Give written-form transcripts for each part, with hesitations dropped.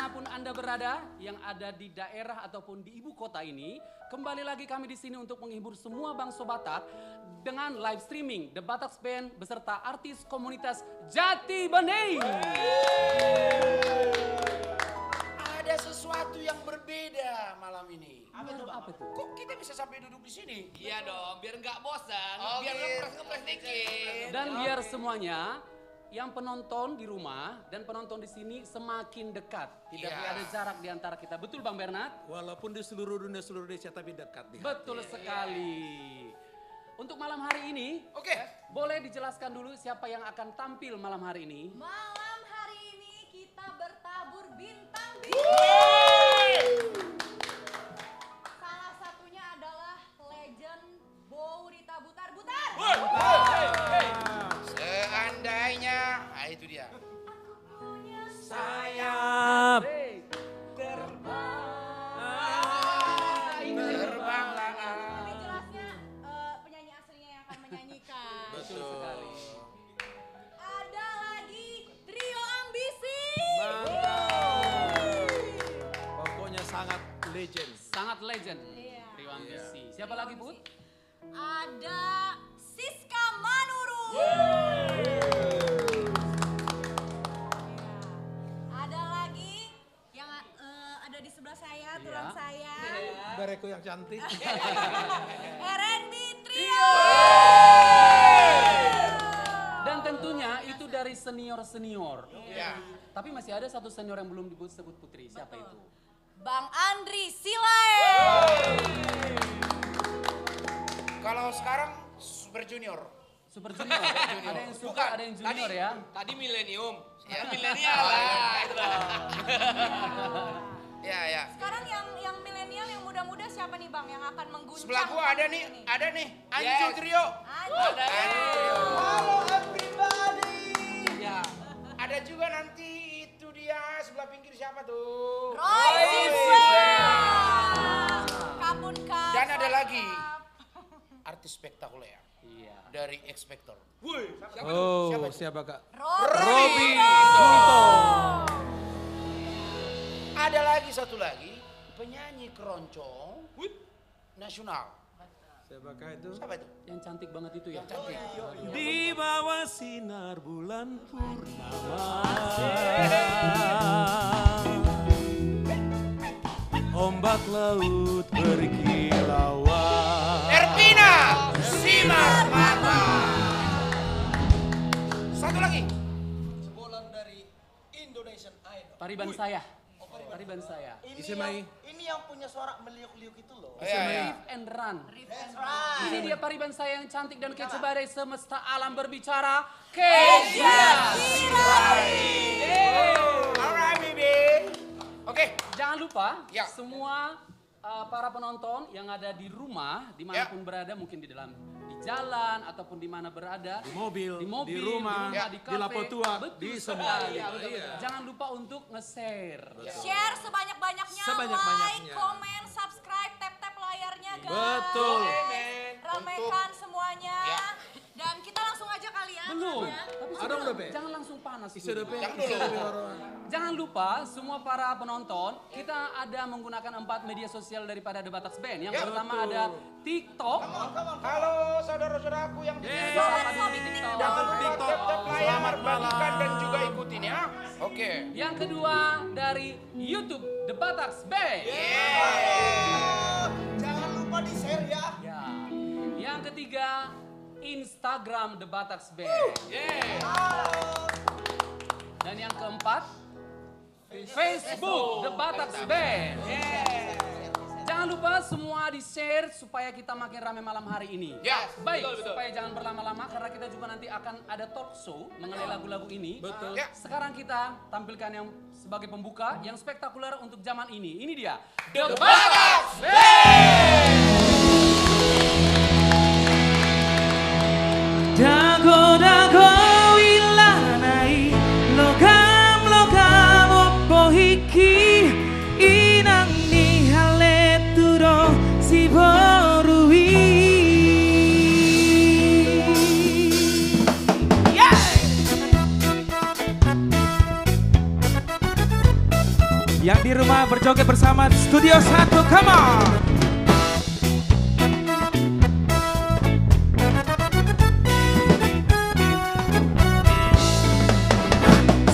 dimanapun Anda berada, yang ada di daerah ataupun di ibu kota ini, kembali lagi kami di sini untuk menghibur semua bangsa Batak dengan live streaming The Batak Band beserta artis komunitas Jati Bening. Ada sesuatu yang berbeda malam ini. Apa tuh? Kok kita bisa sampai duduk di sini? Iya dong, biar nggak bosan, Oh, biar gitu. ngepres dikit. Dan biar semuanya yang penonton di rumah dan penonton di sini semakin dekat. Tidak Iya. ada jarak di antara kita. Betul Bang Bernard? Walaupun di seluruh dunia, seluruh Indonesia, tapi dekat di hati. Betul sekali. Untuk malam hari ini, Oke. boleh dijelaskan dulu siapa yang akan tampil malam hari ini? Malam hari ini kita bertabur bintang di salah satunya adalah legend Bourita Butar-Butar. Seandainya, itu dia. Sayap. Terbanglah. Tapi jelasnya penyanyi aslinya yang akan menyanyikan. Betul sekali. Ada lagi trio ambisi. Pokoknya sangat legend. Sangat legend. Iya. Trio Ambisi. Siapa lagi, Put? Ada Siska Manuru. Ada lagi yang ada di sebelah saya, tulang saya. Bareko yang cantik. R&B Trio. Dan tentunya itu dari senior-senior. Ya. Tapi masih ada satu senior yang belum disebut Putri. Siapa itu? Bang Andri Silae. Kalau sekarang Super Junior. Super Junior. Ada yang suka, ada yang junior ya. Tadi milenium, Ya. milenial lah. Itu lah. Ya. Sekarang yang milenial yang muda-muda siapa nih Bang yang akan mengguncang? Sebelah gua ada nih, Anju Yes. Trio. Ada. Halo everybody. Ya. Ada juga nanti itu dia sebelah pinggir siapa tuh? Roy Siswa. Kapun Kap. Dan ada lagi artis spektakuler Iya. dari X Factor. Oh, Siapa itu? siapa kak? Robi. Ada lagi satu lagi penyanyi keroncong nasional. Siapakah itu? Siapa itu? Yang cantik banget itu ya. Cantik. Di bawah sinar bulan purnama, ombak laut berkilauan. Erpina Sinar Mata. Satu lagi. Bolan dari Indonesian Idol. Pariban saya. Pariban saya. Isemai. Ini yang punya suara meliuk-liuk itu loh. Iya. Live and Run. Ini dia pariban saya yang cantik dan kece badai semesta alam berbicara. Kesia. Alright baby. Oke. Jangan lupa Ya. semua para penonton yang ada di rumah, dimanapun berada, mungkin di jalan ataupun di mana berada, Di mobil, di di rumah, di di kafe, lapo tua, betul di sekali. semua. Iya. Jangan lupa untuk nge-share. Share sebanyak-banyaknya, Sebanyak-banyaknya. like, komen, subscribe, tap-tap layarnya guys. Betul. Ramekan semuanya. Ya. Dan kita langsung aja kali ya. Belum. ya. Tapi Ada sudah, udah, Pe? jangan langsung panas. Isu dulu. depan, Jangan isu dulu. depan orang. Jangan lupa semua para penonton, kita ada menggunakan 4 media sosial daripada The Batak Band. Yang Ya, pertama betul. ada TikTok. Halo saudara-saudaraku yang di Yeay. TikTok. Siapa di TikTok? Jangan lupa TikTok. tap-tap layar, Selamat bagikan malam. dan juga ikutin ya. Oke. Yang kedua dari YouTube The Batak Band. Jangan lupa di share ya. Ya. Yang ketiga Instagram The Batak Band. Dan yang keempat Facebook The Batak Band. Jangan lupa semua di-share supaya kita makin ramai malam hari ini. Ya. Baik, supaya jangan berlama-lama karena kita juga nanti akan ada talk show mengenai lagu-lagu ini. Betul. Ya. Sekarang kita tampilkan yang sebagai pembuka yang spektakuler untuk zaman ini. Ini dia The Batak Dago-dago ilanai logam-logam opo iki inang ni haleturo si borui. Yang di rumah berjoget bersama Studio 1, come on.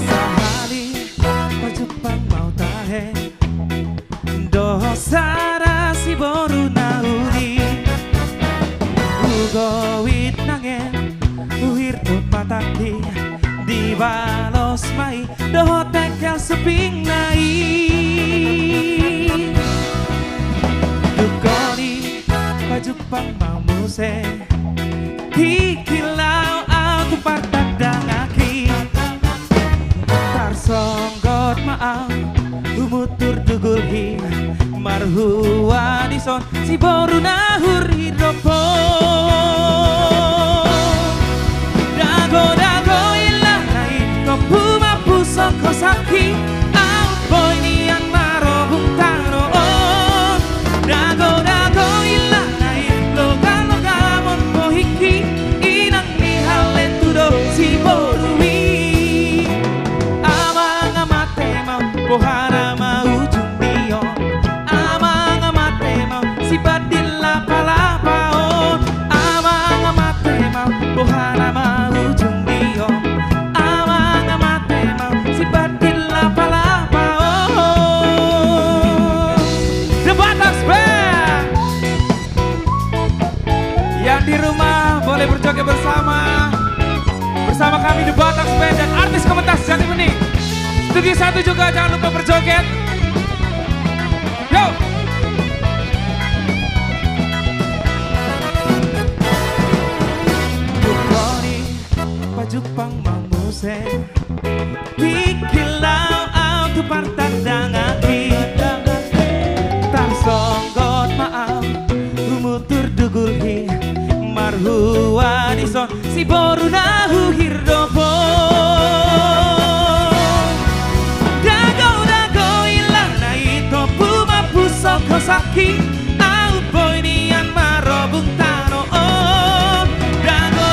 Sahali pajupang mau tahe dosara si boru nauri ugowit nangen uhir tuh pataki di balos mai doho tekel seping nai dukoni pajupang mau muse hikilau aku partak dangaki tarsonggot maaf umutur dugulhi marhua dison si boru nahur hidopo dago ilang nai kopuma pusok kosaki au boy niang marobung taro dago ilang nai loga mon pohiki inang nihalen tudo si boru wi amang amate mau pohara mau jumio amang amate mau si badilla palapaon amang amate mau pohara mau jumio amang amate mau si badilla palapaon The Batak Band. Yang di rumah boleh berjoget bersama kami The Batak Band dan artis komunitas Jatibening. Studio 1 juga jangan lupa berjoget. Yo! Dukoni pajupang mamuse Bikilau auto partan dangaki Tarsonggot maaf umutur dugulhi marhua dison si boru nahu hirdopo kosaki au boy nian marobung tano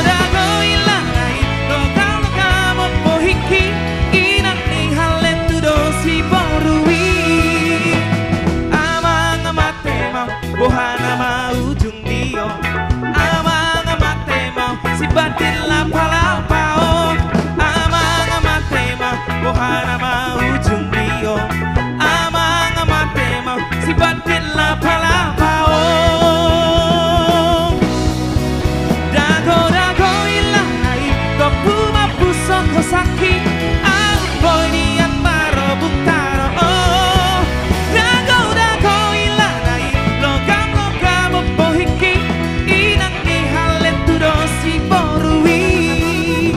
dago ilang nai loga mo pohiki inang ni halen tudo si borui amang amate mau bohana mau ujung dio amang amate mau si badilla palapao amang amate mau bohana mau ujung dio amang amate mau si badilla palapao dago ilang nai kopuma pusok kosaki au boy nian marobung taro dago ilang nai logam pohiki inang ni halen tudo si borui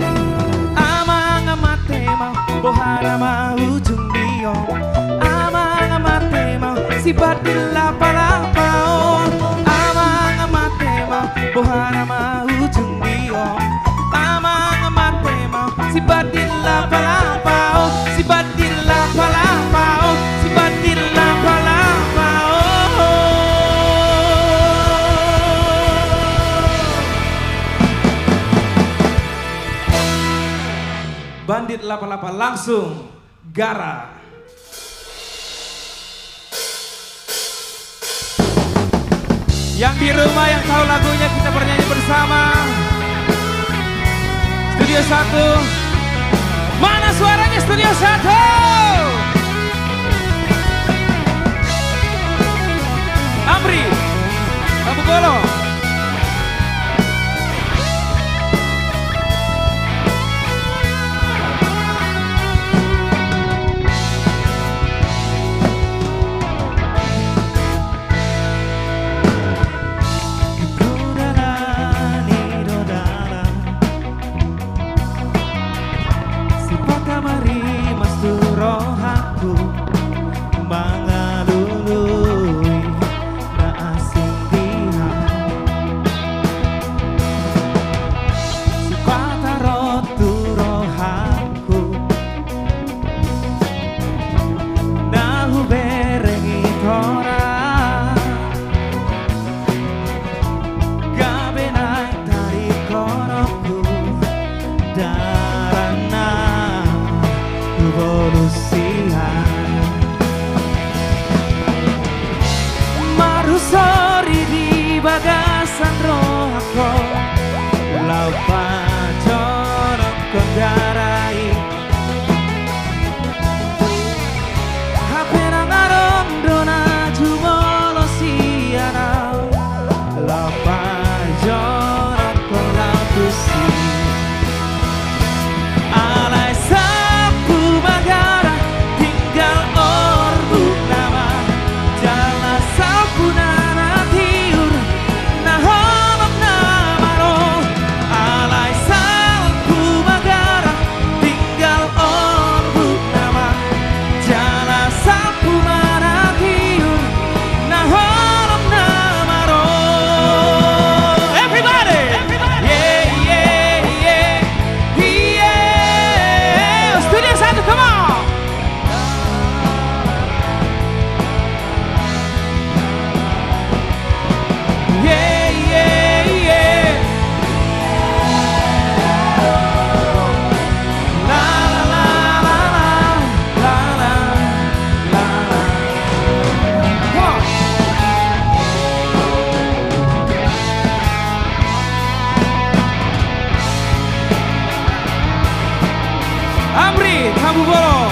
amang amate mau bohara mau ujung dio amang amate mau si badilla palapao amang amate mau bohara mau ujung dio amang amate mau si badilla palapao si badilla palapao si badilla palapao Bandit Lapa-Lapa langsung Gara. Yang di rumah yang tahu lagunya kita bernyanyi bersama. Studio 1. Mana suaranya Studio 1? Amri, Abu Golo. Mari mas tu Amri Tambubolo.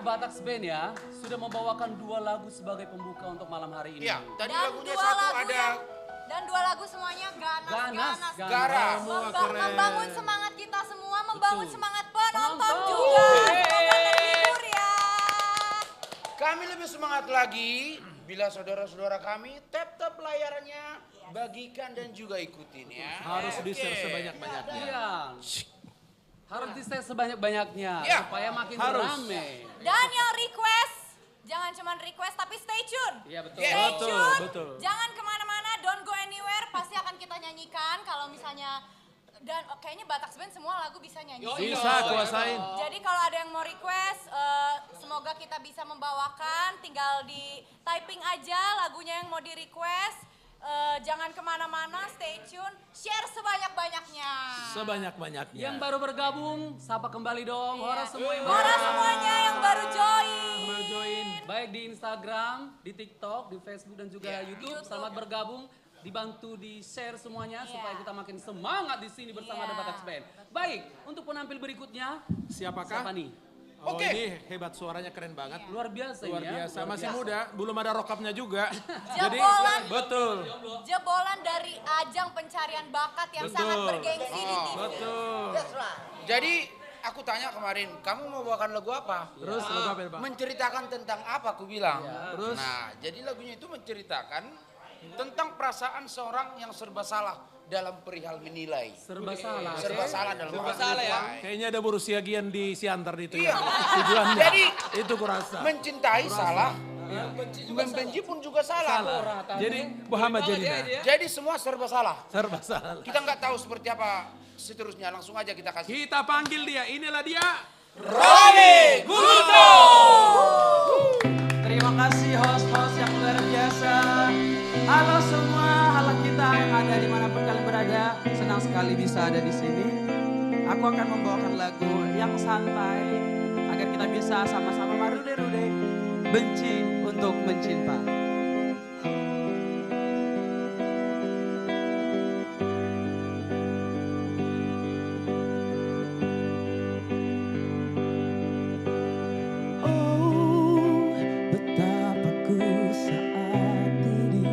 Batak Band ya sudah membawakan 2 lagu sebagai pembuka untuk malam hari ini. Iya, tadi Dan lagunya dua satu lagu ada yang- dan 2 lagu semuanya ganas. garas. Membangun semangat kita semua, membangun Betul. semangat penonton Penonton. juga. Yeay. Semoga terhibur ya. Kami lebih semangat lagi bila saudara-saudara kami tap layarnya, bagikan dan juga ikutin ya. Harus di-share Oke. sebanyak-banyaknya. Iya. Harus di-share sebanyak-banyaknya Ya. supaya makin Harus. rame. Dan yang request, jangan cuma request tapi stay tune. Iya betul. Yes. Stay Betul, tune, betul. jangan kemana-mana, don't go anywhere. Pasti akan kita nyanyikan kalau misalnya, dan kayaknya Batak Band semua lagu bisa nyanyi. Bisa kuasain. Jadi kalau ada yang mau request, semoga kita bisa membawakan. Tinggal di typing aja lagunya yang mau di request. Jangan kemana-mana, stay tune, share sebanyak-banyaknya. Sebanyak-banyaknya. Yang baru bergabung, sapa kembali dong. Iya. Horas semua yang Orang baru. semuanya yang baru join. Baru join. Baik di Instagram, di TikTok, di Facebook dan juga YouTube. Selamat bergabung. Dibantu di-share semuanya Iya. supaya kita makin semangat di sini bersama Iya. The Batak Band. Baik, untuk penampil berikutnya, Siapakah? siapa nih? Oh, Oke. ini hebat, suaranya keren banget. Luar biasa Luar ini ya. biasa, masih muda, belum ada rokapnya juga. Jebolan. Betul. Jebolan dari ajang pencarian bakat yang Betul. sangat bergengsi di TV. Betul. Jadi aku tanya kemarin, kamu mau bawakan lagu apa? Terus lagu apa ya, Pak? Menceritakan tentang apa aku bilang. Terus? Nah, jadi lagunya itu menceritakan tentang perasaan seorang yang serba salah dalam perihal menilai. Serba salah. Serba salah dalam Serba perihal salah ya. menilai. Kayaknya ada buruh siagian di Siantar itu Iya. ya. Tujuannya. Jadi, itu kurasa. Mencintai salah, membenci pun juga salah. Jadi Muhammad Jadina. Jadi semua serba salah. Serba salah. Kita nggak tahu seperti apa seterusnya. Langsung aja kita kasih. Kita panggil dia. Inilah dia. Roni Guluto. Terima kasih host-host yang luar biasa. Halo semua, halo kita yang ada dimanapun kalian berada. Senang sekali bisa ada di sini. Aku akan membawakan lagu yang santai agar kita bisa sama-sama marude-rude benci untuk mencinta. Oh, betapa ku saat ini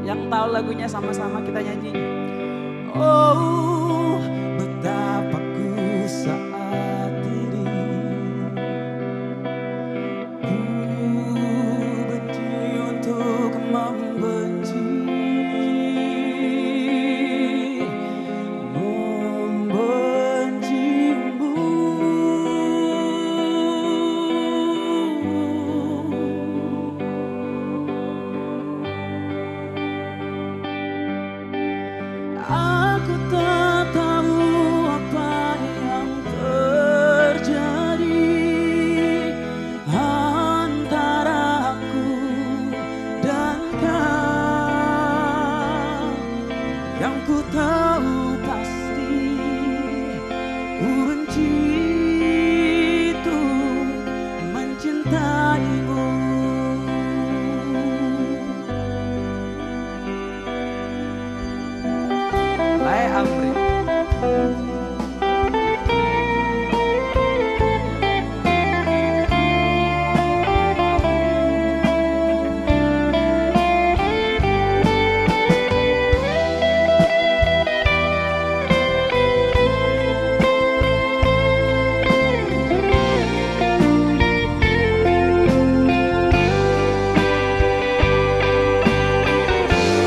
Yang tahu lagunya sama-sama kita nyanyi. Oh, betapa ku saat ini ku benci untuk membenci, membencimu. Aku tak tahu apa yang terjadi antara aku dan kau. Yang ku tahu pasti ku benci itu mencintaimu. Lai Amri.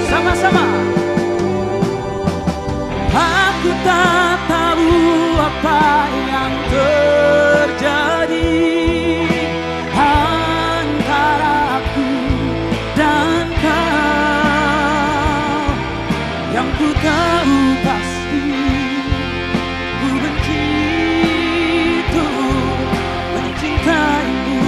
Sama-sama. Aku tak tahu apa yang terjadi antara aku dan kau. Yang ku tahu pasti ku benci itu mencintaimu.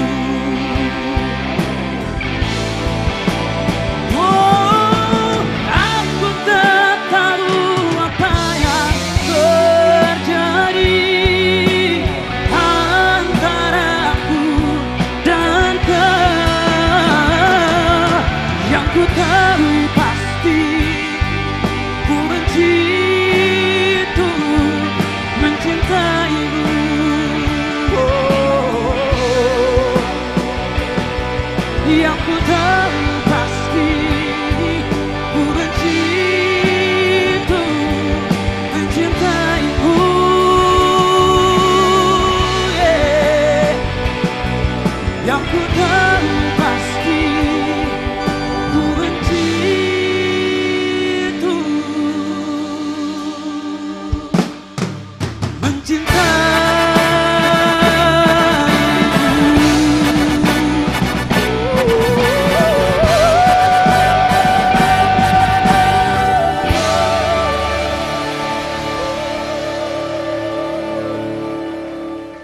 Oh, aku tak tahu apa yang terjadi antara aku dan kau. Yang ku tahu pasti ku benci itu mencintaimu. Oh, yang ku tahu pasti ku benci itu mencintaimu. Yeah. Yang ku tahu pasti ku benci itu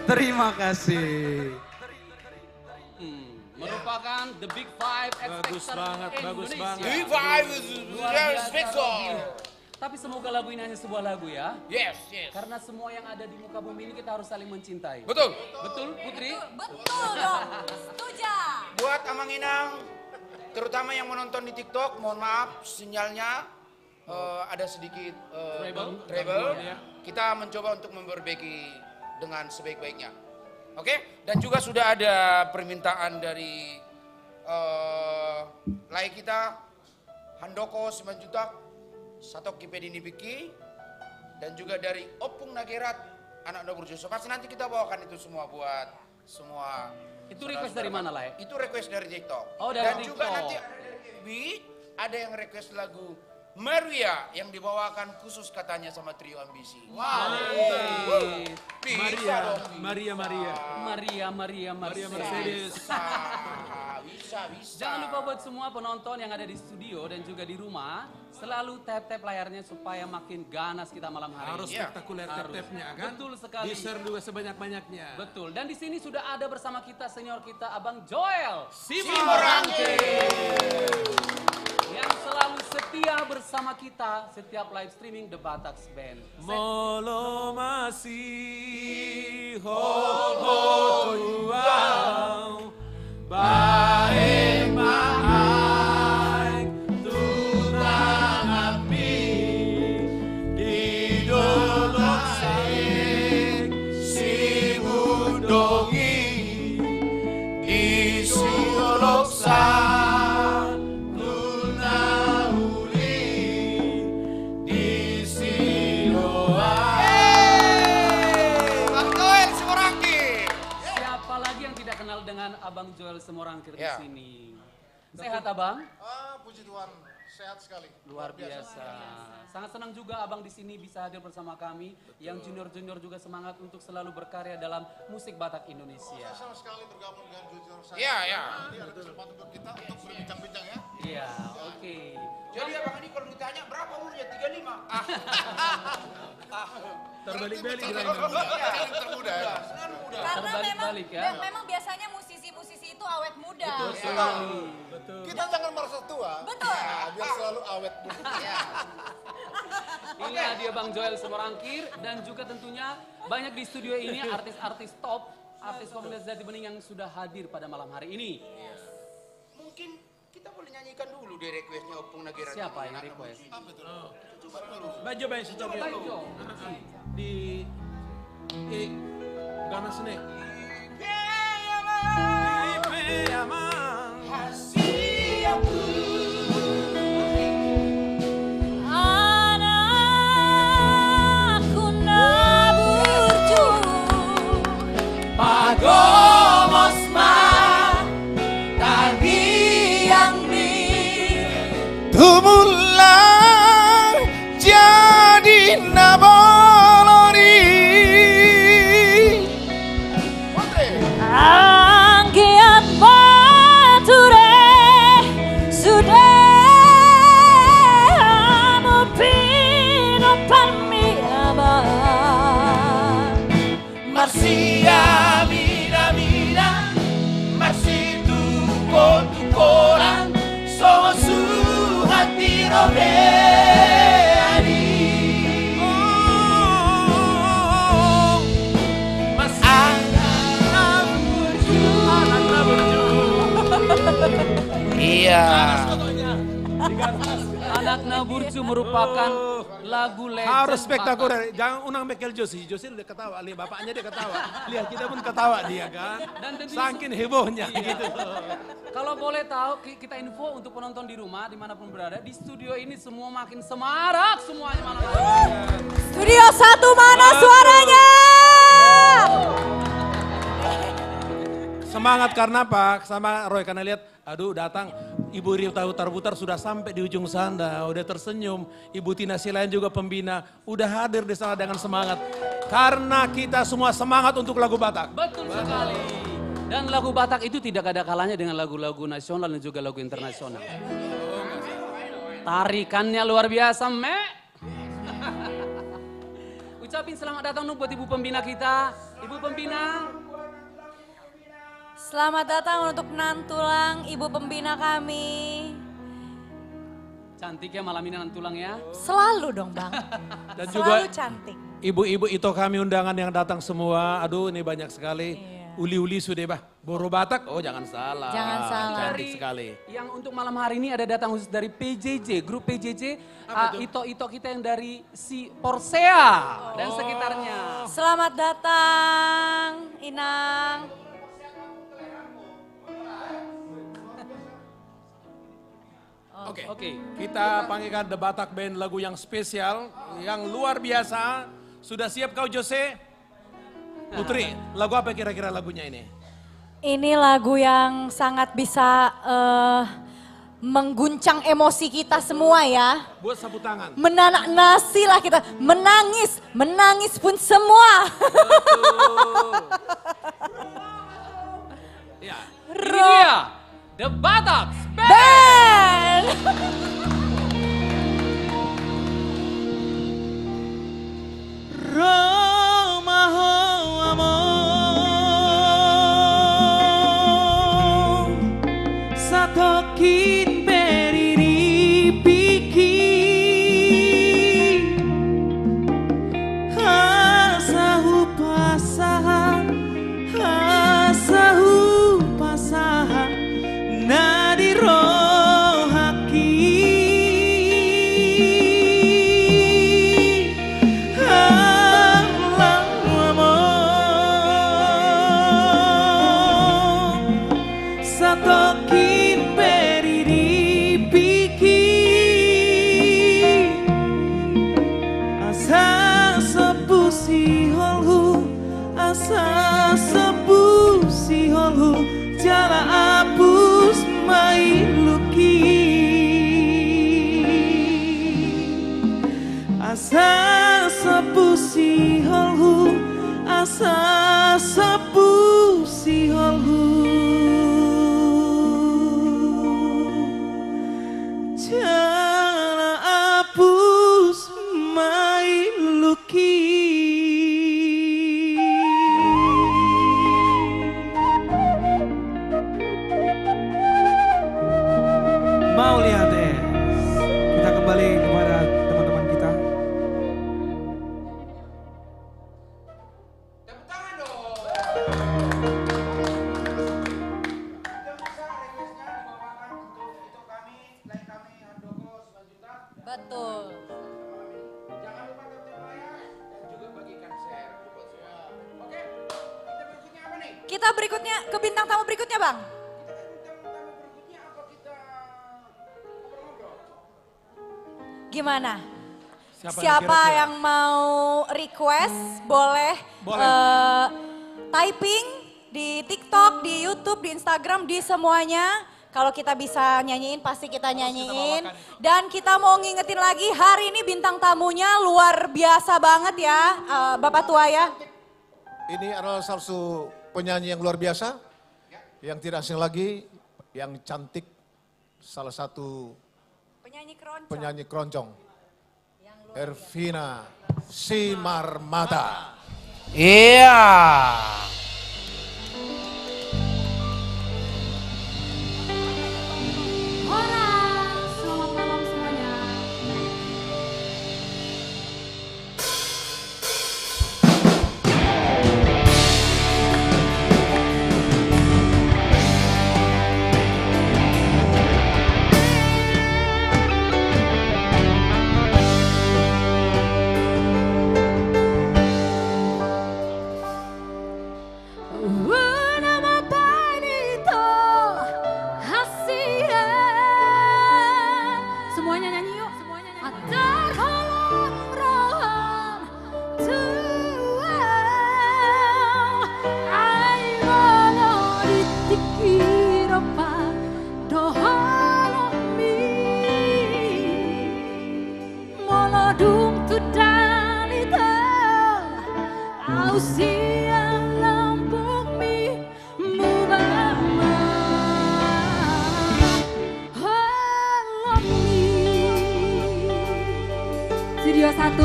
Terima kasih. Merupakan The Big Five Bagus X-Factor banget, bagus Indonesia. banget. Big Five is Luar very biasa, special. gokil. Tapi semoga lagu ini hanya sebuah lagu ya. Yes, yes. Karena semua yang ada di muka bumi ini kita harus saling mencintai. Betul. Betul, Putri? Betul dong, setuju. Buat Amang Inang, terutama yang menonton di TikTok, mohon maaf sinyalnya ada sedikit trouble. Kita mencoba untuk memperbaiki dengan sebaik-baiknya. Oke? Dan juga sudah ada permintaan dari lai kita, Handoko 9 juta, Satok Kipedini Piki, dan juga dari Opung Nagerat, anak Dobur Joso. Pasti nanti kita bawakan itu semua buat semua. Itu request dari mana, Lai? Itu request dari TikTok. Oh, dari Dan juga TikTok. nanti ada yang request lagu Maria yang dibawakan khusus katanya sama Trio Ambisi. Maria. Maria Mercedes. Bisa. Jangan lupa buat semua penonton yang ada di studio dan juga di rumah, selalu tap-tap layarnya supaya makin ganas kita malam hari. Harus Iya. spektakuler Harus. tap-tapnya kan? Betul sekali. Di-share juga sebanyak-banyaknya. Betul. Dan di sini sudah ada bersama kita senior kita Abang Joel Simorangke. yang selalu setia bersama kita setiap live streaming The Bataks Band. Molo masih ho tuau bae maai tunang api di dolok sing si budongi di sulok sa tunau Abang Joel Semorangkir di Ya. sini. Sehat Abang? Puji Tuhan, sehat sekali. Luar biasa. Sangat senang juga Abang di sini bisa hadir bersama kami. Yang junior-junior juga semangat untuk selalu berkarya dalam musik Batak Indonesia. Sama sekali bergabung dengan junior saya. Iya, iya. Nanti ada kesempatan untuk kita untuk berbincang-bincang ya. Iya, oke. Jadi Abang ini kalau ditanya berapa umurnya? 35. Terbalik-balik Iya, termuda ya. Karena Terbalik-balik ya. memang biasanya musisi-musisi itu awet muda. Kita jangan merasa tua. Betul. Nah, biar selalu awet. Inilah dia Bang Joel Semorangkir dan juga tentunya banyak di studio ini artis-artis top, artis komunitas Jati Bening yang sudah hadir pada malam hari ini. Mungkin kita boleh nyanyikan dulu di requestnya Opung Nagira. Siapa yang request? Baju baik secoba Bajo. di Gana Sene. Anakku naburju Pagomos ma tagiang mi tumulang jadi nabolori anggiat bature sudah mupino palmiaba Marsia mina mina Marsi tuko tukoran So su hati robeani Mas anak burju Iya. Anak Naburju merupakan lagu legend. Harus spektakuler. Jangan unang Michael Josie. Josie udah ketawa. Lihat bapaknya dia ketawa. Lihat kita pun ketawa dia kan. Dan tentunya Saking hebohnya gitu. Kalau boleh tahu kita info untuk penonton di rumah dimanapun berada di studio ini semua makin semarak semuanya malam hari. Studio 1 mana suaranya? Semangat karena apa? Sama Roy karena lihat, aduh datang Ibu Rita Utar-Butar sudah sampai di ujung sana, udah tersenyum. Ibu Tina Silayan juga pembina, udah hadir di sana dengan semangat. Karena kita semua semangat untuk lagu Batak. Betul sekali. Dan lagu Batak itu tidak ada kalahnya dengan lagu-lagu nasional dan juga lagu internasional. Tarikannya luar biasa, Me. Ucapin selamat datang buat Ibu Pembina kita. Ibu Pembina. Selamat datang untuk Nantulang, Ibu Pembina kami. Cantik ya malam ini Nantulang ya. Selalu dong Bang, Dan selalu juga cantik. ibu-ibu itu kami undangan yang datang semua. Aduh ini banyak sekali. Iya. Uli-uli sudah bah. Boro Batak, oh jangan salah. Jangan salah. Cantik sekali. Yang untuk malam hari ini ada datang khusus dari PJJ, grup PJJ, Ito-Ito kita yang dari si Porsea dan sekitarnya. Selamat datang, Inang. Oke. Kita panggilkan The Batak Band lagu yang spesial, yang luar biasa. Sudah siap kau Jose? Putri, lagu apa kira-kira lagunya ini? Ini lagu yang sangat bisa mengguncang emosi kita semua ya. Buat sapu tangan. Menanak nasi lah kita, menangis, menangis pun semua. Ya. Ini dia, The Batak Band. Ben! Satokin beriri pikir Hasahu pasaha Nadi rohaki asa sepusi holhu, asa sepusi holhu. Jangan hapus main luki. Mau lihat deh, kita kembali kepada teman-teman kita. Tepuk tangan dong. Kita bisa requestnya dibawakan untuk kami, like kami, Handoko 9 juta. Betul. Jangan lupa tap layar dan juga bagikan share. Oke, kita berikutnya apa nih? Kita berikutnya ke bintang tamu berikutnya, Bang. Berikutnya apa kita ngobrol-ngobrol? Gimana? Siapa Siapa kira-kira? yang mau request boleh, typing di TikTok, di YouTube, di Instagram, di semuanya. Kalau kita bisa nyanyiin pasti kita nyanyiin. Dan kita mau ngingetin lagi hari ini bintang tamunya luar biasa banget ya Bapak Tua ya. Ini adalah salah satu penyanyi yang luar biasa, yang tidak asing lagi, yang cantik, salah satu Penyanyi keroncong. penyanyi keroncong, Ervina Simarmata. Iya. Selamat malam semuanya. Semuanya nyanyi yuk. Semuanya nyanyi. Studio 1.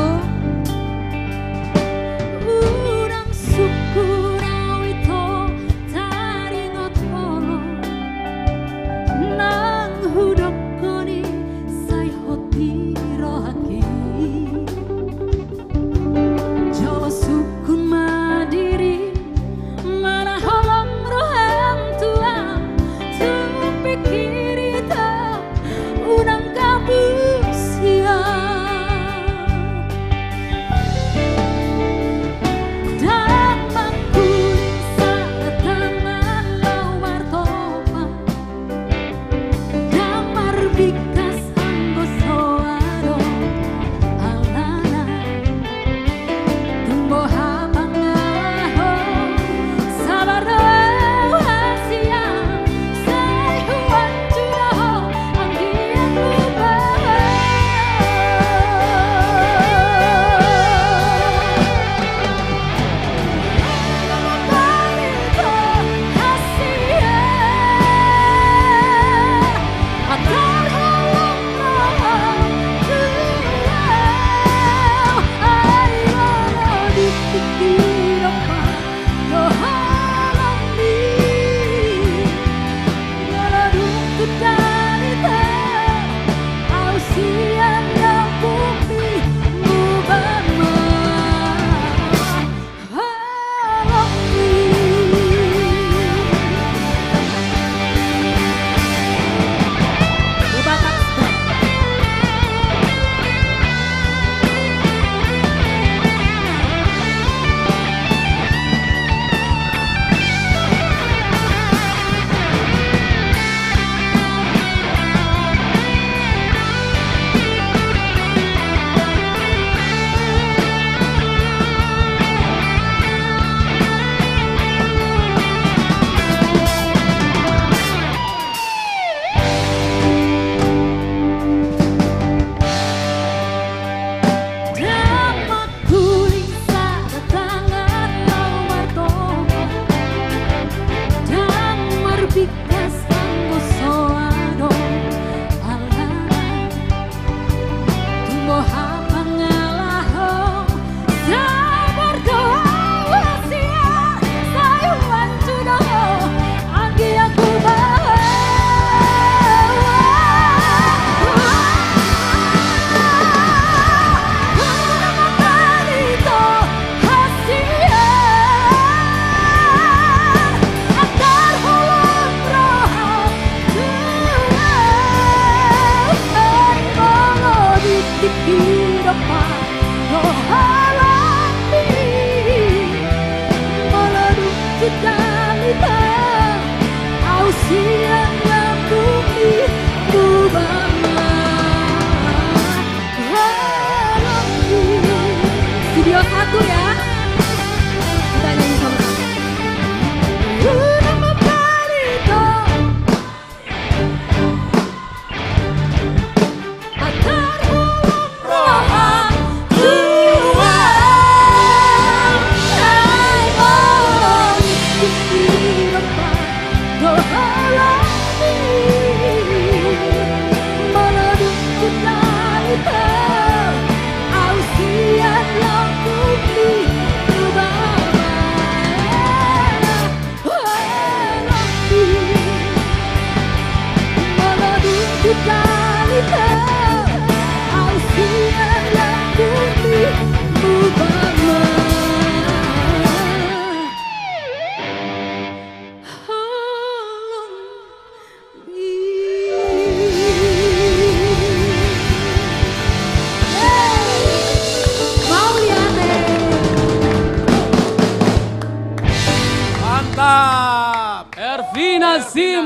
Urang suku rawito tarino tolo nang hudokoni sai hoti rohaki Jawa sukun madiri mana holong roham tua tumpi kirita unang kabusia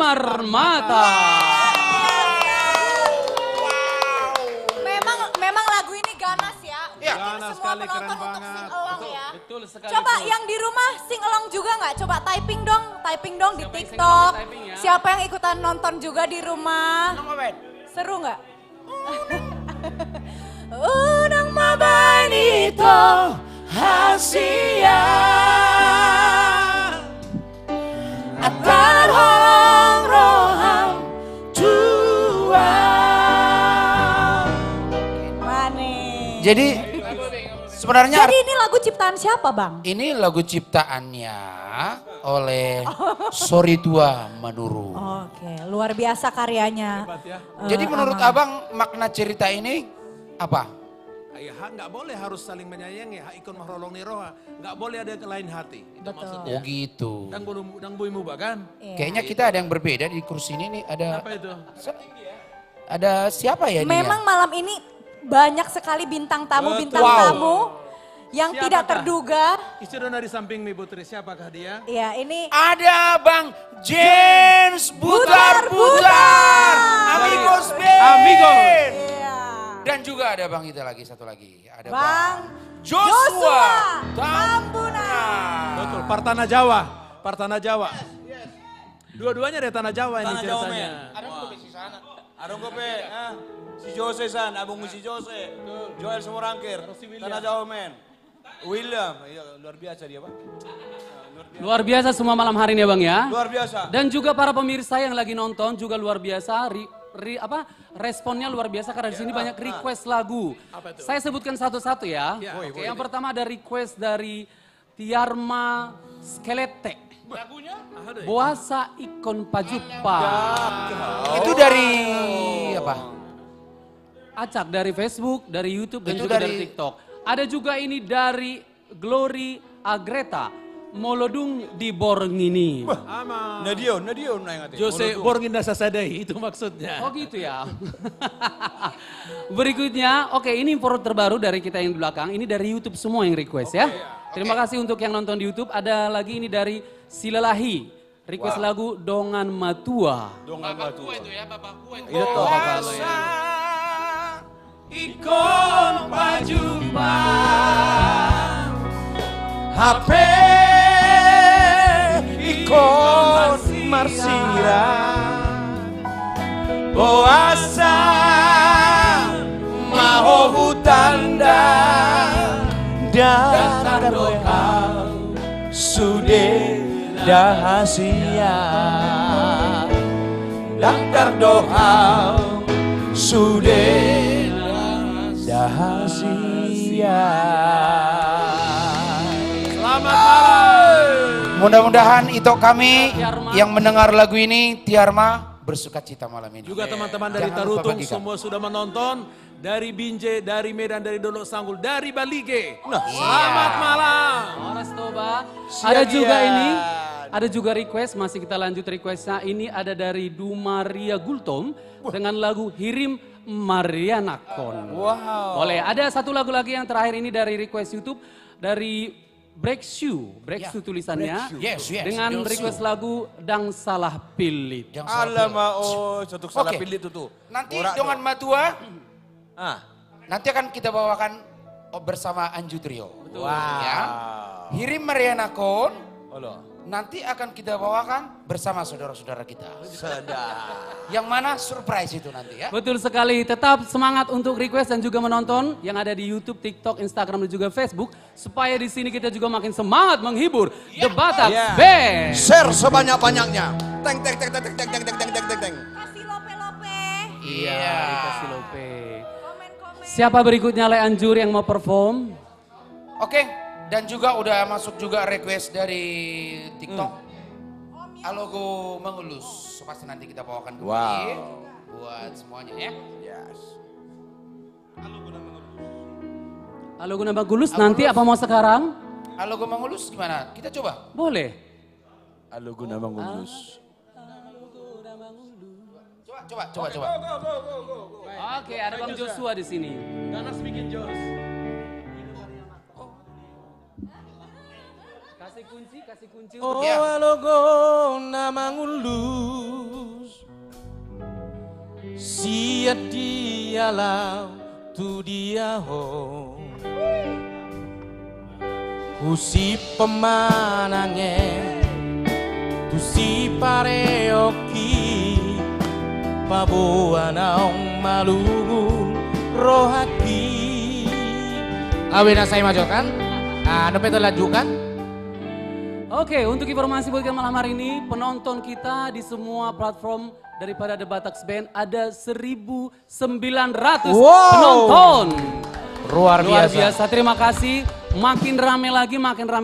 Marmata. Memang lagu ini ganas ya. Iya. Bikin Ganas semua sekali, penonton keren untuk banget. sing along ya. Betul sekali. Coba itu. yang di rumah sing along juga nggak? Coba typing dong di Siapa yang sing TikTok. along di typing ya? Siapa yang ikutan nonton juga di rumah? Seru nggak? Unang mabanito hasia atar horong roham tua. Manis. Jadi sebenarnya Jadi ini lagu ciptaan siapa, Bang? ini lagu ciptaannya oleh Sorry Tua Manuru. Oke, luar biasa karyanya. Jadi menurut abang makna cerita ini apa? Ya, nggak boleh harus saling menyayangi. Ikon mahrolong niroha. Nggak boleh ada lain hati. Itu maksudnya. Oh gitu. Dan buimu bahkan. Iya. Kayaknya kita ada yang berbeda di kursi ini nih. Apa itu? Ada siapa ya ini? Memang malam ini banyak sekali bintang tamu yang Siapakah? tidak terduga. Istri dona di samping Mi Putri, siapakah dia? Ya, ini Ada Bang James Butar-Butar. Amigos Band. Amigos. iya. Dan juga ada Bang kita lagi, satu lagi. Ada Bang Joshua Tambunan. Betul, Partana Jawa. Partana Jawa. Dua-duanya dari Tanah Jawa ini ceritanya. Arong kope, si Jose san, abang si Jose, Joel Semorangkir, Tanah Jawa men, William, iya, luar biasa dia Pak. Luar biasa semua malam hari ini ya Bang ya. Luar biasa. Dan juga para pemirsa yang lagi nonton juga luar biasa. Responnya luar biasa karena di sini banyak request lagu. Saya sebutkan satu-satu ya. Oke, yang pertama ada request dari Tiarma Skelete. Lagunya? Boasa Ikon Pajupa. Itu dari apa? Acak dari Facebook, dari YouTube dan Itu juga dari dari- TikTok. Ada juga ini dari Glory Agreta. Molodung di Borngini. Nadio naik Jose Borgin Dasasadai, itu maksudnya. Oh gitu ya. Berikutnya, oke ini info terbaru dari kita yang di belakang. Ini dari YouTube semua yang request ya. Terima kasih untuk yang nonton di YouTube. Ada lagi ini dari Silalahi. Request lagu Dongan Matua. Bapak gua itu ya, bapak gua itu. Boasa Ikon Pajupa HP Ikon Marsira Boasa Maho Hutanda Dan doa Sude Dahasia Dakar doa Sude Dahasia. Selamat malam. Mudah-mudahan itu kami Tiarma. yang mendengar lagu ini, Tiarma bersuka cita malam ini. Juga teman-teman dari Jangan lupa Tarutung bagikan. semua sudah menonton. Dari Binjai, dari Medan, dari Dolok Sanggul, dari Balige. Selamat malam. Oras Toba. Ada juga ini, ada juga request, masih kita lanjut requestnya. Ini ada dari Dumaria Gultom dengan lagu Hirim Marianakon. Wow. Boleh, ada satu lagu lagi yang terakhir ini dari request YouTube dari Breakshoe tulisannya. Yes, yes. Dengan Breakshoe. request lagu Dang Salah Pilih. Yang salah pilih. satu salah Oke. pilih itu tuh. Nanti Borak dengan tuh. Matua, Nanti akan kita bawakan bersama Anju Trio. Wow. Ya. Hirim Marianakon, Halo. nanti akan kita bawakan bersama saudara-saudara kita. Sedap. Yang mana surprise itu nanti ya. Betul sekali, tetap semangat untuk request dan juga menonton yang ada di YouTube, TikTok, Instagram dan juga Facebook supaya di sini kita juga makin semangat menghibur The Batak Band. Share sebanyak-banyaknya. Teng teng teng teng teng teng teng teng teng teng teng. Kasih lope-lope. Iya, Rita Silope. Komen-komen. Siapa berikutnya Le Anjur yang mau perform? Oke, dan juga udah masuk juga request dari TikTok. Alogo Mengelus. Pasti nanti kita bawakan kembali buat semuanya ya. Yes. Halo Guna Bagulus, nanti apa mau sekarang? Alogo Mengelus gimana? Kita coba. Boleh. Halo guna mengulus. Coba. Oke, ada Bang Joshua di sini. Ganas bikin jos. Kasih Kasih kunci. Oh Ya. alogo na mangulus Siat dialau tu dia ho Kusi pemanange Tu si pareoki Pabuan naong malugu rohaki Awina saya majukan Anu itu lanjutkan Oke, untuk informasi buat kalian malam hari ini, penonton kita di semua platform daripada The Bataks Band ada 1.900 penonton. Luar Luar biasa. biasa, terima kasih. Makin rame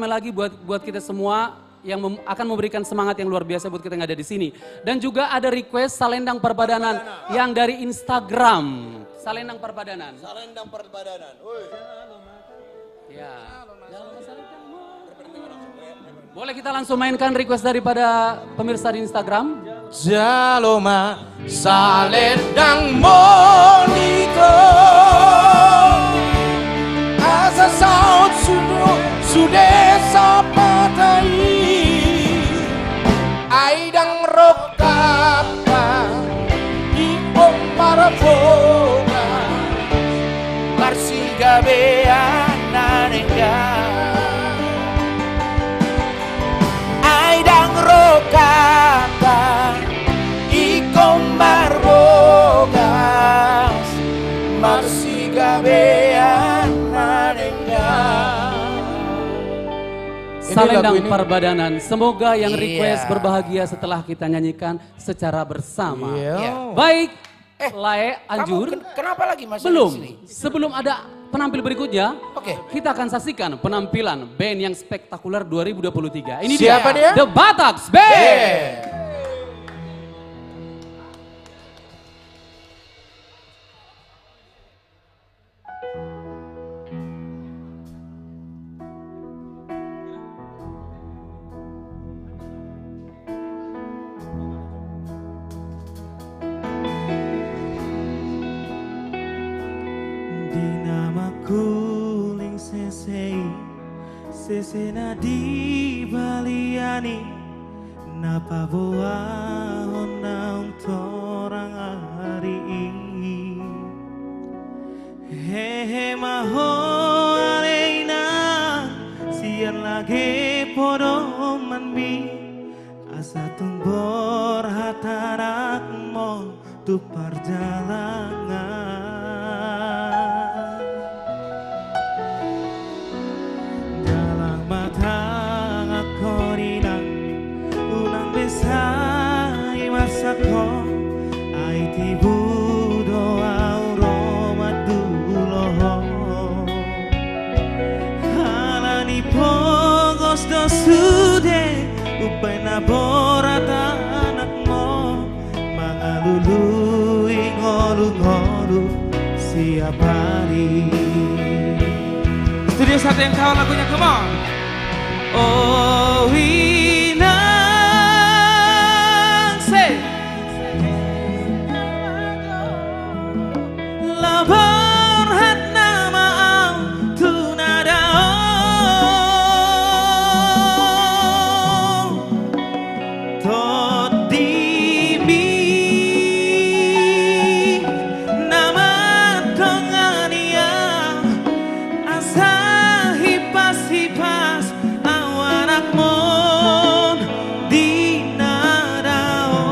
lagi buat kita semua yang akan memberikan semangat yang luar biasa buat kita yang ada di sini. Dan juga ada request Salendang Perbadanan yang dari Instagram. Salendang Perbadanan. Salendang Perbadanan. Ya. Boleh kita langsung mainkan request daripada pemirsa di Instagram? Jaloma salendang monito Asa saut sudah sapatai Aidang rokapa Ipong maraboga Marsiga beana nengga Aidang rokata Ikom marbogas Marsiga beana nengga Salendang Perbadanan. Semoga yang Iya. request berbahagia setelah kita nyanyikan secara bersama. Iya. Baik, Lae Anjur. Kenapa lagi masih Belum, di sini? sebelum ada penampil berikutnya, Oke. kita akan saksikan penampilan band yang spektakuler 2023. Ini Siapa dia? The Bataks Band. Dinamaku ling sese na di baliani napa boa na torang hari hehe maho aleina sian lagi podo manmi asa tumbor hatarakmo tu perjalanan Masako ay tibudo auroma duloho halani pogos do sude upay naborat anak mo mga lului ngolu-ngolu siap hari Studio 1 yang tahu lagunya, come on. Oh Labarhat nama au tunadao Todimi nama tongania asa hipas-hipas awanak mon di nadao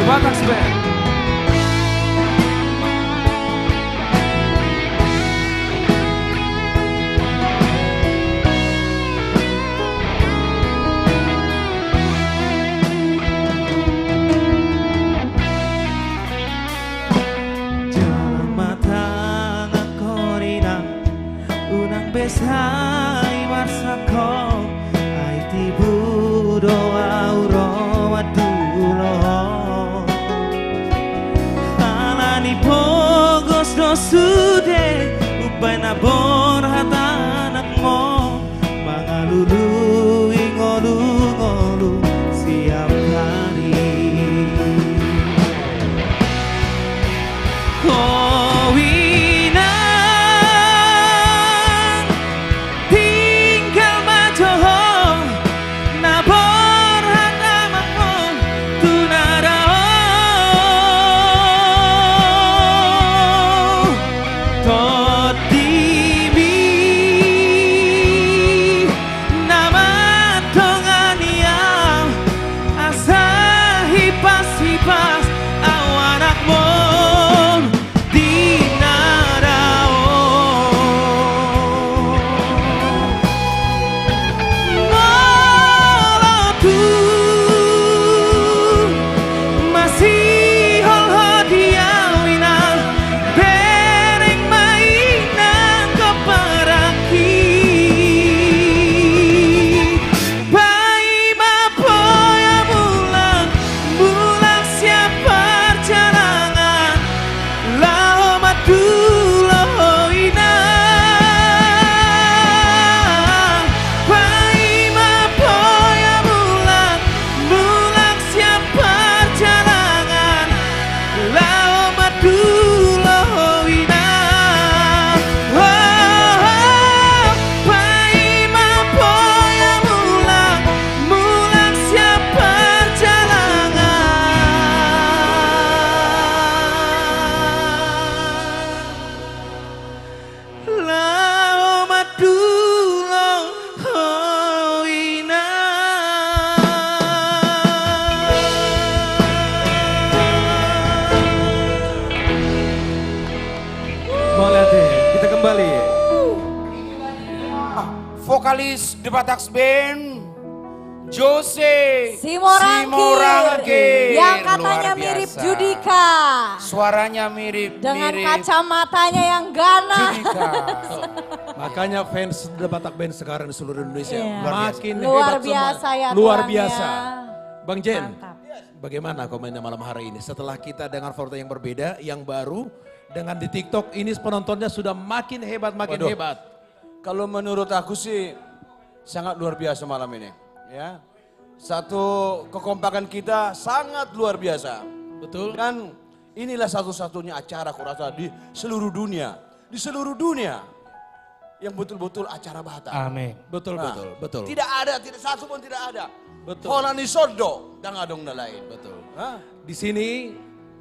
Batax Band. Matang korina unang besai marsako ai tiburo auro wadulo alani pogos no sude upay na borhatanak mo mga lului ngolu-ngolu siap hari. Winang tinggal majoho na borhat amak mo tunarao totimi nama tongania asa hipas-hipas awanak mo kita kembali. Vokalis The Batax Band, Jose Simorangkir yang katanya luar mirip biasa. Judika. Suaranya mirip Dengan kacamatanya yang ganas. Judika. Makanya fans The Batax Band sekarang di seluruh Indonesia Iya. makin Luar hebat biasa semua. ya Luar Tuhan biasa. ya. Bang Jen, Mantap. bagaimana komennya malam hari ini? Setelah kita dengar foto yang berbeda, yang baru, dengan di TikTok ini penontonnya sudah makin hebat, makin Waduh. hebat. Kalau menurut aku sih sangat luar biasa malam ini. Ya, satu kekompakan kita sangat luar biasa. Betul. Dan inilah satu-satunya acara aku rasa di seluruh dunia. Di seluruh dunia. Yang betul-betul acara Batak. Amin. Betul, Nah, betul, betul. Tidak ada, tidak satu pun tidak ada. Betul. Holani Sordo, dan adong na lain. Betul. Hah? Di sini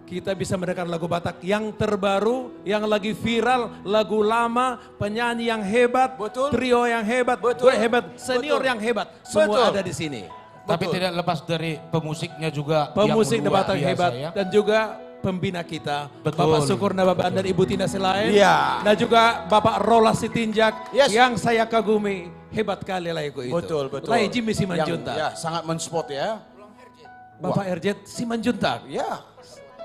kita bisa mendengar lagu Batak yang terbaru, yang lagi viral, lagu lama, penyanyi yang hebat, Betul. trio yang hebat, Betul. hebat, senior Betul. yang hebat, semua Betul. ada di sini. Tapi Betul. tidak lepas dari pemusiknya juga Pemusik yang The luar Batax biasa hebat ya. dan juga pembina kita, Betul. Bapak Sukurna Baban dan Ibu Tina Selain, Iya. dan juga Bapak Rola Sitinjak, Yes. yang saya kagumi, hebat kali lagu itu. Betul, betul. Lai Jimmy Simanjuntak, Ya, sangat menspot ya. Bapak Erjet Simanjuntak, Ya.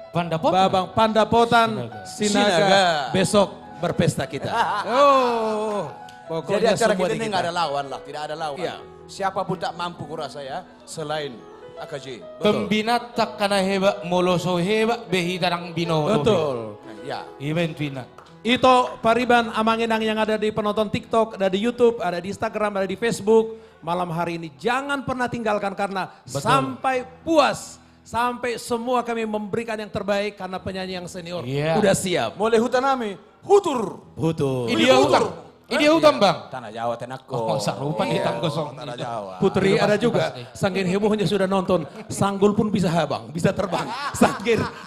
Pandapok. Babang Pandapotan Sinaga. Sinaga, besok berpesta kita. Oh, Jadi pokoknya acara semua kita di ini nggak ada lawan lah, tidak ada lawan. Iya. Siapapun tak mampu kurasa ya, selain AKJ. Pembina tak kana hebat, moloso hebat, behi tarang binoto. Betul. Ya. Event Vina. Itu Pariban Amanginang yang ada di penonton TikTok, ada di YouTube, ada di Instagram, ada di Facebook. Malam hari ini jangan pernah tinggalkan karena sampai puas. Sampai semua kami memberikan yang terbaik karena penyanyi yang senior Iya. udah siap. Mulai hutanami, hutur. Betul. Ini dia hutang. Ini dia hutang bang. Tanah Jawa tenako. Oh, sarupan hitam kosong. Tanah Jawa. Putri Bebas, ada bebas juga, nih. saking hebohnya sudah nonton, Sanggul pun bisa habang, bisa terbang,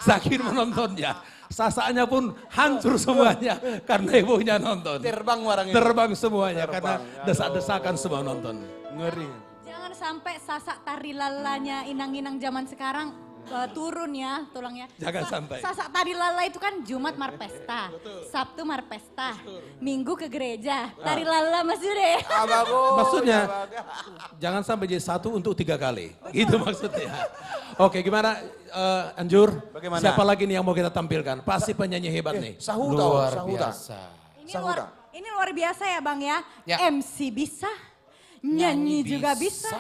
saking menontonnya. Sasanya pun hancur semuanya karena hebohnya nonton. Terbang warang ini. Terbang semuanya karena Terbang, desak-desakan semua nonton. Ngeri. Jangan sampai sasak tari lalanya inang-inang zaman sekarang turun ya tulangnya. Jangan sampai. Sasak tari lala itu kan Jumat marpesta, Sabtu marpesta, Minggu ke gereja, tari lala Mas Jude. Bagus. Maksudnya jangan sampai jadi 1 untuk 3 kali. Gitu maksudnya. Oke, gimana Anjur? Bagaimana? Siapa lagi nih yang mau kita tampilkan? Pasti penyanyi hebat nih. Sahuta. Luar Sahuta. biasa. Ini luar biasa ya Bang ya. Ya. MC bisa, nyanyi juga bisa.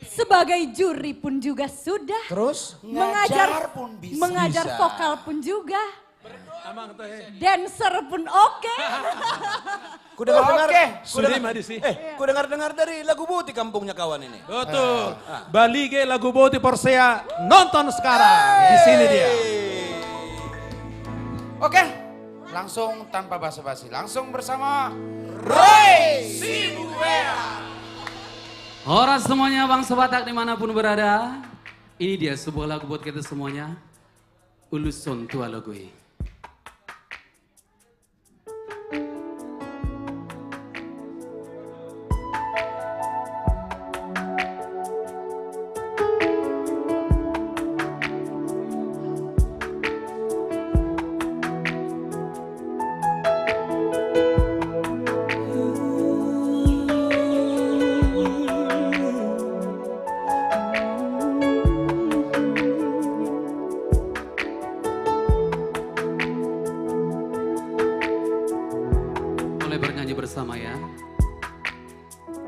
Sebagai juri pun juga sudah. Terus? Mengajar pun bisa. mengajar Bisa. vokal pun juga. Amang tuh, Dancer pun oke. Ku dengar-dengar. Oke. Sudah mah di sini. Ku dengar-dengar dari lagu Buti kampungnya kawan ini. Betul. Balige lagu Boti Porsea nonton sekarang. Di sini dia. Oke, langsung tanpa basa-basi, langsung bersama Roy Sibuera. Horas semuanya bangsa Batak dimanapun berada. Ini dia sebuah lagu buat kita semuanya. Uluson tua logoi. Bernyanyi bersama ya.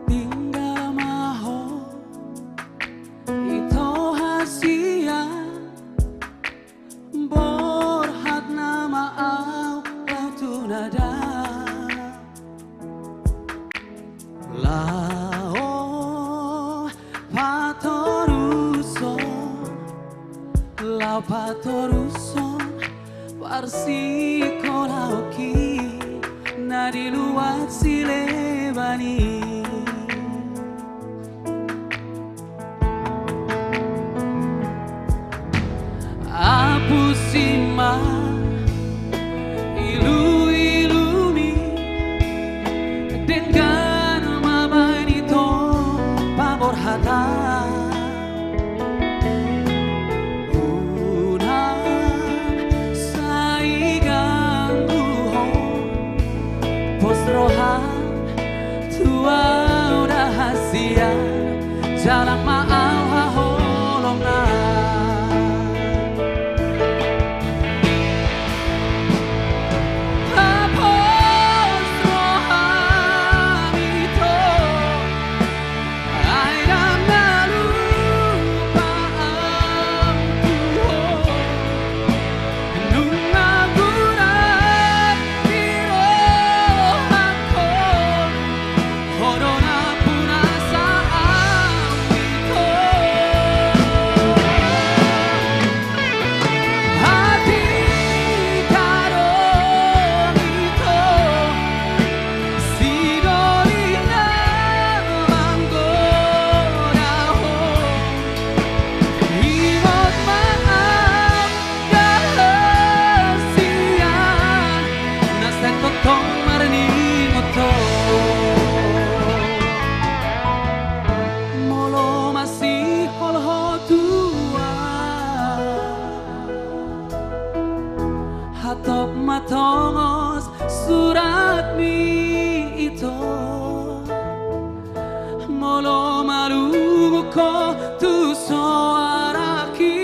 Tinggal maho ito hasia borhat nama au lautu nada lao patoruso lao patoruso parsi kolauki Nadi luat silebani Apusima ilu-iluni dengan mabanito paborhata Posrohan tua udah hasia jalan maau haholongan Posrohan itu aidam nalu paam tuho nunga gurai Corona punasa amito Hati karomito Sidolina manggodaho Imot maaf kahasian Nasen totong marningoto Molo masih holho tua Hatop matongos surat mi itu Molo malu ko tu soaraki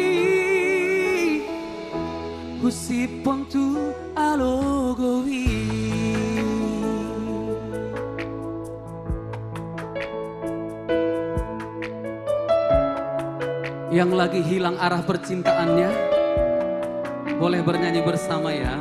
Husipon tu alogowi Yang lagi hilang arah percintaannya boleh bernyanyi bersama ya.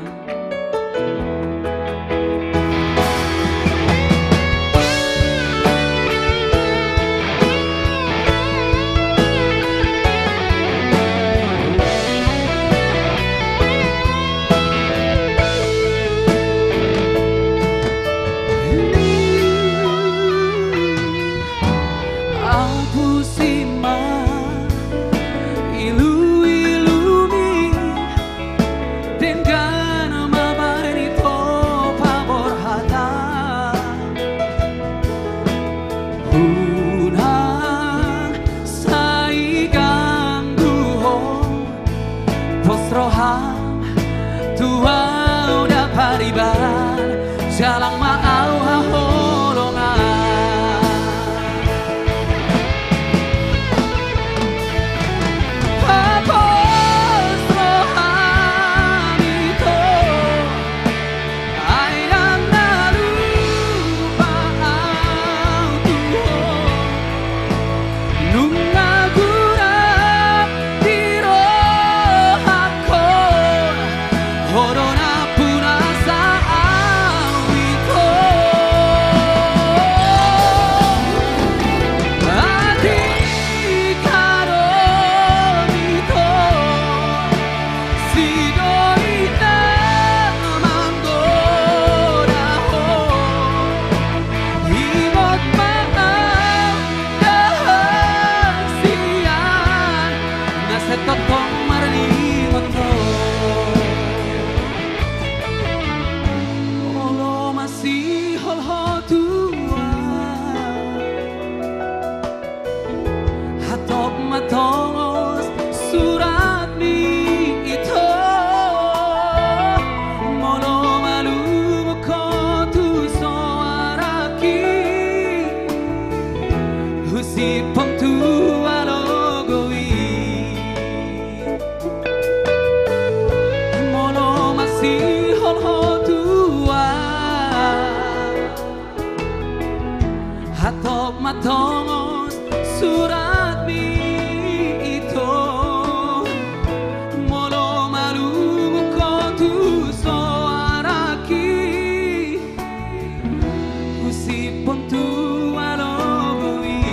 Dengan mabari to roham tua udah pariban jalang mau holongan hapus roham itu ayam nalu paau tuho nunga gurap di rohako horona punasa awito ati karomito sidoita manggodaho imot maang dahasian nasetotong marlingoto olo masih holho tua hatop matongos surat ni ito molo malumo ko tu soaraki husipong tu alogowi molo masih holho tua hatop matongos surat mi ito molo malumo ko tu soaraki husipong tu alogowi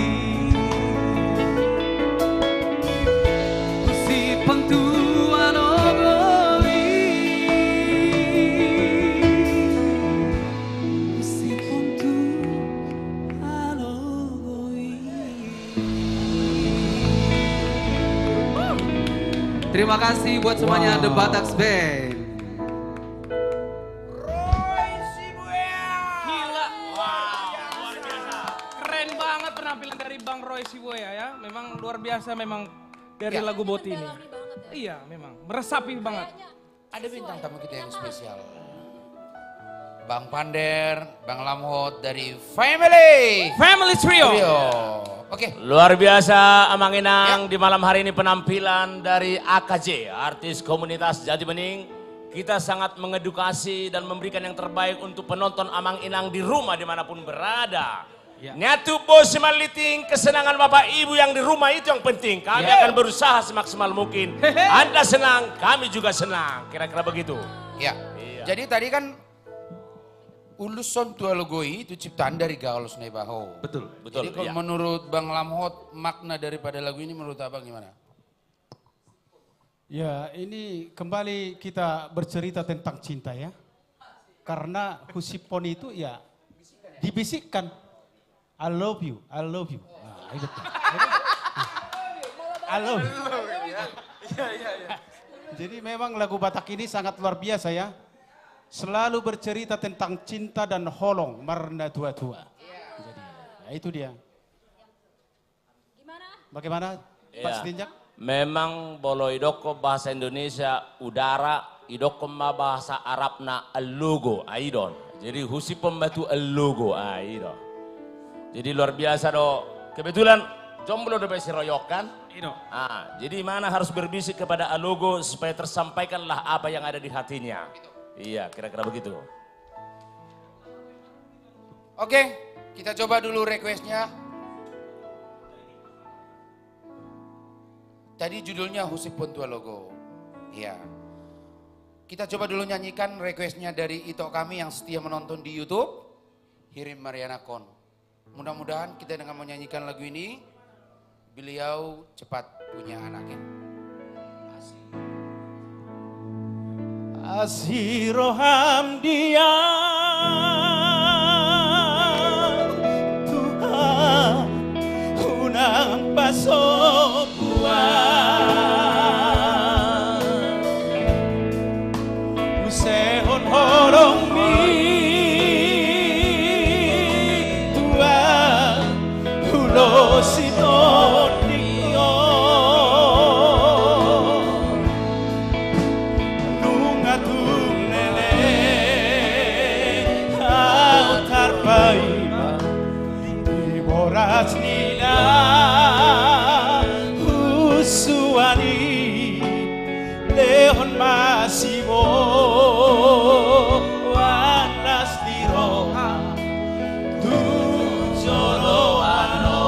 husipong tu alogowi husipong tu alogowi. Terima kasih buat semuanya The Bataks Band. Gila. Luar biasa. Keren banget penampilan dari Bang Roy Sibuya ya. Memang luar biasa memang dari lagu Boti ini. Iya, memang meresapi banget. Ada bintang tamu kita yang spesial. Bang Pander, Bang Lamhot dari Family Trio. Oke. Luar biasa Amang Inang di malam hari ini penampilan dari AKJ, artis komunitas Jati Bening. Kita sangat mengedukasi dan memberikan yang terbaik untuk penonton Amang Inang di rumah dimanapun berada. Nyatu bos semaliting kesenangan Bapak Ibu yang di rumah itu yang penting. Kami akan berusaha semaksimal mungkin. Anda senang, kami juga senang. Kira-kira begitu. Ya. Jadi tadi kan Uluson Tua Logoi itu ciptaan dari Gaulus Nebaho. Betul. Jadi kalau menurut Bang Lamhot makna daripada lagu ini menurut Abang gimana? Ya, ini kembali kita bercerita tentang cinta ya. Karena Husipon itu ya dibisikkan, I love you, I love you. Nah, itu. I love you. Jadi memang lagu Batak ini sangat luar biasa ya. Selalu bercerita tentang cinta dan holong marna tua-tua. Jadi, ya itu dia. Bagaimana Pak Setinjak? Memang bolo idoko bahasa Indonesia udara, idoko ma bahasa Arabna al-logo, aidon. Jadi husi pembatu al-logo, aidon. Jadi luar biasa do. Kebetulan jomblo udah besi royokan. Jadi mana harus berbisik kepada al-logo supaya tersampaikanlah apa yang ada di hatinya. Iya, kira-kira begitu. Oke, kita coba dulu requestnya. Tadi judulnya Husipon Tua Logo. Iya. Kita coba dulu nyanyikan requestnya dari Ito kami yang setia menonton di YouTube. Hirim Mariana Kon. Mudah-mudahan kita dengan menyanyikan lagu ini, beliau cepat punya anaknya. Asiroham dia Tuhan unang pasobuan Musehon horong mi Tuhan ulo sinon kekasihmu wanas diroha tujolo ano.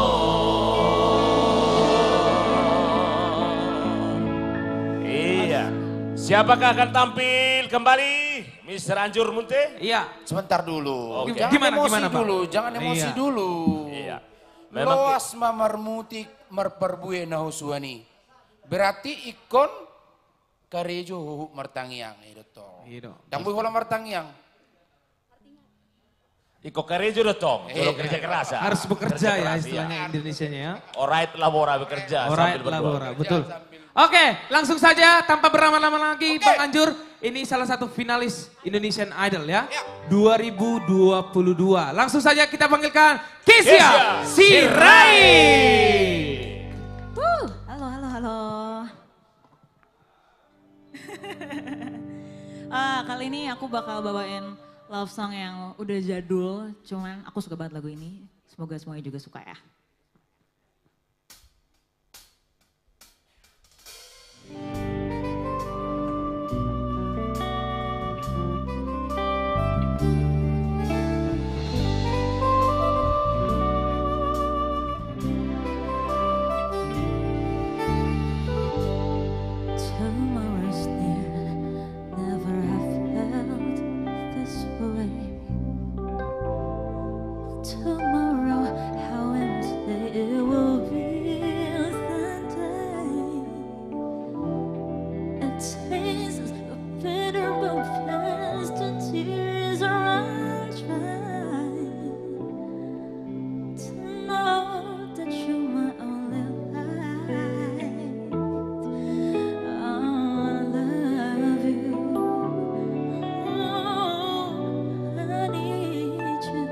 Iya. Siapakah akan tampil kembali? Mr. Anjur Munte? Iya. Sebentar dulu. Oke. Jangan emosi Gimana, Bang? dulu, jangan emosi Iya. dulu. Iya. Memang Loas mamarmutik merperbue nahusuani. Berarti ikon karejo huhu martangiang itu toh. Iya. Tambui hola martangiang. Iko kerejo dotong, kalau kerja keras. Harus bekerja ya keras, istilahnya iya. Indonesianya ya. Alright labora bekerja Alright, sambil berdoa. labora, betul. Oke, langsung saja tanpa berlama-lama lagi Bang Anjur. Ini salah satu finalis Indonesian Idol ya. 2022. Langsung saja kita panggilkan Kezia Sirai. Halo, halo, halo. Kali ini aku bakal bawain love song yang udah jadul, cuman aku suka banget lagu ini. Semoga semuanya juga suka ya. Tomorrow's near, never have felt this way. Tomorrow, how empty it will be that day. It tastes bitter but fast, the tears run dry. To know that you're my only light. I love you. Oh, I need you.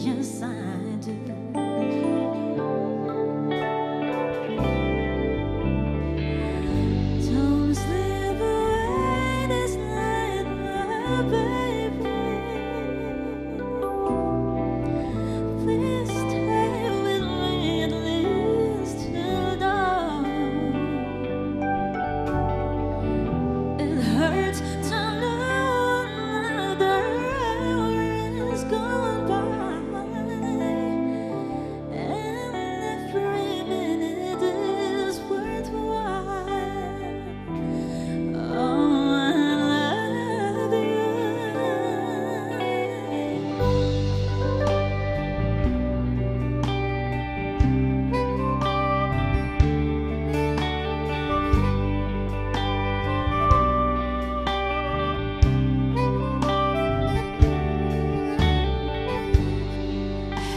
Yes, I do. Don't slip away this night, my baby. Please stay with me at least till dawn. It hurts to know another hour is gone by, and every minute is worthwhile. Oh, I love you.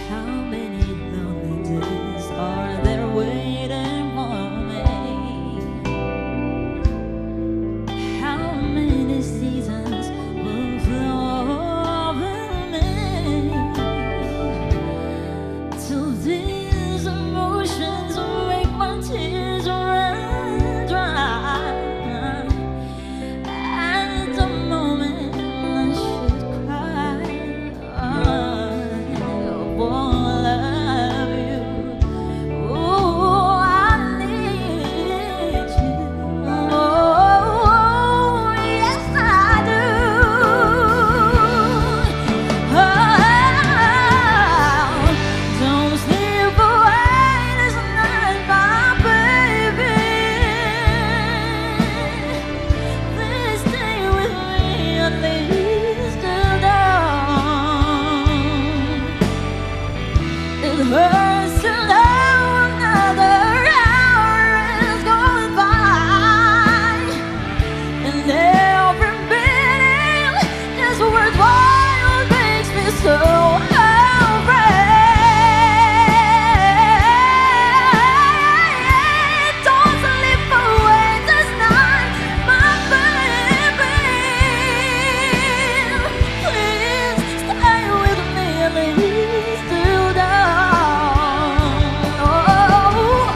How many lonely days are there waiting for me? How many seasons will flow over me? Till these emotions make my tears run dry. At the moment I should cry, I won't love you. Oh, I need you. Oh, yes I do. Oh, don't slip away this night, my baby. Please stay with me at least till dawn. It hurts to know another hour is going by, and every minute is worthwhile. Makes me so afraid. Don't slip away this night, my baby. Please stay with me at least till dawn. Oh,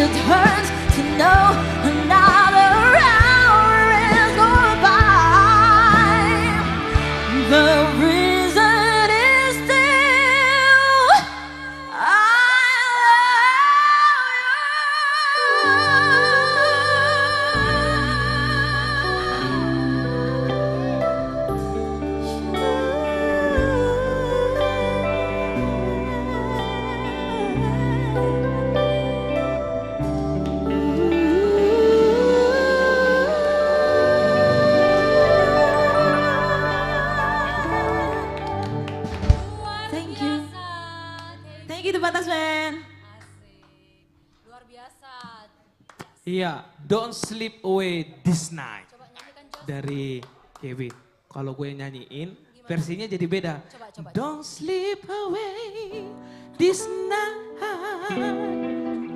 it hurts to know another hour is going by. The reason is still I love you. Iya, Don't Sleep Away This Night dari Kewi. Kalau gue nyanyiin, versinya jadi beda. Don't sleep away this night.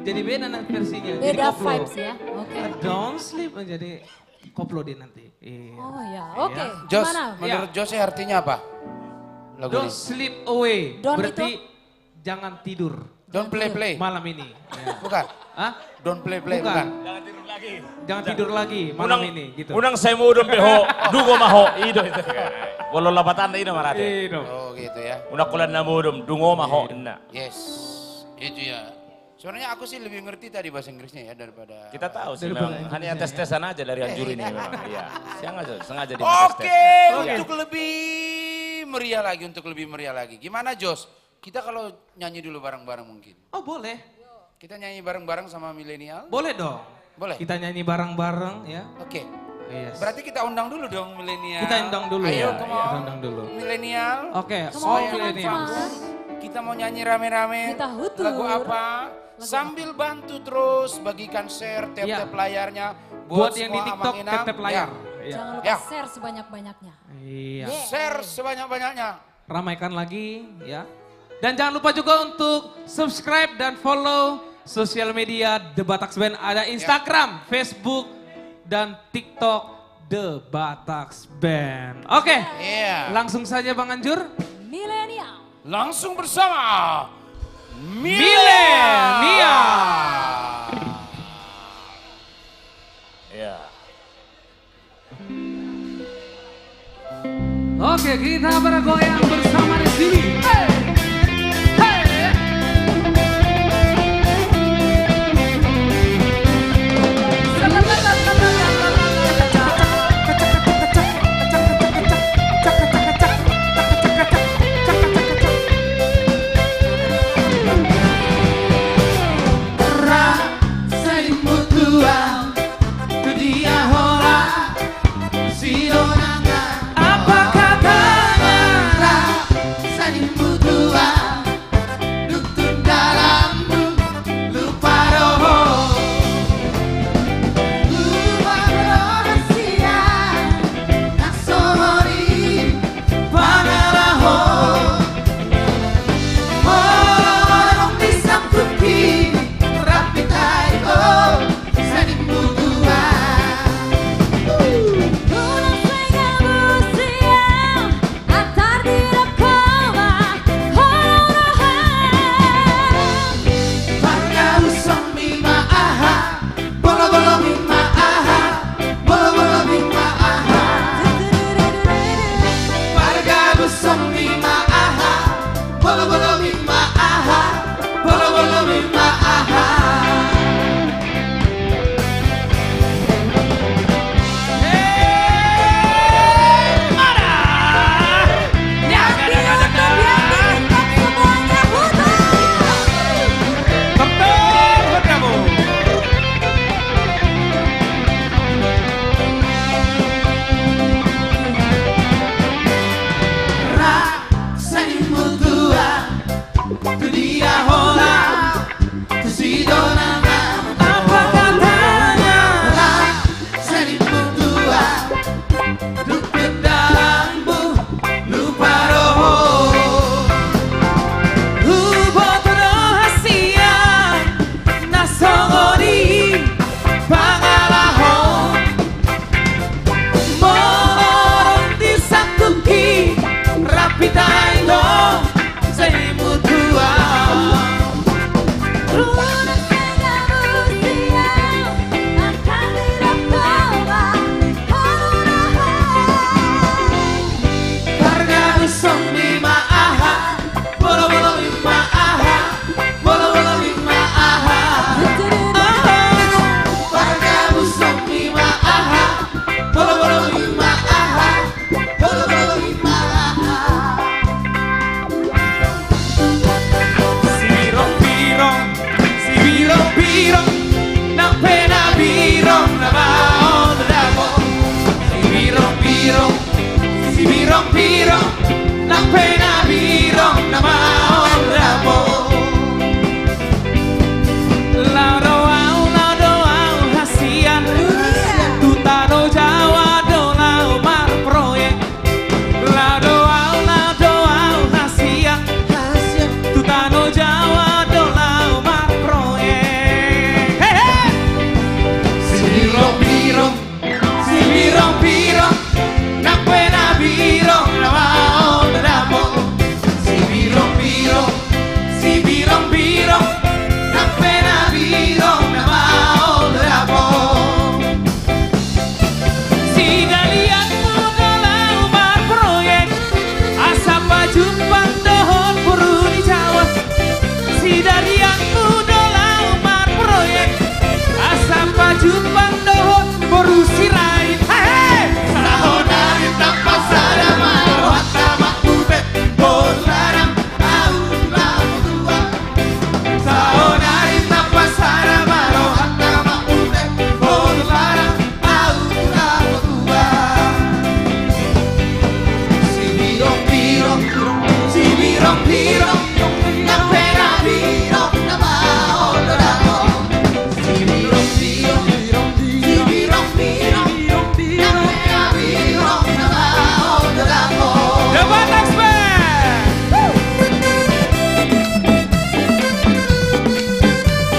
Jadi beda nanti versinya. Beda jadi koplo. vibes ya, oke. Don't sleep, jadi koplo dia nanti. Iya. Oh ya, oke. Jos, Gimana? menurut Jose artinya apa? Lagu Don't ini. sleep away, Don't berarti jangan tidur. Don't play. Malam ini. Ya. Bukan. Hah? Don't play, bukan. Jangan tidur lagi malam ini gitu. Unang saya mau beho, dugo maho, ido itu. Walau lapatan ida marate. Oh gitu ya. Unang kulan na mudum, dungo maho inna. Yes, itu ya. Sebenarnya aku sih lebih ngerti tadi bahasa Inggrisnya ya daripada. Kita tahu sih memang, hanya tes-tesan aja dari anjur ini memang. Iya, sengaja di Oke, untuk lebih meriah lagi. Gimana Jos? Kita kalau nyanyi dulu bareng-bareng mungkin. Oh boleh. Kita nyanyi bareng-bareng sama milenial? Boleh dong. Boleh. Kita nyanyi bareng-bareng ya. Oke. Yes. Berarti kita undang dulu dong milenial. Kita undang dulu Ayo, ya. come Kita on. undang dulu. Milenial. Oke, Semua all yang millennials. fans. Kita mau nyanyi rame-rame. Kita hutur. Lagu apa? Sambil bantu terus bagikan share tap-tap layarnya. Buat yang di semua TikTok Amang Inang. tap-tap layar. Ya. Jangan lupa Ya. share sebanyak-banyaknya. Iya. Share sebanyak-banyaknya. Ramaikan lagi ya. Dan jangan lupa juga untuk subscribe dan follow sosial media The Bataks Band. Ada Instagram, Facebook, dan TikTok The Bataks Band. Oke, Iya. langsung saja Bang Anjur. Milenial. Langsung bersama Milenial. Iya. Oke, kita bergoyang bersama di sini. Apa katanya? Saling The Batak Band.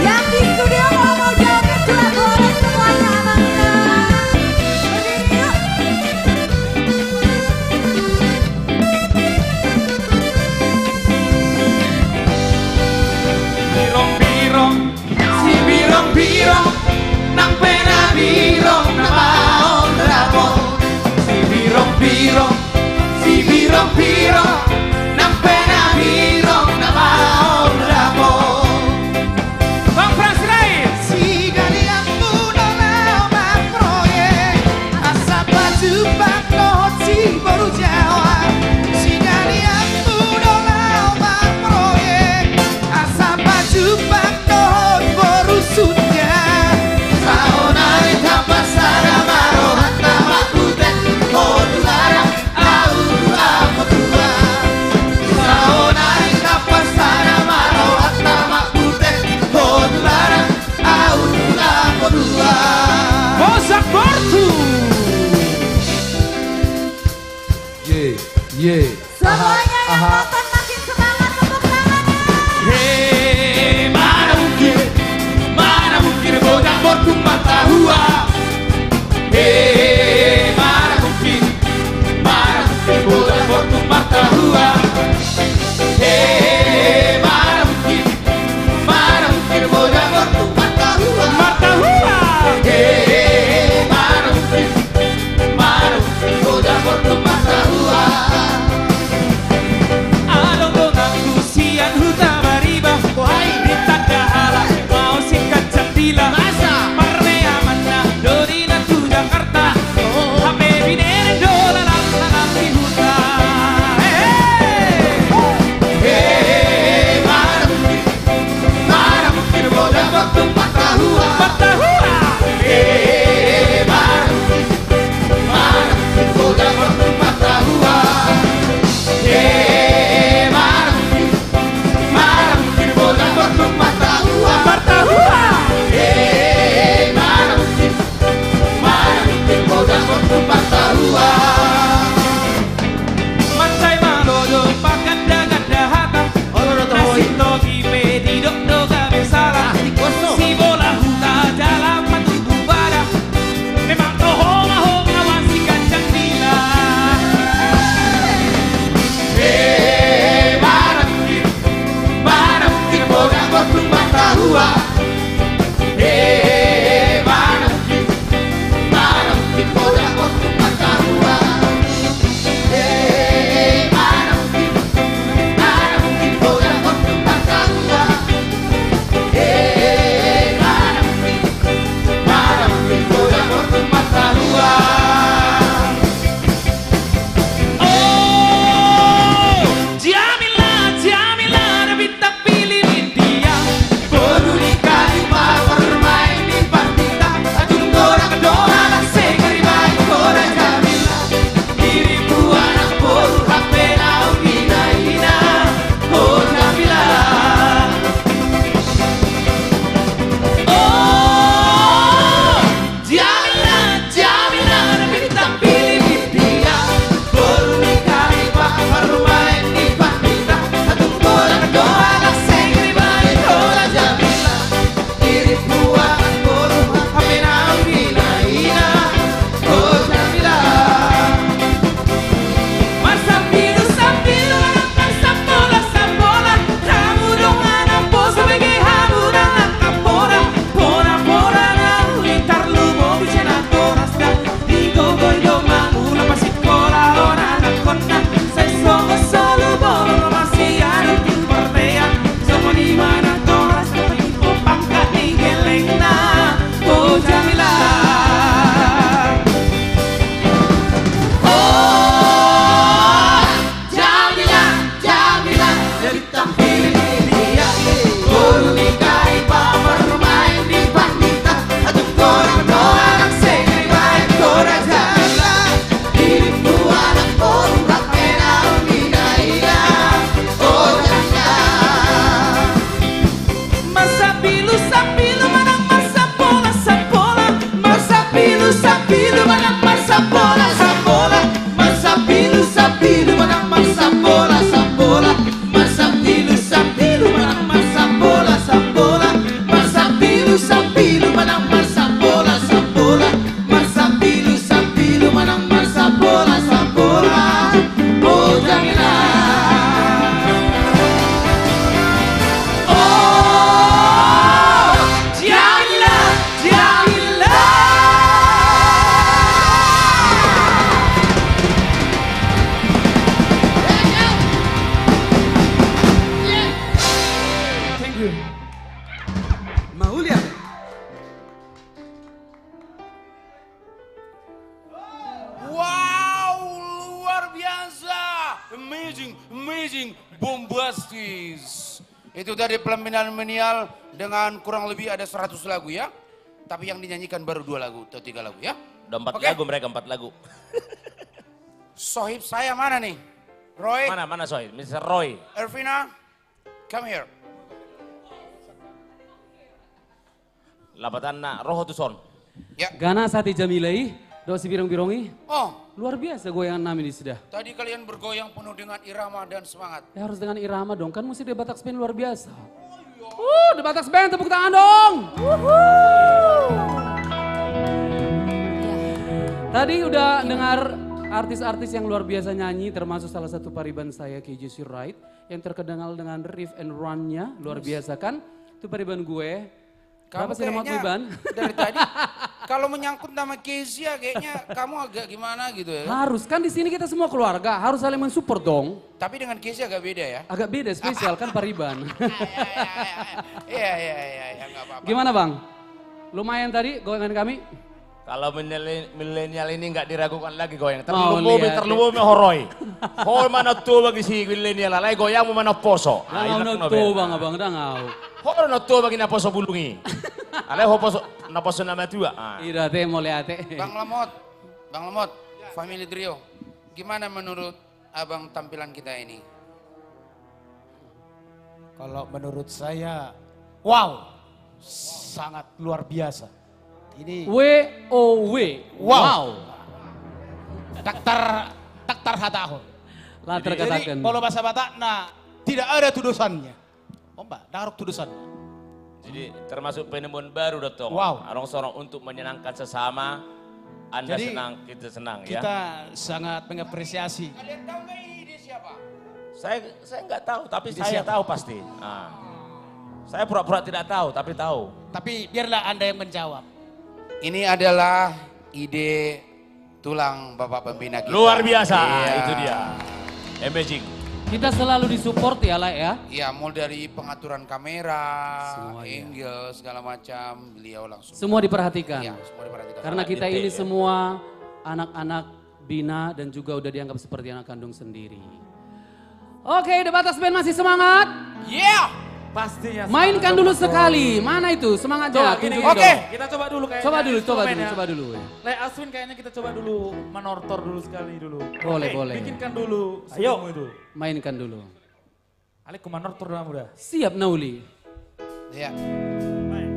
Yang di studio kalau mau joget juga boleh semuanya Amang Inang. Berdiri yuk. Birong-birong, si birong-birong, nang pena birong na maon rapon. Si birong-birong, si birong-birong, nang pena birong na maon rapon. Bang Frans lain. Si galiang muda lama proyek, asa baju bakot si baru Jawa. Si galiang muda lama proyek, asa baju bakot baru sunya. Saonari tanpa sada maro hatta makuten kodulara au apa tua. Saonari tanpa sada maro hatta makuten kodulara au apa tua. Bosak Portu. Semuanya yang nonton makin semangat tepuk tangannya. Hei, mana mungkin bodak Portu mata hua. Hei, mana mungkin bodak Portu mata hua. Hei, mana mungkin bodak Portu mata hua. Mata hua. Hei, mana mungkin bodak Portu mata hua. Along dongaku siang huta bariba, wahai ditanda ala mau singkat jatila. Masa parmea mana do Sapilu, sapilu, menang masa bola, sabola. Sapilu, sapilu, menang masa bola, sabola. Sapilu, sapilu, menang masa bola, sabola. Sapilu, sapilu, menang masa bola, sabola. Sapilu, sapilu, menang masa bola, sabola. Oh Jamila, oh Jamila, Jamila. Thank you. Maulia. Wow, luar biasa. Amazing, amazing, bombastis. Itu dari pelaminan milenial dengan kurang lebih ada 100 lagu ya. Tapi yang dinyanyikan baru 2 lagu atau 3 lagu ya. Udah 4 Oke. lagu mereka, 4 lagu. Sohib saya mana nih? Roy, Mana Soy? Mr. Roy. Ervina, come here. Lapatan na roho tuson. Ya. Gana sati Jamilai, dosi birong-birongi. Oh, Luar biasa goyangan Nami ini sudah. tadi kalian bergoyang penuh dengan irama dan semangat. Ya harus dengan irama dong, kan musik The Batak Band luar biasa. The Batak Band, tepuk tangan dong. Tadi udah dengar artis-artis yang luar biasa nyanyi, termasuk salah satu pariban saya, KJ Right, yang terkenal dengan riff and run-nya, luar biasa kan? Itu pariban gue. Berapa sih nama pariban? Dari tadi, kalau menyangkut nama Kezia kayaknya kamu agak gimana gitu ya. Harus, kan di sini kita semua keluarga, harus saling mensupport dong. Tapi dengan Kezia agak beda ya. Agak beda, spesial kan pariban. Iya, nggak apa-apa. Gimana Bang? Lumayan tadi goyangan kami? Kalau milenial ini nggak diragukan lagi goyang. Mau Terlalu lihat, horoi. Hol mana tuh bagi si milenial, alay goyang mo mana poso. Nah, to Bang, abang dah ngau. Hol na tuh bagi na poso bulungi. Alay ho poso na poso nama tua. Ira teh mau lihat teh. Bang Lemot, Family Trio. Gimana menurut abang tampilan kita ini? Kalau menurut saya, wow, sangat luar biasa. Ini WOW. wow. Taktar hatahon. Lah terkatakan. Jadi kalau bahasa Batak, nah tidak ada tudusannya. Mbak, daruk tudusannya. Jadi termasuk penemuan baru Dotong. Wow. Arong sorong untuk menyenangkan sesama. Anda Jadi, senang, kita senang ya. Kita sangat mengapresiasi. Kalian tahu nggak ide siapa? Saya nggak tahu, tapi Ide saya siapa? tahu pasti. Saya pura-pura tidak tahu, tapi tahu. Tapi biarlah Anda yang menjawab. Ini adalah ide tulang Bapak Pembina kita. Luar biasa, Iya. itu dia. Amazing. Kita selalu disupport ya lah ya. Iya, mulai dari pengaturan kamera, Semuanya. angle, segala macam, beliau langsung. Semua diperhatikan. Iya, semua diperhatikan. Karena Sangat kita detail, ini ya. semua anak-anak Bina dan juga udah dianggap seperti anak kandung sendiri. Oke, The Batak Band masih semangat? Yeah! Pastinya. Mainkan dulu sekali. Mana itu semangatnya? Coba gini, Tunjukin Oke. dong. Kita coba dulu kayaknya. Coba dulu. instrumen ya. Le Le Aswin kayaknya kita coba dulu menortor dulu sekali dulu. Boleh, Oke, boleh. Bikinkan dulu. Ayo. sebelum itu. Mainkan dulu. Alek ku menortor dah mudah. Siap Nauli. Iya. Main.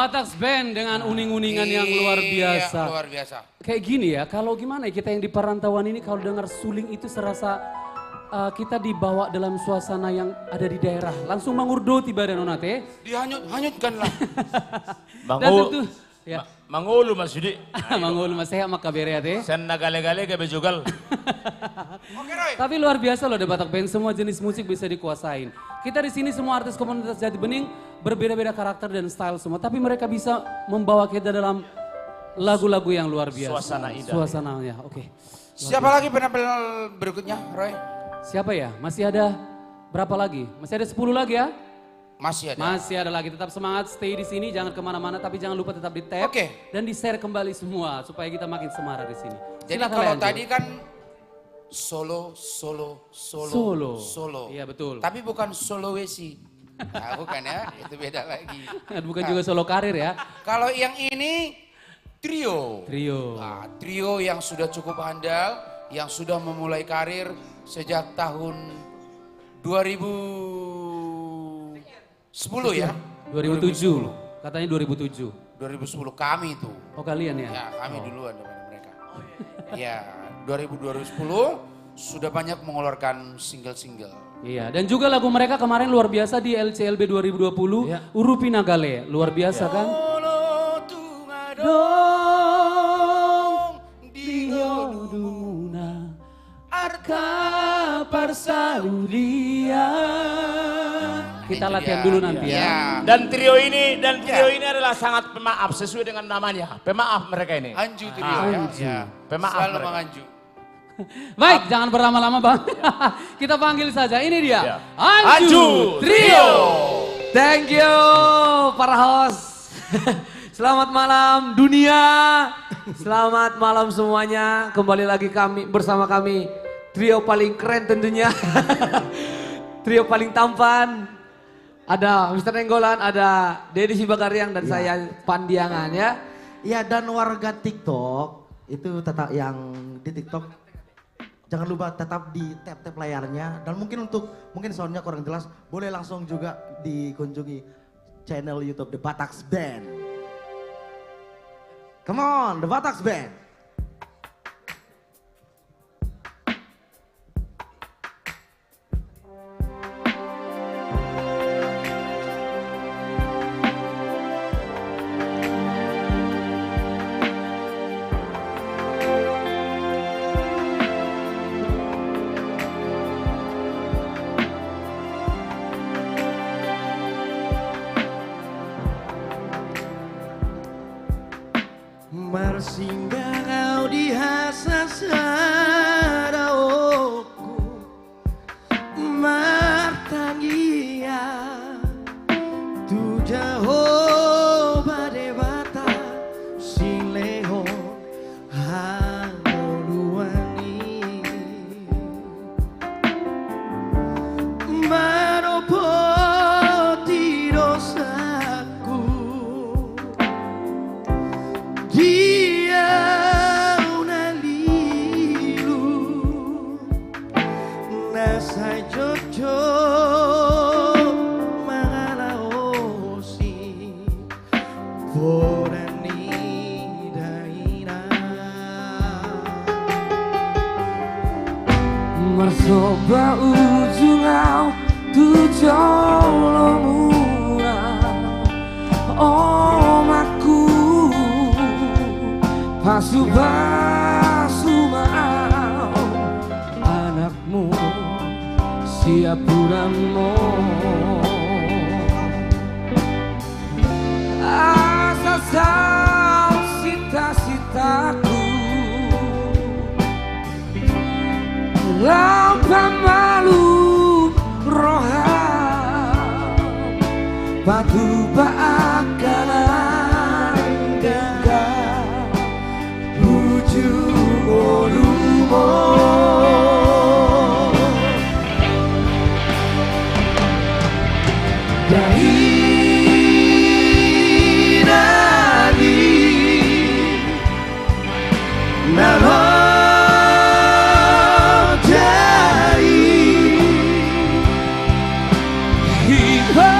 Batax Band dengan uning-uningan yang luar biasa. Iya, luar biasa. Kayak gini ya, kalau gimana ya kita yang di perantauan ini kalau dengar suling itu serasa kita dibawa dalam suasana yang ada di daerah. Langsung mangurdo tiba dan onate. Dihanyutkanlah. Dan tentu, ya. Mangulu Mas Yudi. Mangulu Mas Sehat maka bere ate. Sen nagale-gale ke bejugal. Oke Roy. Tapi luar biasa loh The Batak Band, semua jenis musik bisa dikuasain. Kita di sini semua artis komunitas Jati Bening berbeda-beda karakter dan style semua, tapi mereka bisa membawa kita dalam lagu-lagu yang luar biasa. Suasana indah. Suasananya, oke. Siapa lagi penampil berikutnya, Roy? Siapa ya? Masih ada berapa lagi? Masih ada 10 lagi ya? Masih ada. Masih ada lagi, tetap semangat, stay di sini, jangan kemana-mana, tapi jangan lupa tetap di tag dan di share kembali semua supaya kita makin semarak di sini. Jadi Silakan, kalau Leandro. tadi kan solo. Iya betul. Tapi bukan Sulawesi. Nah, bukan ya, itu beda lagi. Bukan juga solo karir ya. Kalau yang ini trio. Trio. Nah, trio yang sudah cukup handal, yang sudah memulai karir sejak tahun 2010 ya? 2007. Katanya 2007. 2010 kami itu. Oh kalian ya? Ya kami duluan daripada mereka. Ya 2010 sudah banyak mengeluarkan single-single. Iya, dan juga lagu mereka kemarin luar biasa di LCLB 2020, Urupi Nagale, luar biasa kan? Kita latihan dulu nanti ya. Dan trio ini adalah sangat pemaaf sesuai dengan namanya. Pemaaf mereka ini. Anju trio ya. Pemaaf Selalu mereka. menganju. Baik, jangan berlama-lama Bang. Kita panggil saja, ini dia. Anju Trio. Thank you para host. Selamat malam dunia. Selamat malam semuanya. Kembali lagi bersama kami. Trio paling keren tentunya. Trio paling tampan. Ada Mr. Nenggolan, ada Deddy Sibagariang dan saya Pandiangan ya. Ya dan warga TikTok itu tetap yang di TikTok jangan lupa tetap di tap layarnya dan mungkin soundnya kurang jelas boleh langsung juga dikunjungi channel YouTube The Batax Band. Come on, The Batax Band. Bersinggah kau di hasasadaoku Martangia tu jauh pada bata Sileho haluani Manopoti dosaku Dia una lilu nasa jojo mangalaosi forani daina Marsoba ujungau tujuh lomurang omaku Pasu-pasu mau anakmu siap puramo Asal sita-sitaku Lampa malu roha Batu bakalan gagah Orumo Dari nadi Namo jai Hiba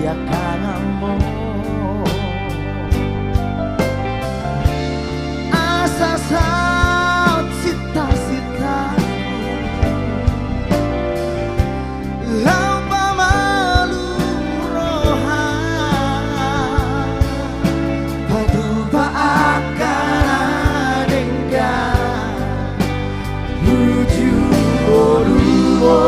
dia kangenmu. Asa saat sita-sita lamba malu rohan paduba akan adenggan buju oruo.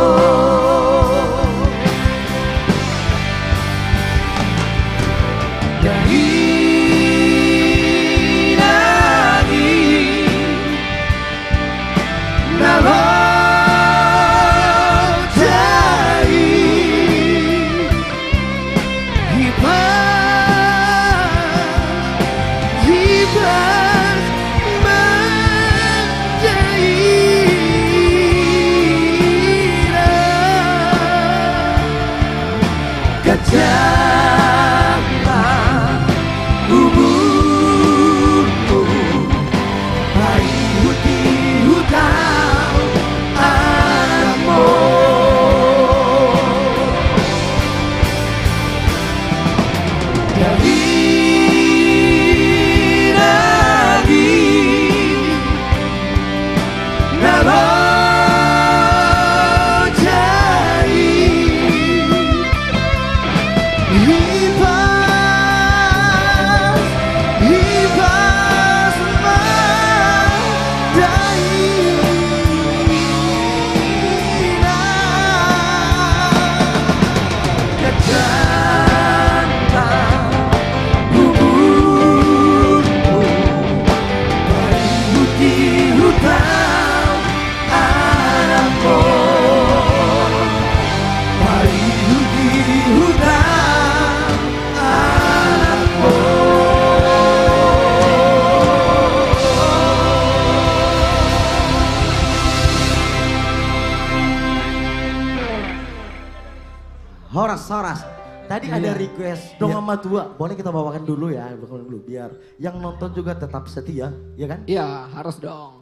Horas. Tadi ada request dong sama tua, boleh kita bawakan dulu ya, biar yang nonton juga tetap setia, ya kan? Iya, harus dong.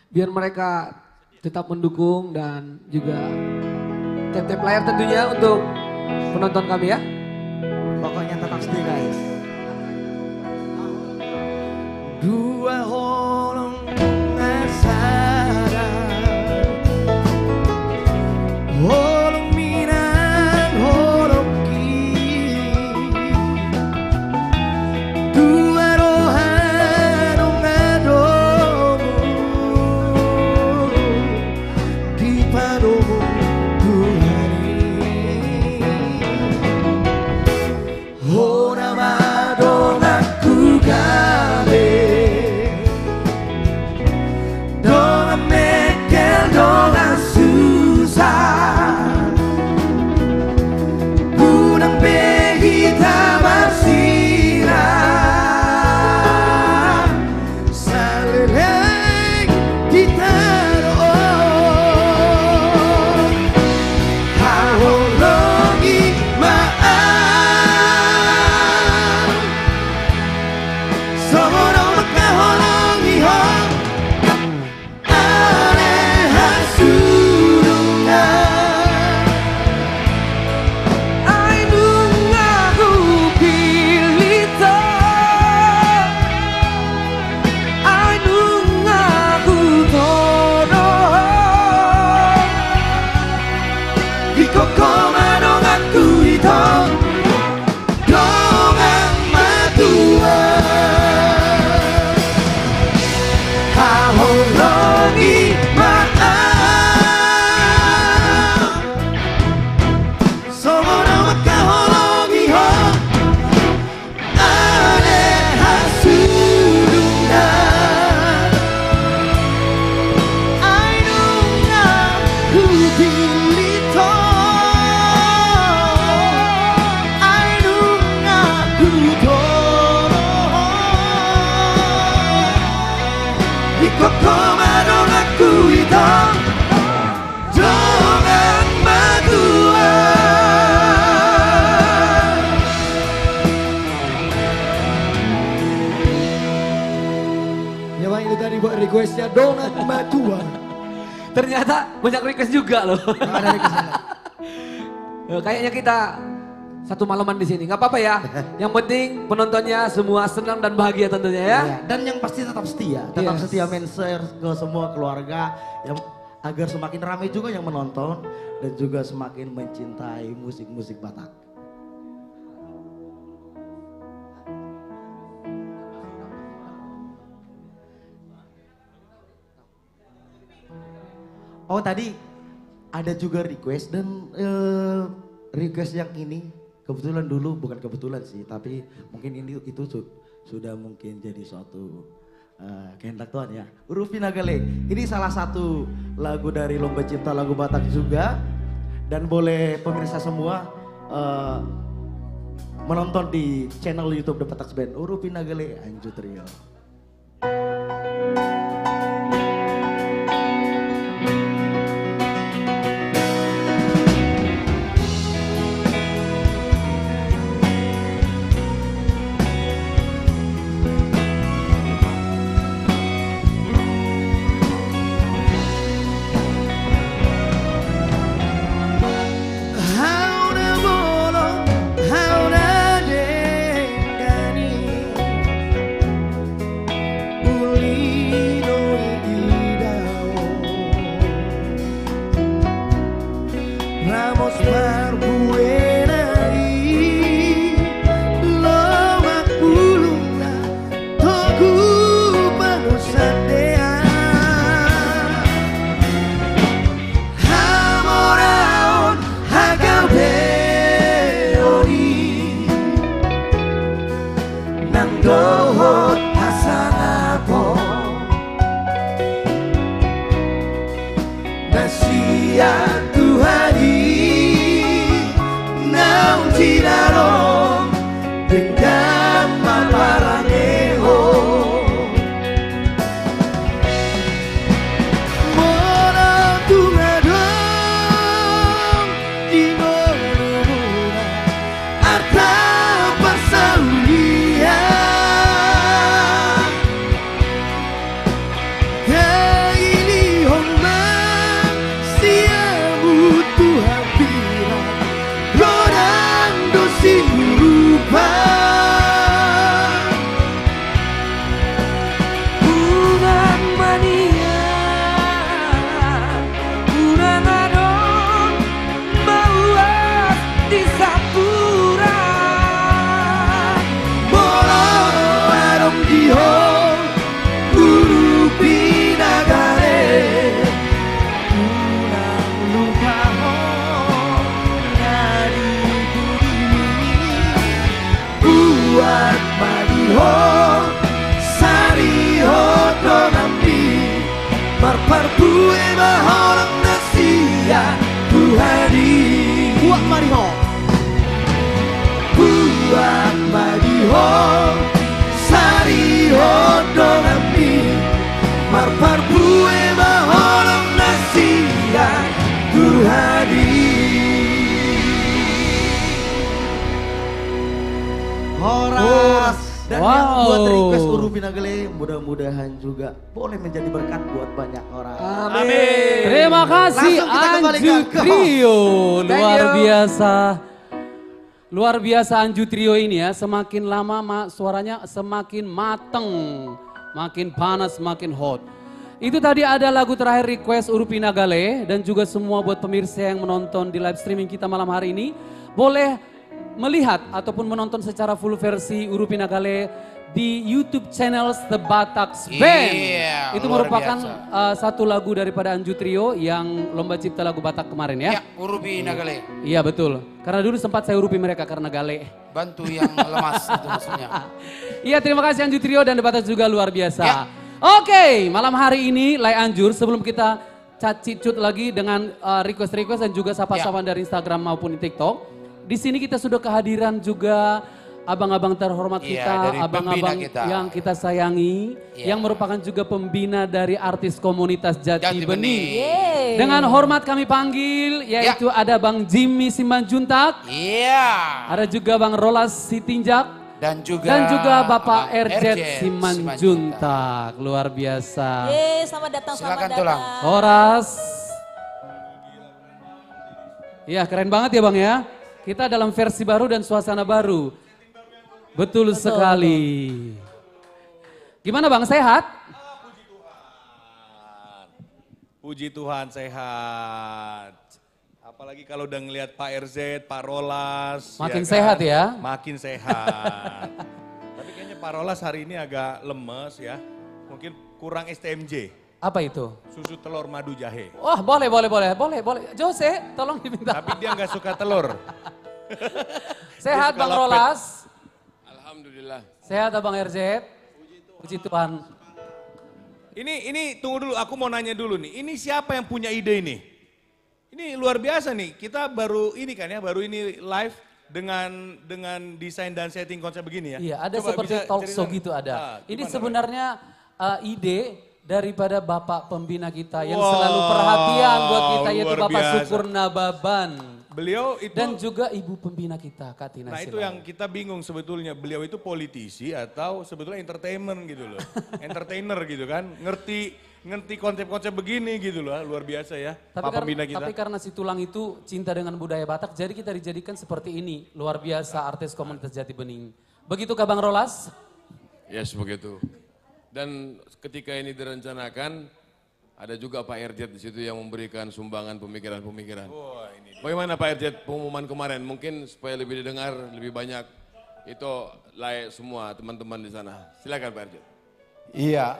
Biar mereka tetap mendukung dan juga tap-tap layar tentunya untuk penonton kami ya. Pokoknya tetap setia guys. Dua orang asara, orang minang, orang dua rohan ngadomu di padomu Tuhani. Ora madong aku gawe dong mekel dong susah unang behita bersira saleleng ditaruh haholongi maaf sorono makaholongi ho Haholongi maaf Sorono makaholongi ho ane hasuluna ainunga kubilito ainunga kutoro Koko marong aku itu jangan madua. Ya bang, itu tadi buat requestnya donat madua. Ternyata banyak request juga loh. Kayaknya kita satu malaman di sini. Nggak apa-apa ya. Yang penting penontonnya semua senang dan bahagia tentunya ya. Iya, dan yang pasti tetap setia. Tetap setia men-share ke semua keluarga. Yang agar semakin ramai juga yang menonton. Dan juga semakin mencintai musik-musik Batak. Oh tadi ada juga request dan request yang ini kebetulan dulu bukan kebetulan sih tapi mungkin ini itu sudah mungkin jadi suatu kehendak Tuhan ya. Urupi Nagale ini salah satu lagu dari Lomba Cipta Lagu Batak juga dan boleh pemirsa semua menonton di channel YouTube The Batak Band Urupi Nagale Anju Trio. Dan yang buat request Urupi Nagale mudah-mudahan juga boleh menjadi berkat buat banyak orang. Amin. Terima kasih Anju Trio. Luar biasa. Luar biasa Anju Trio ini ya. Semakin lama suaranya semakin mateng. Makin panas, makin hot. Itu tadi ada lagu terakhir request Urupi Nagale. Dan juga semua buat pemirsa yang menonton di live streaming kita malam hari ini. Boleh melihat ataupun menonton secara full versi Urupi Nagale di YouTube channel The Batak Band. Itu merupakan satu lagu daripada Anju Trio yang Lomba Cipta Lagu Batak kemarin ya. Ya, Urupi Nagale. Iya betul. Karena dulu sempat saya urupi mereka karena gale. Bantu yang lemas itu maksudnya. Iya, terima kasih Anju Trio dan The Batak juga luar biasa. Ya. Oke, malam hari ini Lai Anjur sebelum kita cacicut lagi dengan request-request dan juga sapa-sapa dari Instagram maupun di TikTok. Di sini kita sudah kehadiran juga abang-abang terhormat kita, abang-abang yang kita sayangi, yang merupakan juga pembina dari artis komunitas Jati Bening. Dengan hormat kami panggil, yaitu ada Bang Jimmy Simanjuntak, ada juga Bang Rolas Sitinjak, dan juga Bapak Erjet Simanjuntak. Luar biasa. Selamat datang, Silakan selamat datang. Horas. Ya keren banget ya Bang ya. Kita dalam versi baru dan suasana baru. Betul sekali. Gimana Bang, sehat? Puji Tuhan sehat. Apalagi kalau udah ngelihat Pak RZ, Pak Rolas. Makin sehat ya? Makin sehat. Tapi kayaknya Pak Rolas hari ini agak lemes ya. Mungkin kurang STMJ. Apa itu? Susu telur madu jahe. Wah boleh. Jose, tolong diminta. Tapi dia nggak suka telur. Sehat Dia suka Bang lapet. Rolas? Alhamdulillah. Sehat Abang RZ? Puji Tuhan. Ini tunggu dulu, aku mau nanya dulu nih. Ini siapa yang punya ide ini? Ini luar biasa nih. Kita baru ini kan ya, baru ini live dengan desain dan setting konsep begini ya. Iya, ada Coba seperti bisa talk show ceritakan. gitu ada. Ini Gimana, sebenarnya ide daripada Bapak Pembina kita yang Wow, selalu perhatian buat kita yaitu luar Bapak biasa. Syukur Nababan. Beliau itu Dan juga Ibu Pembina kita, Kak Tina Nah itu Silai. yang kita bingung sebetulnya, beliau itu politisi atau sebetulnya entertainment gitu loh. Entertainer gitu kan, ngerti konsep-konsep begini gitu loh, luar biasa ya. Pak Pembina kita. Tapi karena si Tulang itu cinta dengan budaya Batak, jadi kita dijadikan seperti ini. Luar biasa artis komunitas Jati Bening. Begitukah Bang Rolas? Yes, begitu. Dan ketika ini direncanakan, ada juga Pak RZ di situ yang memberikan sumbangan pemikiran-pemikiran. Bagaimana Pak RZ pengumuman kemarin? Mungkin supaya lebih didengar, lebih banyak. Itu layak semua teman-teman di sana. Silakan Pak RZ. Iya,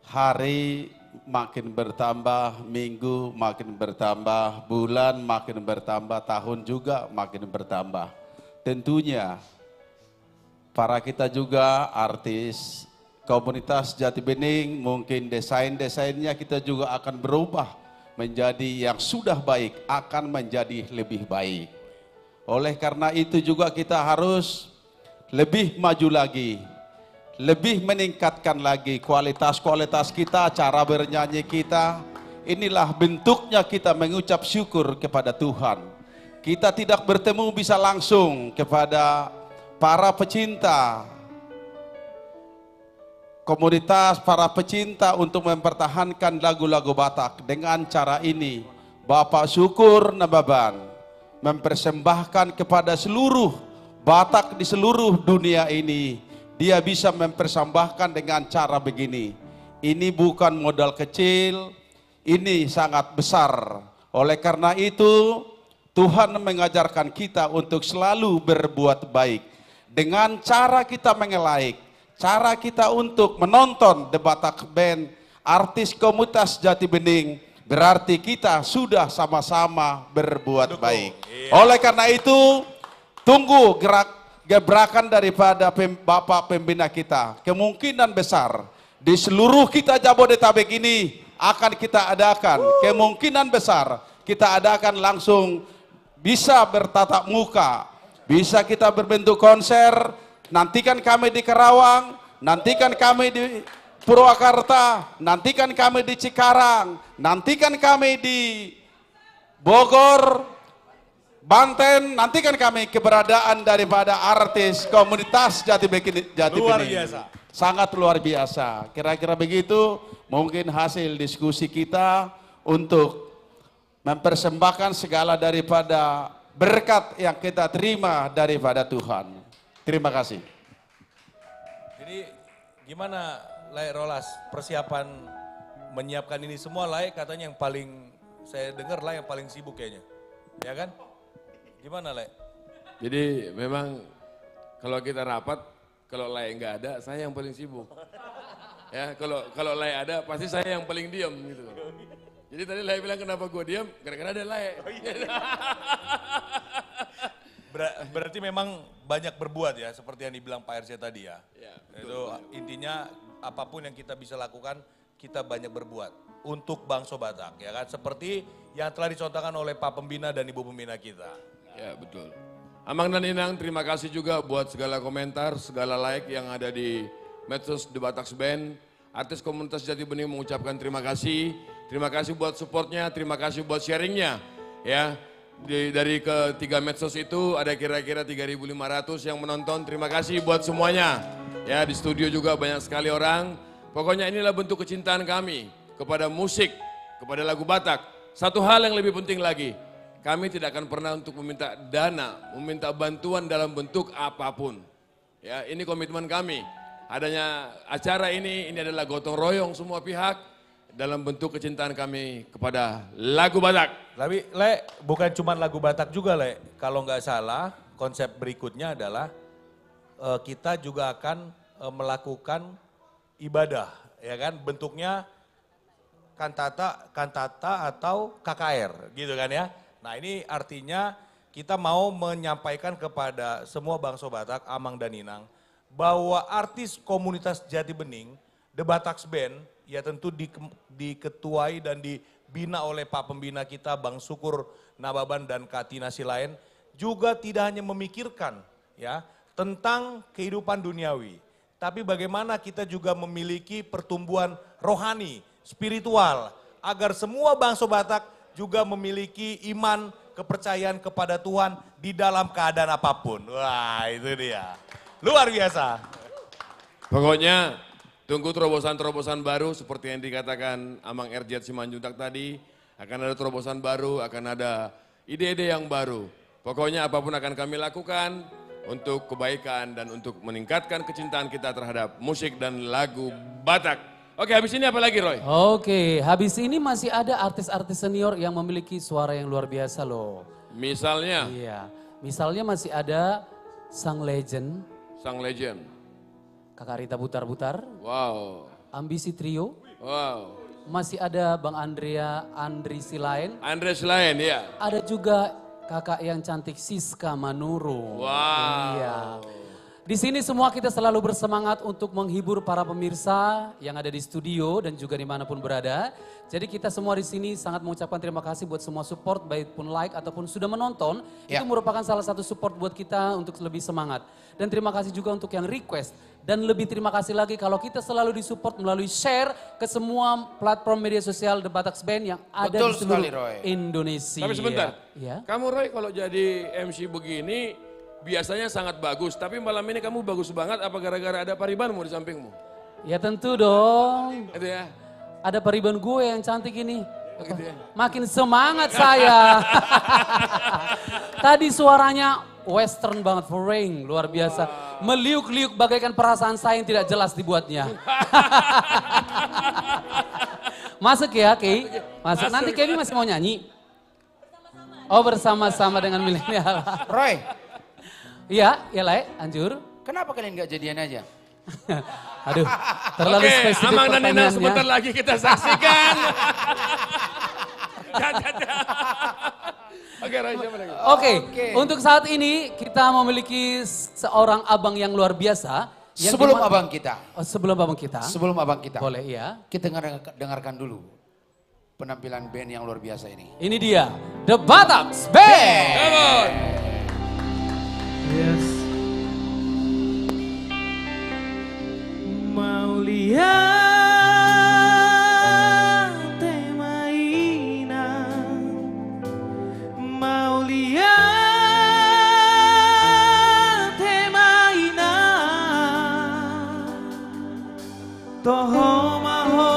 hari makin bertambah, minggu makin bertambah, bulan makin bertambah, tahun juga makin bertambah. Tentunya para kita juga artis komunitas Jati Bening, mungkin desain-desainnya kita juga akan berubah menjadi yang sudah baik, akan menjadi lebih baik. Oleh karena itu juga kita harus lebih maju lagi, lebih meningkatkan lagi kualitas-kualitas kita, cara bernyanyi kita. Inilah bentuknya kita mengucap syukur kepada Tuhan. Kita tidak bertemu bisa langsung kepada para pecinta komunitas, para pecinta untuk mempertahankan lagu-lagu Batak. Dengan cara ini, Bapak Syukur Nababan mempersembahkan kepada seluruh Batak di seluruh dunia ini. Dia bisa mempersembahkan dengan cara begini. Ini bukan modal kecil, ini sangat besar. Oleh karena itu, Tuhan mengajarkan kita untuk selalu berbuat baik. Dengan cara kita mengelak, cara kita untuk menonton The Batak Band, artis komunitas Jati Bening, berarti kita sudah sama-sama berbuat baik. Oleh karena itu, tunggu gebrakan daripada Bapak Pembina kita. Kemungkinan besar di seluruh kita Jabodetabek ini akan kita adakan. Kemungkinan besar kita adakan langsung bisa bertatap muka, bisa kita berbentuk konser. Nantikan kami di Karawang, nantikan kami di Purwakarta, nantikan kami di Cikarang, nantikan kami di Bogor, Banten, nantikan kami keberadaan daripada artis komunitas Jati Bening. Luar biasa. Sangat luar biasa. Kira-kira begitu mungkin hasil diskusi kita untuk mempersembahkan segala daripada berkat yang kita terima daripada Tuhan. Terima kasih. Jadi gimana Lai Rolas persiapan menyiapkan ini semua? Lai katanya yang paling, saya dengar Lai yang paling sibuk kayaknya. Ya kan? Gimana Lai? Jadi memang kalau kita rapat, kalau Lai nggak ada, saya yang paling sibuk. Ya, kalau Lai ada, pasti saya yang paling diam gitu. Jadi tadi Lai bilang kenapa gue diam? Gara-gara ada Lai. Berarti memang banyak berbuat ya, seperti yang dibilang Pak RC tadi ya. Itu intinya apapun yang kita bisa lakukan, kita banyak berbuat untuk bangsa Batak ya kan. Seperti yang telah dicontohkan oleh Pak Pembina dan Ibu Pembina kita. Ya betul. Amang dan Inang terima kasih juga buat segala komentar, segala like yang ada di medsos The Batak Band. Artis komunitas Jati Bening mengucapkan terima kasih. Terima kasih buat supportnya, terima kasih buat sharingnya. Ya, dari ketiga medsos itu ada kira-kira 3.500 yang menonton. Terima kasih buat semuanya. Ya, di studio juga banyak sekali orang. Pokoknya inilah bentuk kecintaan kami kepada musik, kepada lagu Batak. Satu hal yang lebih penting lagi, kami tidak akan pernah untuk meminta dana, meminta bantuan dalam bentuk apapun. Ya, ini komitmen kami. Adanya acara ini adalah gotong royong semua pihak dalam bentuk kecintaan kami kepada lagu Batak. Tapi Le, bukan cuma lagu Batak juga Le. Kalau nggak salah, konsep berikutnya adalah kita juga akan melakukan ibadah, ya kan? Bentuknya kantata atau KKR, gitu kan ya. Nah ini artinya kita mau menyampaikan kepada semua bangsa Batak, Amang dan Inang, bahwa artis komunitas Jati Bening, The Bataks Band, ya tentu diketuai dan dibina oleh Pak Pembina kita, Bang Syukur Nababan dan Kak Tina Silain, juga tidak hanya memikirkan ya tentang kehidupan duniawi, tapi bagaimana kita juga memiliki pertumbuhan rohani, spiritual, agar semua bangsa Batak juga memiliki iman, kepercayaan kepada Tuhan di dalam keadaan apapun. Wah itu dia, luar biasa. Pokoknya tunggu terobosan-terobosan baru seperti yang dikatakan Amang Erjet Simanjuntak tadi. Akan ada terobosan baru, akan ada ide-ide yang baru. Pokoknya apapun akan kami lakukan untuk kebaikan dan untuk meningkatkan kecintaan kita terhadap musik dan lagu Batak. Oke, habis ini apa lagi Roy? Oke, habis ini masih ada artis-artis senior yang memiliki suara yang luar biasa loh. Misalnya? Iya, misalnya masih ada sang legend. Sang legend. Kakak Rita Butar-Butar. Wow. Ambisi Trio. Wow. Masih ada Bang Andri Silain. Andre Silain, ya. Ada juga kakak yang cantik Siska Manurung. Wow. Iya. Di sini semua kita selalu bersemangat untuk menghibur para pemirsa yang ada di studio dan juga dimanapun berada. Jadi kita semua di sini sangat mengucapkan terima kasih buat semua support, baik pun like ataupun sudah menonton. Ya. Itu merupakan salah satu support buat kita untuk lebih semangat. Dan terima kasih juga untuk yang request. Dan lebih terima kasih lagi kalau kita selalu disupport melalui share ke semua platform media sosial The Bataks Band yang ada Betul di seluruh sekali, Roy. Indonesia. Tapi sebentar, Ya. kamu Roy kalau jadi MC begini biasanya sangat bagus. Tapi malam ini kamu bagus banget apa gara-gara ada paribanmu di sampingmu? Ya tentu dong. Itu ya. Ada pariban gue yang cantik ini. Gitu ya. Makin semangat saya. Tadi suaranya western banget, foreign, luar biasa. Meliuk-liuk bagaikan perasaan saya yang tidak jelas dibuatnya. Masuk ya, Kay? Masuk. Nanti Kevin masih mau nyanyi? Oh, bersama-sama dengan milenial. Roy. Iya, ya Lai, anjur. Kenapa kalian gak jadian aja? Aduh, terlalu Oke, spesifik Amang dan Nina pertanyaannya. sebentar lagi kita saksikan. Oke, Roy, siapa lagi? Oke, untuk saat ini kita memiliki seorang abang yang luar biasa. Yang Sebelum abang kita. Oh, sebelum abang kita. Sebelum abang kita. Boleh, iya. Kita dengarkan dulu penampilan band yang luar biasa ini. Ini dia, The Bataks Band. Come on. Yes. Mau lihat mainan, mau lihat mainan, toho maho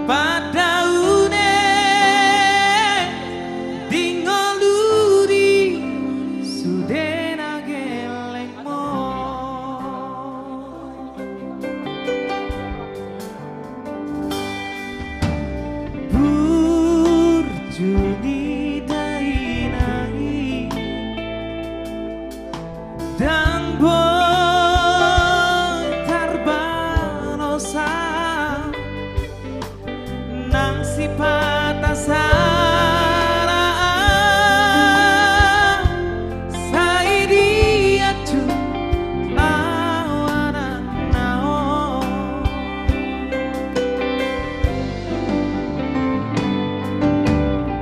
pada une dingoluri sudena gelengmo. Burjuni dainai dan boy tarbanosa nang si patasara saidia tu awana nao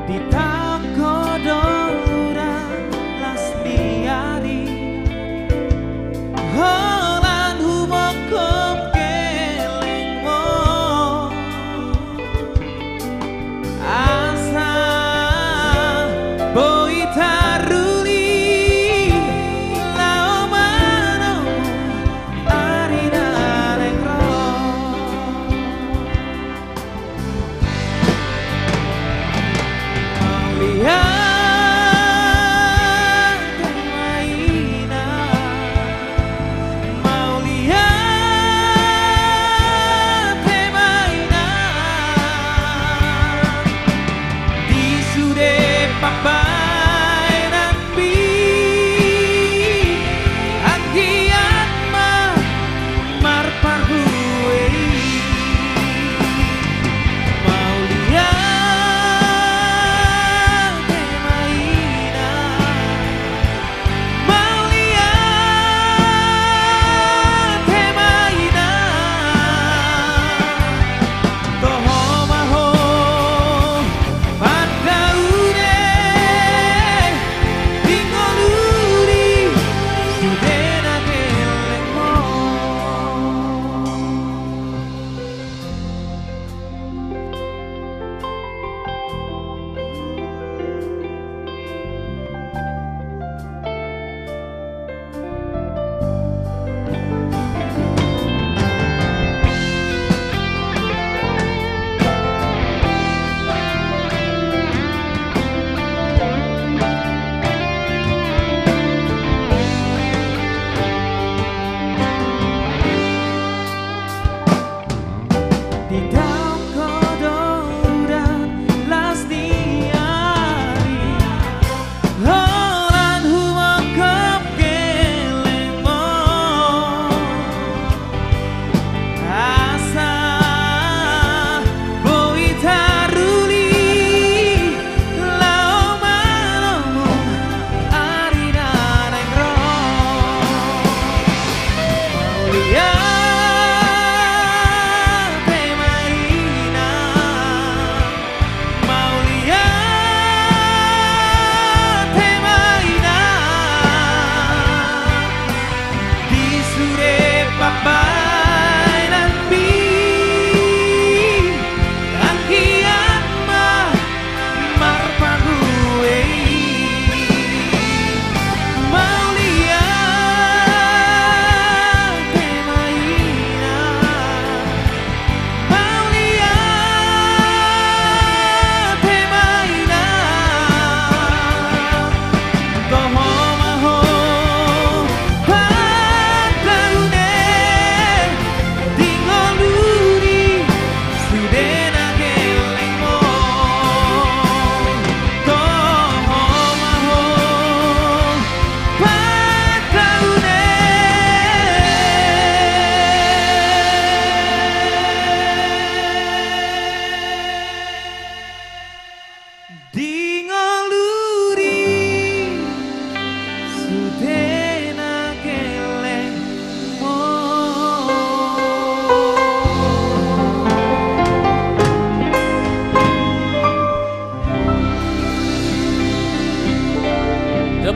di tangko doran las liari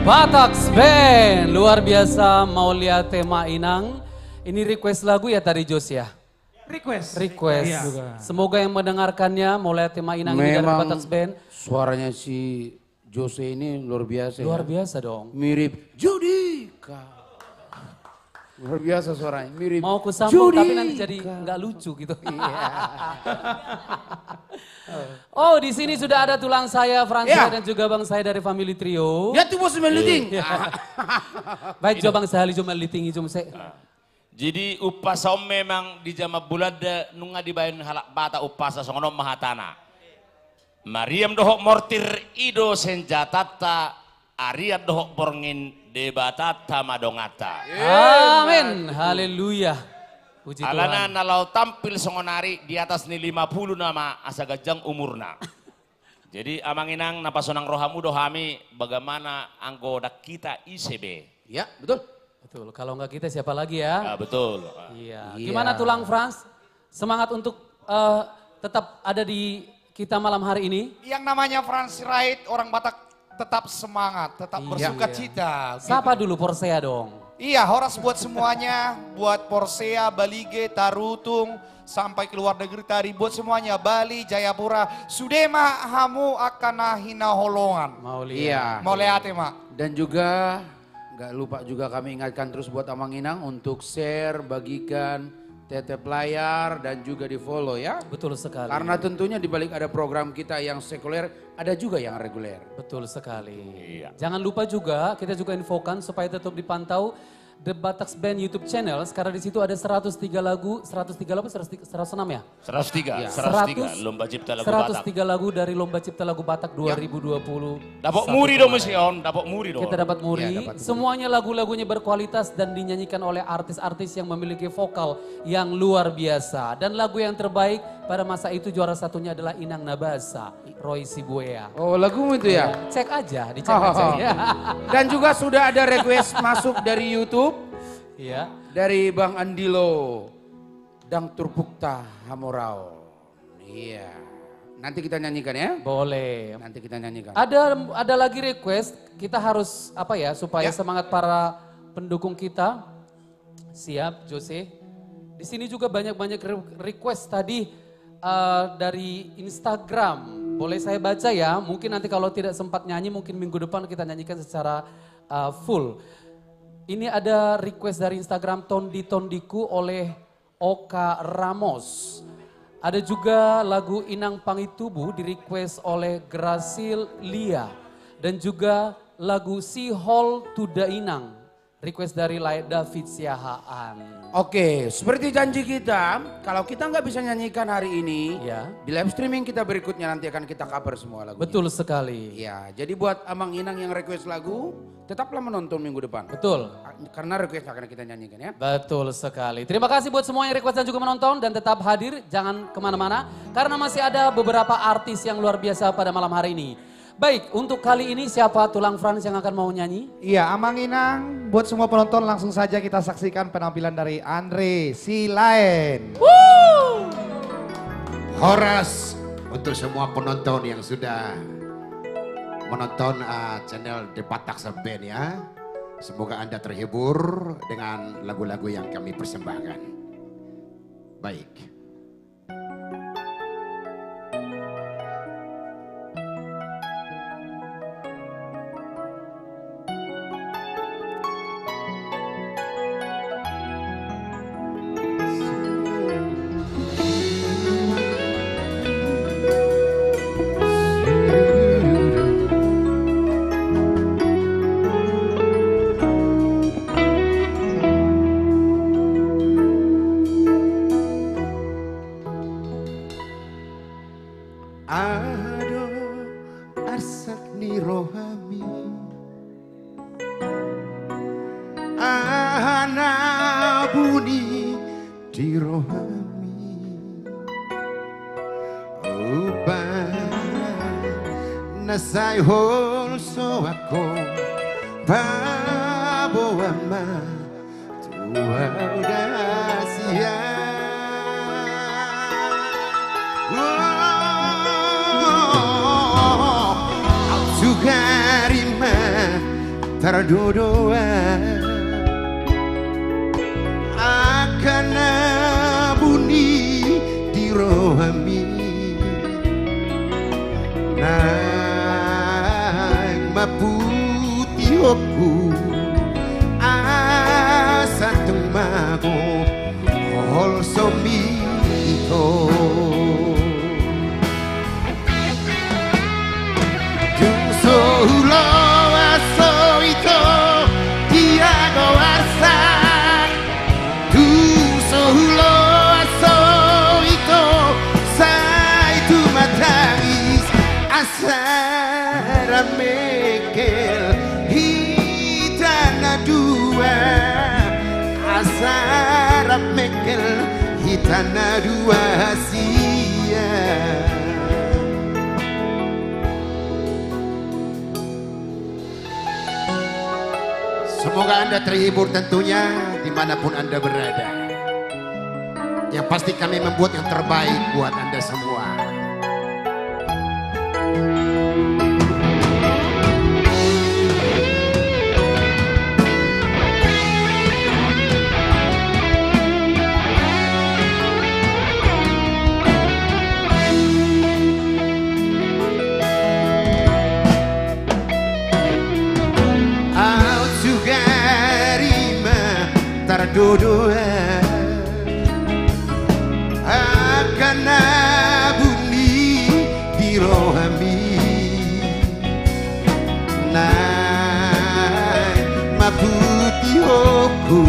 Bataks Band, luar biasa mau lihat tema Inang. Ini request lagu ya tadi Jos ya? Request. Request. Iya. Semoga yang mendengarkannya mau lihat tema Inang ini dari Memang Bataks Band. suaranya si Jose ini luar biasa. Luar ya. biasa dong. Mirip Judika. Luar biasa suaranya, mirip Mau ku sambung tapi Judika. nanti jadi nggak lucu gitu. Oh di sini sudah ada tulang saya Francia dan juga bang saya dari Family Trio. Ya tuh bos meliting. Baik coba bang saya cuma liting cuma saya. Jadi upasa memang di jama bulada nunga dibayan halak bata upasa songono mahatana. Mariam dohok mortir ido senjatata Ariat dohok borngin debatata madongata. Amin. Haleluya. Puji Alana Tuhan. nalau tampil songonari di atas ni 50 nama asa gajang umurna. Jadi amang inang napasonang rohamu dohami bagaimana anggoda kita ICB. Ya betul. Betul. Kalau enggak kita siapa lagi ya? Betul. Iya. Gimana tulang Frans? Semangat untuk tetap ada di kita malam hari ini? Yang namanya Frans Sirait, orang Batak tetap semangat, tetap bersuka cita. Sapa dulu Porsea dong. Iya, horas buat semuanya, buat Porsea, Balige, Tarutung, sampai ke luar negeri tadi, buat semuanya, Bali, Jayapura, Sudema, hamu akan hina holongan. Mau Iya. Mau lihat ya, Mak. Dan juga nggak lupa juga kami ingatkan terus buat Amang Inang untuk share, bagikan, tetep layar dan juga di follow ya. Betul sekali. Karena tentunya di balik ada program kita yang sekuler, ada juga yang reguler. Betul sekali. Jangan lupa juga kita juga infokan supaya tetap dipantau The Bataks Band YouTube channel. Sekarang di situ ada 103 lagu, 106 ya? 103, 103 Lomba Cipta Lagu 103 Batak. lagu dari Lomba Cipta Lagu Batak 2020. Dapat muri dong Mas Yon, dapat muri dong. Kita dapat muri. Ya, dapat muri. Semuanya lagu-lagunya berkualitas dan dinyanyikan oleh artis-artis yang memiliki vokal yang luar biasa. Dan lagu yang terbaik pada masa itu juara satunya adalah Inang Nabasa, Roy Sibuea. Oh lagu itu ya? Cek aja, dicek aja. Ya. Dan juga sudah ada request masuk dari YouTube. Iya. Dari Bang Andilo, Dang Turpukta Hamorao. Iya. Nanti kita nyanyikan ya? Boleh. Nanti kita nyanyikan. Ada lagi request, kita harus apa ya supaya semangat para pendukung kita. Siap, Jose. Di sini juga banyak-banyak request tadi dari Instagram. Boleh saya baca ya? Mungkin nanti kalau tidak sempat nyanyi, mungkin minggu depan kita nyanyikan secara full. Ini ada request dari Instagram Tondi Tondiku oleh Oka Ramos. Ada juga lagu Inang Pangitubu di request oleh Grasil Lia. Dan juga lagu Si Hol Tuda Inang. Request dari David Siahaan. Oke, seperti janji kita, kalau kita nggak bisa nyanyikan hari ini, di live streaming kita berikutnya nanti akan kita cover semua lagu. Betul sekali. Ya, jadi buat Amang Inang yang request lagu, tetaplah menonton minggu depan. Betul. Karena request akan kita nyanyikan ya. Betul sekali. Terima kasih buat semua yang request dan juga menonton dan tetap hadir, jangan kemana-mana. Karena masih ada beberapa artis yang luar biasa pada malam hari ini. Baik, untuk kali ini siapa tulang Frans yang akan mau nyanyi? Iya, Amang Inang, buat semua penonton langsung saja kita saksikan penampilan dari Andre Silaen. Horas untuk semua penonton yang sudah menonton channel The Bataks Band ya. Semoga Anda terhibur dengan lagu-lagu yang kami persembahkan. Baik. Ado arsak ni rohami Ana buni di rohami Uba nasay hol so ako Babo ama tuwa siya terdoa akan bunyi di rohami nang maputi oku asa temago hol somito jung sohulo aso ito tiago arsak tu sohulo aso ito sai tu matangis asara mekel hitana dua asara mekel hitana dua sia. Semoga Anda terhibur tentunya dimanapun Anda berada. Yang pasti kami membuat yang terbaik buat Anda semua. Terdoa akan bunyi di rohami nai maputi oku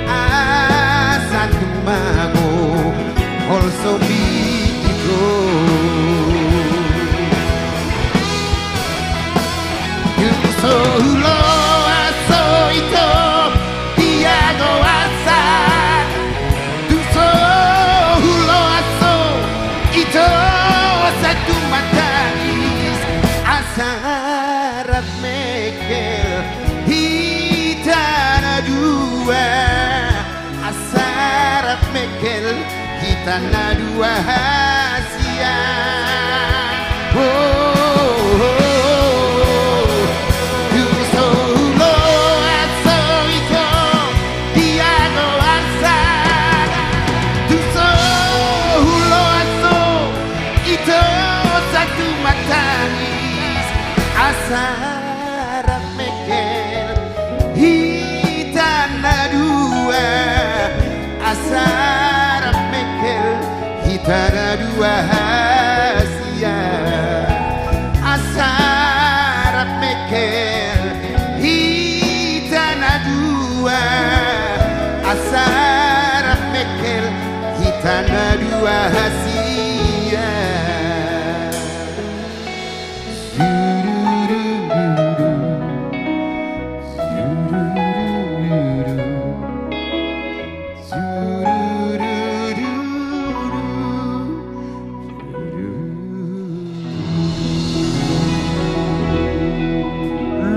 asa tumago also mito yung solo aso ito satu matangis asarap mekel hitana dua asarap mekel hitana dua hasia asarap mekel hitana dua asarap mekel hitana dua hasia asarap mekel hitana dua asarap mekel hitana dua hasia.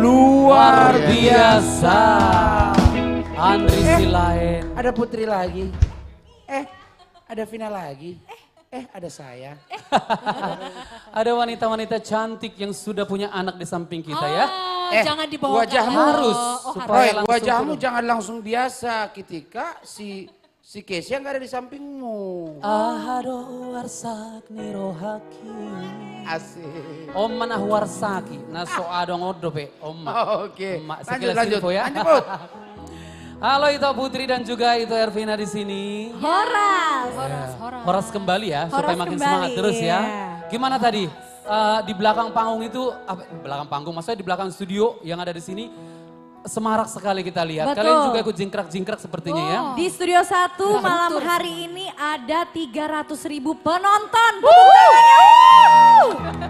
Luar biasa. Andri Silain. Ada Putri lagi. Ada Vina lagi. Ada saya. Ada wanita-wanita cantik yang sudah punya anak di samping kita ya. Jangan dibawa wajahmu harus supaya langsung wajahmu turun. jangan langsung biasa ketika si Kesia nggak ada di sampingmu. Ahado warsak nirohaki. Asik. Oman ahwarsaki. Naso adong odope. Oma. Oke. Lanjut ya. Lanjut. Halo itu Putri dan juga itu Ervina di sini. Horas. Horas kembali ya, Horas supaya makin kembali, semangat terus ya. iya. Gimana tadi? Di belakang panggung itu, belakang panggung, maksudnya di belakang studio yang ada di sini, semarak sekali kita lihat. Betul. Kalian juga ikut jingkrak-jingkrak sepertinya ya. Di Studio 1 malam hari ini ada 300.000 penonton.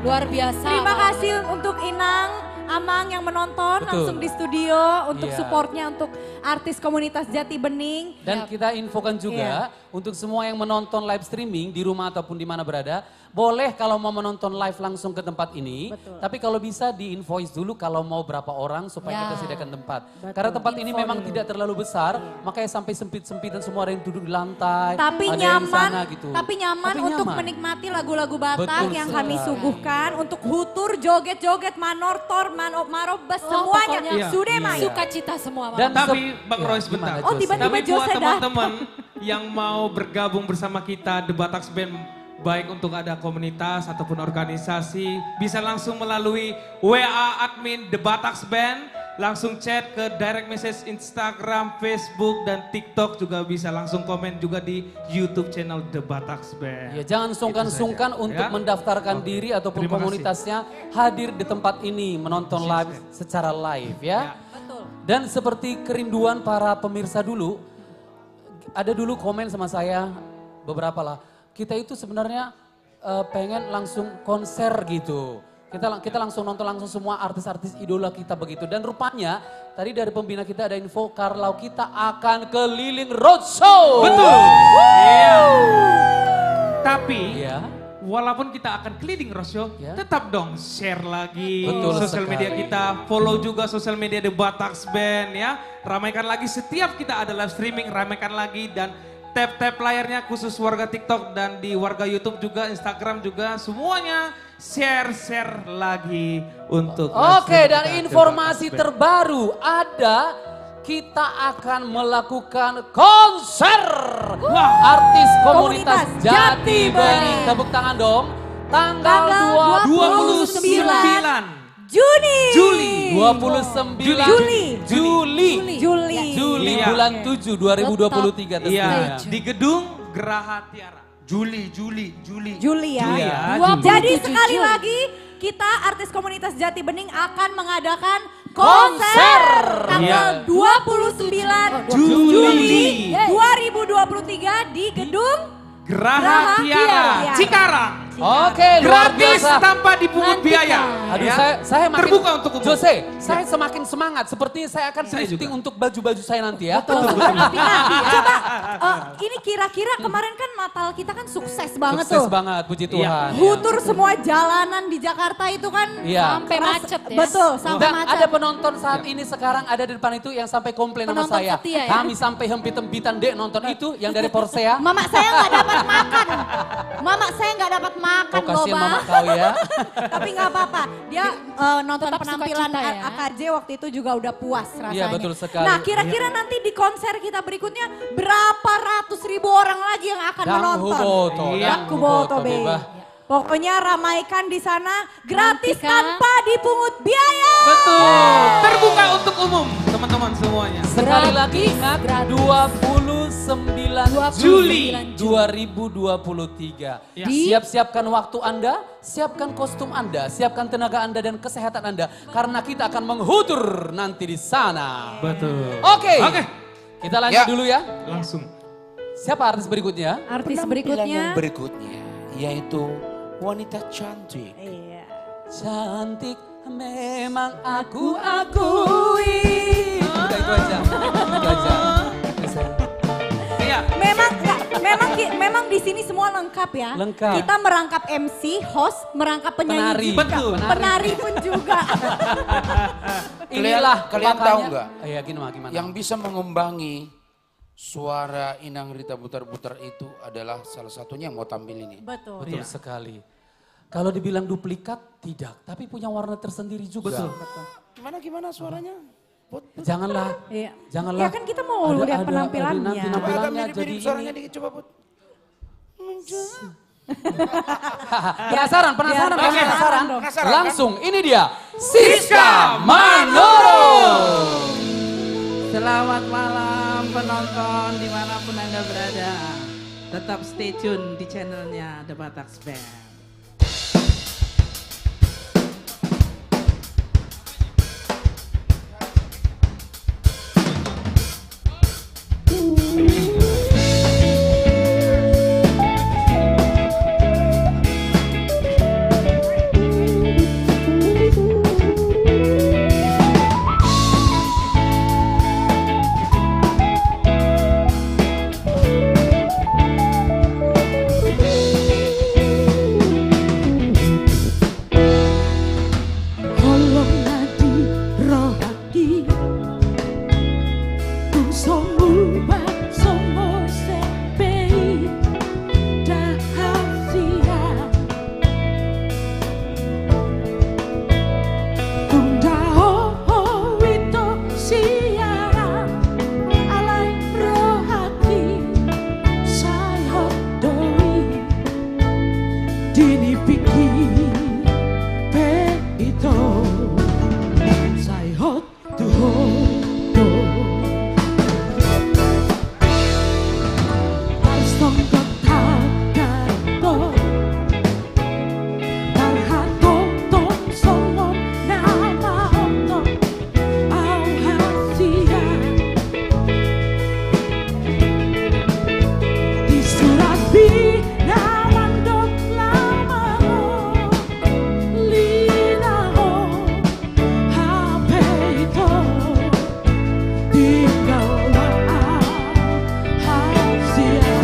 Luar biasa. Terima kasih untuk Inang, Amang yang menonton Betul. langsung di studio untuk Iya. supportnya untuk artis komunitas Jati Bening. Dan kita infokan juga untuk semua yang menonton live streaming di rumah ataupun di mana berada, boleh kalau mau menonton live langsung ke tempat ini. Betul. Tapi kalau bisa di invoice dulu kalau mau berapa orang supaya kita sediakan tempat. Karena tempat ini memang tidak terlalu besar, makanya sampai sempit-sempitan semua ada yang duduk di lantai. Tapi ada yang nyaman, sana gitu. tapi nyaman untuk menikmati lagu-lagu Batak Betul yang sekali. kami suguhkan untuk hutur, joget-joget, manortor, marobas semuanya pokoknya. sudah main. Sukacita semua. Dan tapi Bang Roy sebentar. Oh, tiba-tiba Tapi buat Jose datang. teman-teman yang mau bergabung bersama kita The Batak Band, baik untuk ada komunitas ataupun organisasi, bisa langsung melalui WA admin The Batak Band, langsung chat ke direct message Instagram, Facebook, dan TikTok, juga bisa langsung komen juga di YouTube channel The Batak Band. Ya, jangan sungkan-sungkan Itu saja, untuk ya. mendaftarkan diri ataupun Terima kasih. komunitasnya hadir di tempat ini menonton live secara live ya. Dan seperti kerinduan para pemirsa dulu, ada dulu komen sama saya beberapa lah. Kita itu sebenarnya pengen langsung konser gitu. Kita langsung nonton langsung semua artis-artis idola kita begitu. Dan rupanya tadi dari pembina kita ada info kalau kita akan keliling roadshow. Betul. Iya. Tapi Iya. walaupun kita akan keliling roadshow, tetap dong share lagi Betul sosial media sekali. kita, follow juga sosial media The Batak Band ya. Ramaikan lagi setiap kita ada live streaming, ramaikan lagi dan tap layarnya khusus warga TikTok dan di warga YouTube juga, Instagram juga, semuanya share lagi untuk live Oke, streaming dan kita, The informasi Batak Band. terbaru ada kita akan melakukan konser artis komunitas Jati Bening. Tepuk tangan dong. Tanggal 29 Juni. 29 Juli Iya. bulan 7 2023 tentunya. Iya, di gedung Geraha Tiara. Juli ya. Juli ya, Jadi 27 sekali Juli. lagi kita artis komunitas Jati Bening akan mengadakan konser tanggal 29 Juli 2023 di gedung Geraha Tiara, Cikarang. Oke, luar Gratis biasa. tanpa dipungut biaya. Aduh, Ya. saya makin terbuka untuk umum. Jose, saya semakin semangat. Sepertinya saya akan thrifting untuk baju-baju saya nanti ya. Tapi nanti coba ini kira-kira kemarin kan Natal kita kan sukses banget Sukses tuh. banget, puji Tuhan. Hutur semua jalanan di Jakarta itu kan Iya. Sampai macet ya. Betul, sampai Dan macet. ada penonton saat ini sekarang ada di depan itu yang sampai komplain sama Penonton saya. setia ya? Kami sampai hempit-hempitan dek nonton itu yang dari Porsea. Mama saya nggak dapat makan. Mama saya nggak dapat makan Oh, loh, kasihan Bang. mama kau ya. Tapi nggak apa-apa. Dia nonton Tetap penampilan sukacita ya. AKJ waktu itu juga udah puas rasanya. Iya, betul sekali. Nah, kira-kira nanti di konser kita berikutnya berapa ratus ribu orang lagi yang akan Dang menonton? huboto, Dang huboto, Be. bebah. Pokoknya ramaikan di sana gratis Nanti kan. tanpa dipungut biaya. Betul, terbuka untuk umum teman-teman semuanya. Sekali lagi ingat 29 Juli 2023. Ya. Siap-siapkan waktu Anda, siapkan kostum Anda, siapkan tenaga Anda dan kesehatan Anda. Karena kita akan menghutur nanti di sana. Betul. Oke. Kita lanjut dulu ya. Langsung. Siapa artis berikutnya? Artis Penampilan berikutnya. yang berikutnya yaitu wanita cantik. Iya. Cantik memang aku akui. Udah itu aja. Itu aja. Iya. Memang di sini semua lengkap ya. Lengkap. Kita merangkap MC, host, merangkap penyanyi Penari. juga. Betul. Penari pun juga. Inilah Kalian tahu makanya- nggak? Iya, gimana? Yang bisa mengimbangi suara Inang Rita Butar-Butar itu adalah salah satunya yang mau tampil ini. Betul. Betul sekali. Kalau dibilang duplikat, tidak. Tapi punya warna tersendiri juga. Betul. Gimana suaranya? Janganlah. Iya. Janganlah. Ya kan kita mau lihat penampilannya. Nanti Agak penampilannya jadi mirip-mirip suaranya ini. dikit coba Put. Penasaran kan? Penasaran dong. Penasaran, kan? Langsung, ini dia. Siska Manoro. Selamat malam penonton dimanapun Anda berada. Tetap stay tune di channelnya The Batak Band. siaran alai rohati sai hot doi dini piki pe ito sai hot tu hodo Alsong kotak dato Tarhaton ton songon nama ono au hasia di surat binamandot lamano linaho HP itu tinggal hasia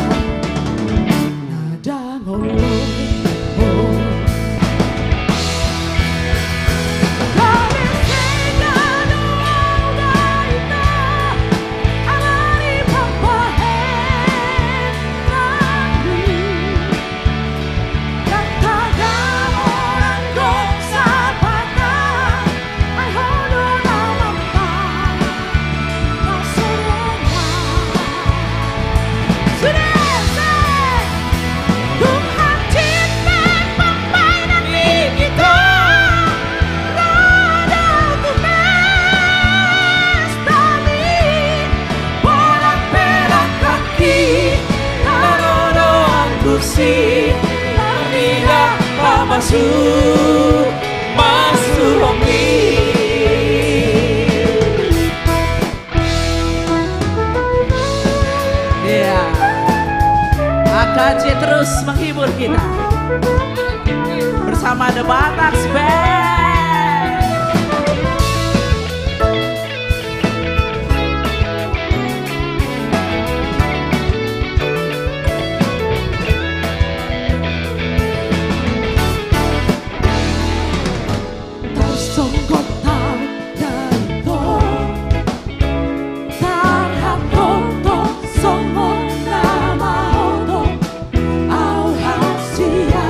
nada ngolo Masuk Romi Iya, AKJ terus menghibur kita bersama The Bataks Band. Tersongkot dato Tarhaton songon nama ono au hasia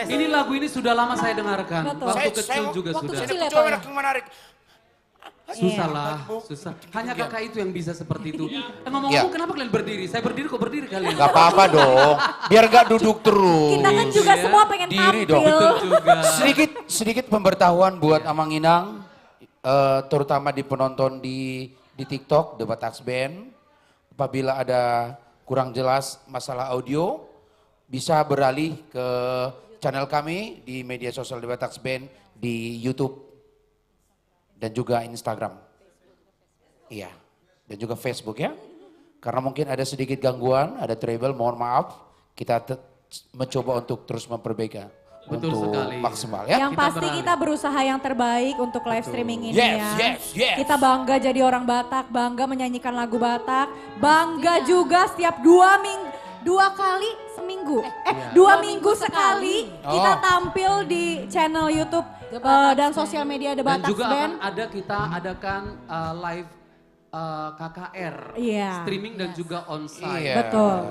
Ini lagu ini sudah lama saya dengarkan. Betul. Waktu Saya- kecil saya- juga waktu sudah. kecil ya, Coba Pak, ya? yang menarik. Susah lah, susah. Hanya kakak itu yang bisa seperti itu. Ngomong-ngomong kenapa kalian berdiri? Saya berdiri kok berdiri kalian. Gak apa-apa dong, biar gak duduk terus. Kita kan juga semua pengen Diri tampil. dong. Betul juga. Sedikit pemberitahuan buat Amang Inang, terutama di penonton di TikTok, The Batax Band. Apabila ada kurang jelas masalah audio, bisa beralih ke channel kami di media sosial The Batax Band di YouTube dan juga Instagram. Iya, dan juga Facebook ya. Karena mungkin ada sedikit gangguan, ada trouble, mohon maaf. Kita mencoba untuk terus memperbaiki. Betul untuk sekali. maksimal ya. Yang pasti kita berusaha yang terbaik untuk live streaming ini Yes, ya. yes. Kita bangga jadi orang Batak, bangga menyanyikan lagu Batak, bangga juga setiap 2 kali seminggu. Dua minggu sekali kita Oh. tampil di channel YouTube dan sosial media The Dan Batax juga Band. akan ada kita adakan live KKR, Iya. streaming dan juga onsite. Iya. Betul.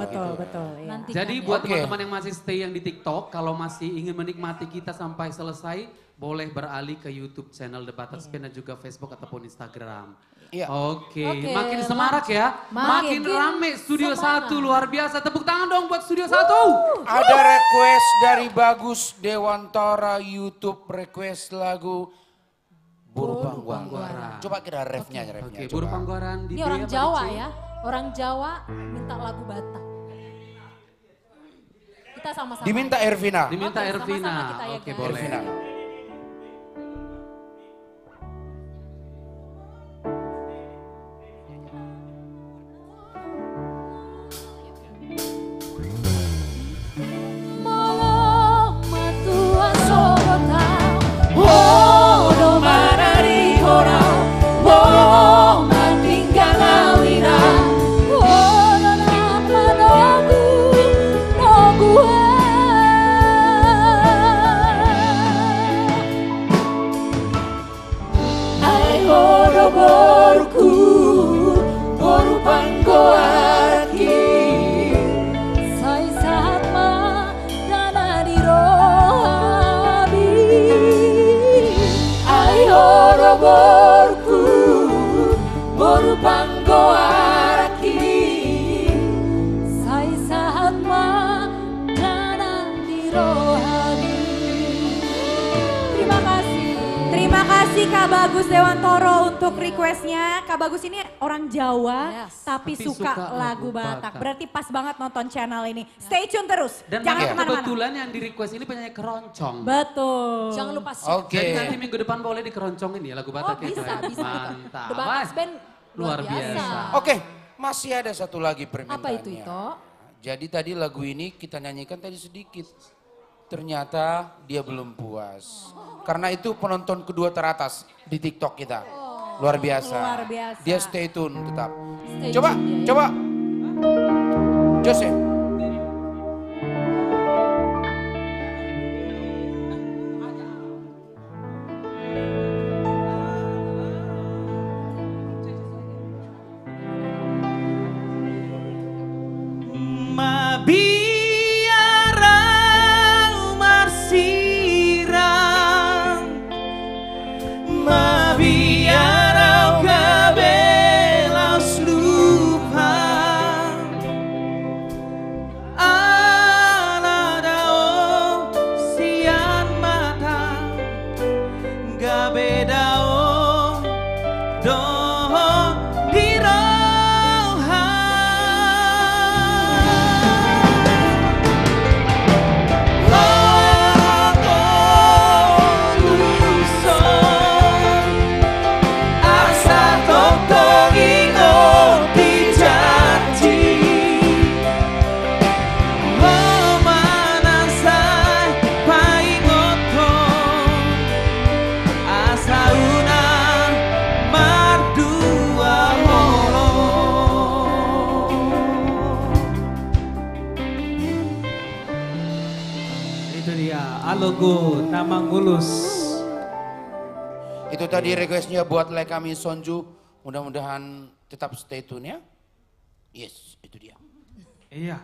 Ya. Jadi buat Oke. teman-teman yang masih stay yang di TikTok, kalau masih ingin menikmati kita sampai selesai, boleh beralih ke YouTube channel The Batax Band dan juga Facebook ataupun Instagram. Iya. Oke, Oke, makin semarak ya, makin makin rame Studio semangat. 1, luar biasa. Tepuk tangan dong buat Studio 1. Ada request dari Bagus Dewantara YouTube request lagu Buru Pangguaran. Coba kita refnya. Oke, coba. Buru Pangguaran di Ini orang apa, Jawa Ci? ya, orang Jawa minta lagu Batak. Kita sama-sama. Diminta Ervina. Diminta Oke, Ervina. sama-sama kita ya, Oke, guys. boleh. Ervina. Malam matua sobota, oh do marari hora, oh matinggal awira, oh napa nogu ai horo borku, boru panggoarki. Sai satma dana di rohabi ai horo borku boru panggoarki sai satma dana di rohabi. Terima kasih Kak Bagus Dewantoro untuk requestnya. Kak Bagus ini orang Jawa tapi suka lagu Batak. Berarti pas banget nonton channel ini. Stay tune terus, Dan jangan makanya kemana-mana. kebetulan yang di request ini penyanyi keroncong. Betul. Jangan lupa Oke. Jadi nanti minggu depan boleh dikeroncongin ya lagu Batak ya. bisa, Kak? bisa. Mantap. The Batax Band Luar biasa. Oke, masih ada satu lagi permintaannya. Apa itu, Ito? Jadi tadi lagu ini kita nyanyikan tadi sedikit. Ternyata dia belum puas. Karena itu penonton kedua teratas di TikTok kita. Luar biasa. Luar biasa. Dia stay tune tetap. Stay Coba, tune dia, ya. coba. Jose. Mabiarang marsirang, mabiarang kabelas lupa, aladao sian mata, gabedao doh diroha. Asa totogi ngopi janji, memanasai paingoto, asa una mardua molo. Itu dia, Alogo, Namang Ngulus. Itu tadi requestnya buat like kami Sonju. Mudah-mudahan tetap stay tune ya. Yes, itu dia. Iya.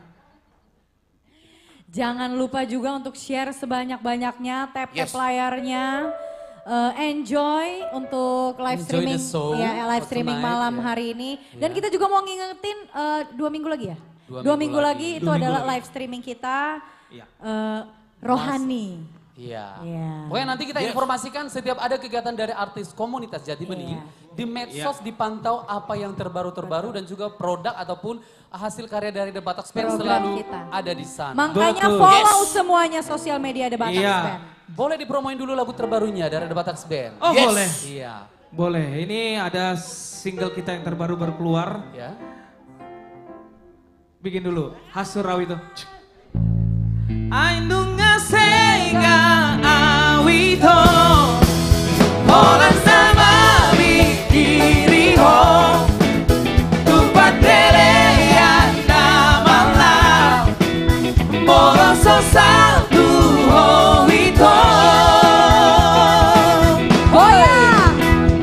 Jangan lupa juga untuk share sebanyak-banyaknya, tap Yes. layarnya. Enjoy untuk live Enjoy streaming, the show ya live for streaming tonight, malam ya. hari ini. Dan kita juga mau ngingetin 2 minggu lagi ya? 2 minggu lagi itu 2 minggu adalah lagi. live streaming kita Iya. Rohani. Iya. Iya. Pokoknya nanti kita Yes. informasikan setiap ada kegiatan dari artis komunitas Jati Bening. Di medsos dipantau apa yang terbaru-terbaru dan juga produk ataupun hasil karya dari The Batak Band Program selalu kita. ada di sana. Makanya follow semuanya sosial media The Batak Band. Boleh dipromoin dulu lagu terbarunya dari The Batak Band. Oh boleh. Iya. Boleh. Ini ada single kita yang terbaru baru keluar. Ya. Bikin dulu. Hasurawi itu. Aindunga sega awito Olan sama mikiriho Tupatele ya namala Moroso saltu hoito Boya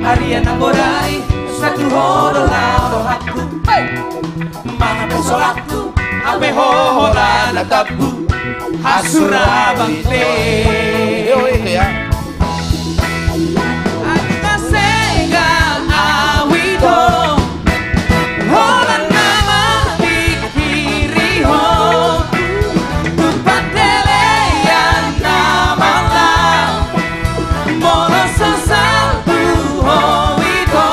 Ariana Borai Satu horo lauro haku Mga pesolatu Ape hohola na tabu Hasura bangte Aka sega awito Hola nama dikiriho Tupatele ya namala Mono sosal tuhoito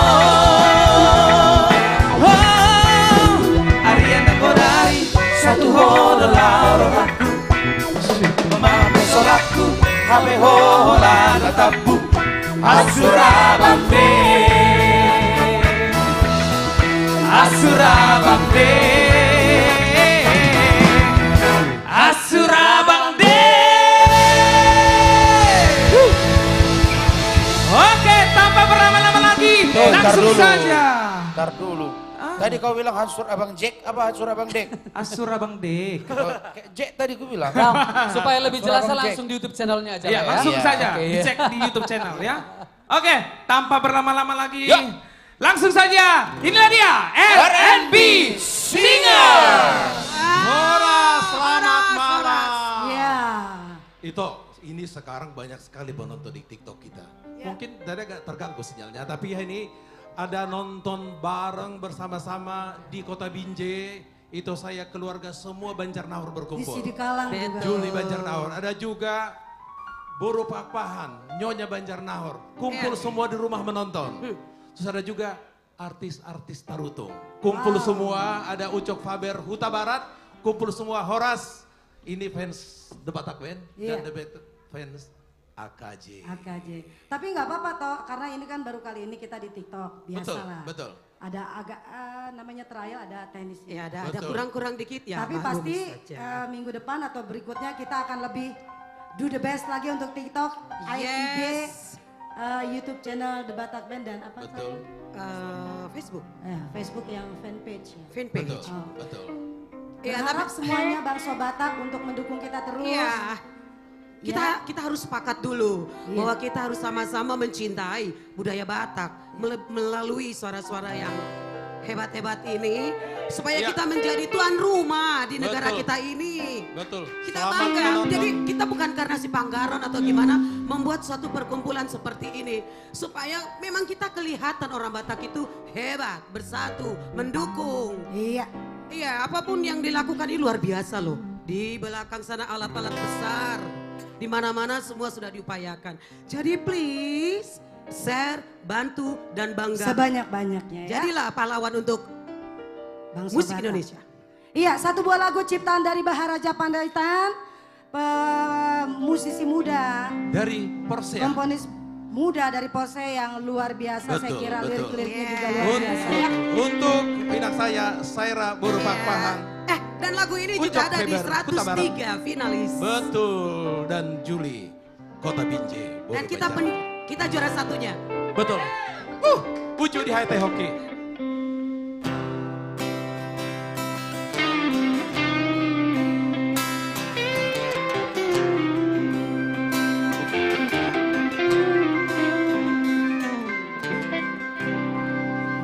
Ariana Kodai Satu hodo lauro aku Mama solaku Habe hola natabu Asura bambe Asura bambe Asura bambe Oke, tanpa berlama-lama lagi Langsung saja Ntar dulu. Tadi kau bilang Hansur Abang Jack, apa Hansur Abang Dek? Hansur Abang Dek. Jack tadi aku bilang. Nah, supaya lebih Hansur jelas Abang Jack. langsung di YouTube channelnya aja. Ya, lah langsung saja Oke, dicek di YouTube channel ya. Oke, tanpa berlama-lama lagi. Langsung saja, inilah dia R&B Singer. Horas, selamat malam. Iya. Itu, ini sekarang banyak sekali penonton di TikTok kita. Mungkin tadi agak terganggu sinyalnya, tapi ya ini ada nonton bareng bersama-sama di Kota Binjai. Itu saya keluarga semua Banjarnahor berkumpul. Di Sidikalang juga. Juli Banjarnahor. Ada juga Buru Pakpahan, Nyonya Banjarnahor. Kumpul semua di rumah menonton. Terus ada juga artis-artis Tarutung. Kumpul semua, ada Ucok Faber Huta Barat. Kumpul semua Horas. Ini fans The Batak Band Iya. dan The fans AKJ. AKJ. Tapi nggak apa-apa toh, karena ini kan baru kali ini kita di TikTok, biasalah. Betul. Ada agak namanya trial, ada teknisnya. Ya, ada kurang-kurang dikit ya. Tapi maklum pasti saja. minggu depan atau berikutnya kita akan lebih do the best lagi untuk TikTok, IGB, YouTube channel The Batak Band dan apa? Betul. Facebook. Ya, Facebook yang fanpage. Fanpage. Oh. Betul. Ya, Berharap tapi- semuanya Bangsa Batak untuk mendukung kita terus. Iya. Kita harus sepakat dulu bahwa kita harus sama-sama mencintai budaya Batak melalui suara-suara yang hebat-hebat ini supaya kita menjadi tuan rumah di negara Betul. kita ini. Betul. Kita Selamat bangga. menonton. Jadi kita bukan karena si Panggaron atau gimana membuat suatu perkumpulan seperti ini supaya memang kita kelihatan orang Batak itu hebat, bersatu, mendukung. Iya. Iya, apapun yang dilakukan ini luar biasa loh. Di belakang sana alat-alat besar. Di mana-mana semua sudah diupayakan. Jadi please share, bantu dan bangga. Sebanyak-banyaknya ya. Jadilah pahlawan untuk Bangsa musik Batak. Indonesia. Iya, satu buah lagu ciptaan dari Baharaja Pandaitan, musisi muda, Dari Persea. komponis muda dari Pose yang luar biasa. Saya Betul, kira betul. lirik-liriknya juga luar biasa. Untuk pinang saya, Saira Buru Pakpahan. Dan lagu ini Ucok juga ada di Feber, Kuta Barat. 103 finalis. Betul. Dan Juli, Kota Binjai. Buru Dan kita juara satunya. Betul. Ucu di Hai Teh Hoki.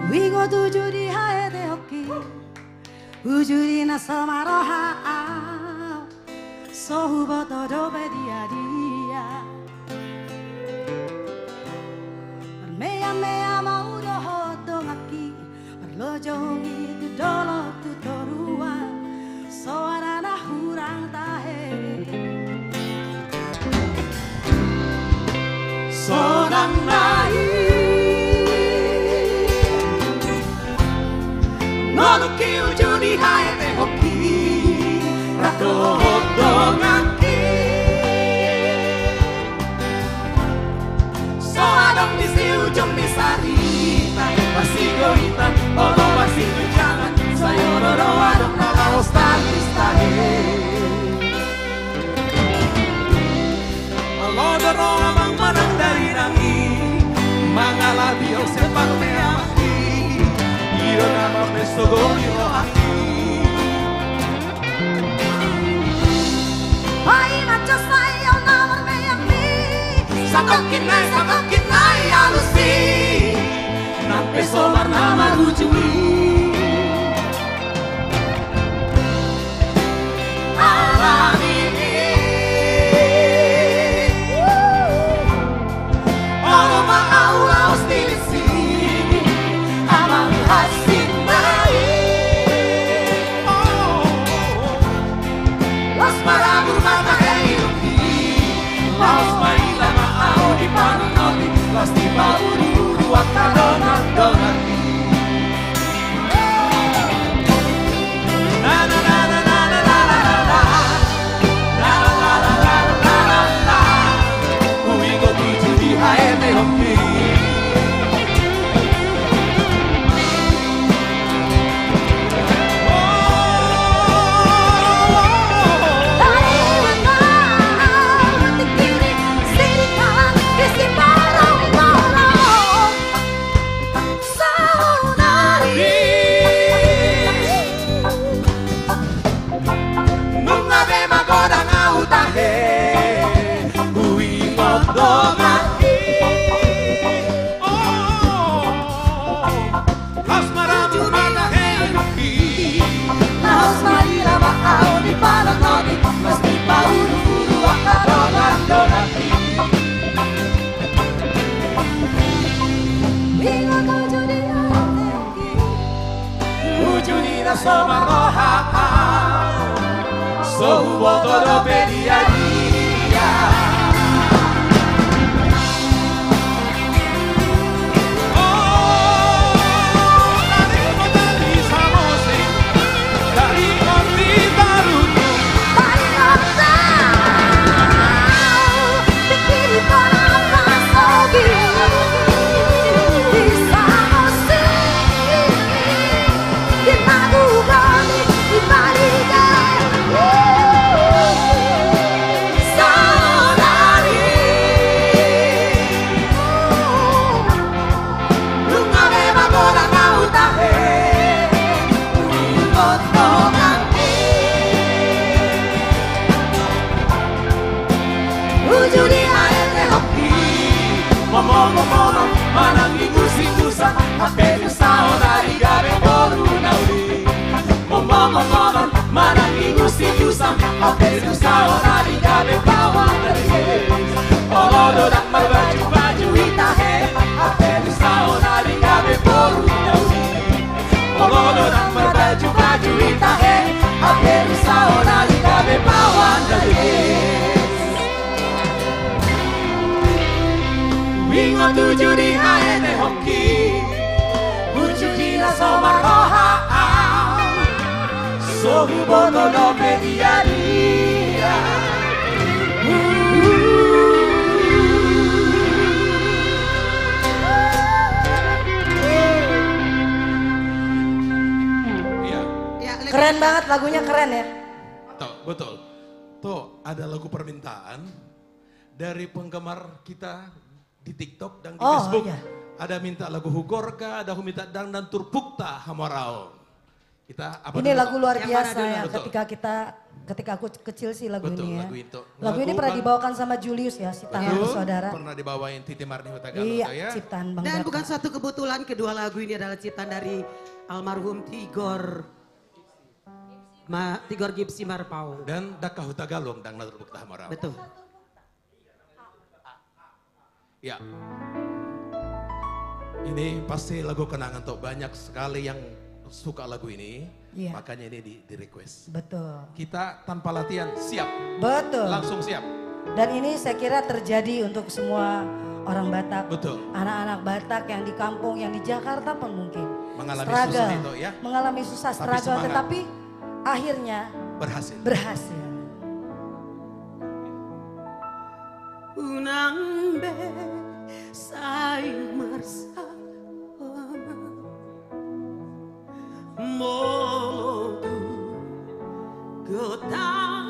Wigo tuju di Hai Teh Hoki, uju di Nasamaroha. Sohubo todo dia dia. Mea mea mau dohoto ngaki. Perlojong itu dolo tutorua. Soarana hurang tahe. Sonang nai. Ngono kiu judi hae te hoki. Rato hoto ngaki. So adong di si ujung di sarita. Pasti goita, olo pasti jangan. Sayororo adong nalaos talis tahe. Alodoro amang manang dari nangi. Mangalabi ang sepak meamaki. Iro namang nesogori o aki. Ay, macho sayo namang meamaki. Sakokin nai alusi. Nampe somar nama rujui. Alam ini Olo mau laos di sini Amang hasin nai Los marabur mata heiruki Laos maila maau di panunoti Los di pauru wakta donat-donati Somaroha Sohubo todo dia dia Momo manang ikusi-kusa Aperu saona igabe toru nauri Momo manang ikusi-kusa Aperu saona igabe bawang dari Olodo dak marbaju-baju itahe Aperu saona igabe toru nauri Olodo dak marbaju-baju itahe Aperu saona igabe bawang dari Wingo tujuh di haete hoki Bujuk kira somaroha Sohubo todo dia dia Keren banget lagunya, keren ya. Betul. Tuh ada lagu permintaan dari penggemar kita di TikTok dan di Facebook. Iya. Ada minta lagu Hugorka, ada minta dan Turpukta Hamarao. Kita apa Ini dulu? lagu luar biasa ya, Betul. ketika aku kecil sih lagu Betul, ini ya. lagu itu. Lagu ini pernah dibawakan sama Julius ya, si tangan saudara. Pernah dibawain Titi Marni Hutagalo Iya, ya. ciptaan Bang Dan Daka. bukan satu kebetulan kedua lagu ini adalah ciptaan dari almarhum Tigor Tigor Gipsi Marpau. Dan Daka Hutagalung dan Nadur Bukta Hamarau. Betul. Ya. Ini pasti lagu kenangan tuh, banyak sekali yang suka lagu ini. Iya. Makanya ini di request. Betul. Kita tanpa latihan siap. Betul. Langsung siap. Dan ini saya kira terjadi untuk semua orang Batak. Betul. Anak-anak Batak yang di kampung, yang di Jakarta pun mungkin. Mengalami struggle, susah itu ya. Mengalami susah, Tapi struggle, semangat. tetapi akhirnya Berhasil. berhasil. Unang be saing marsama molodu gotam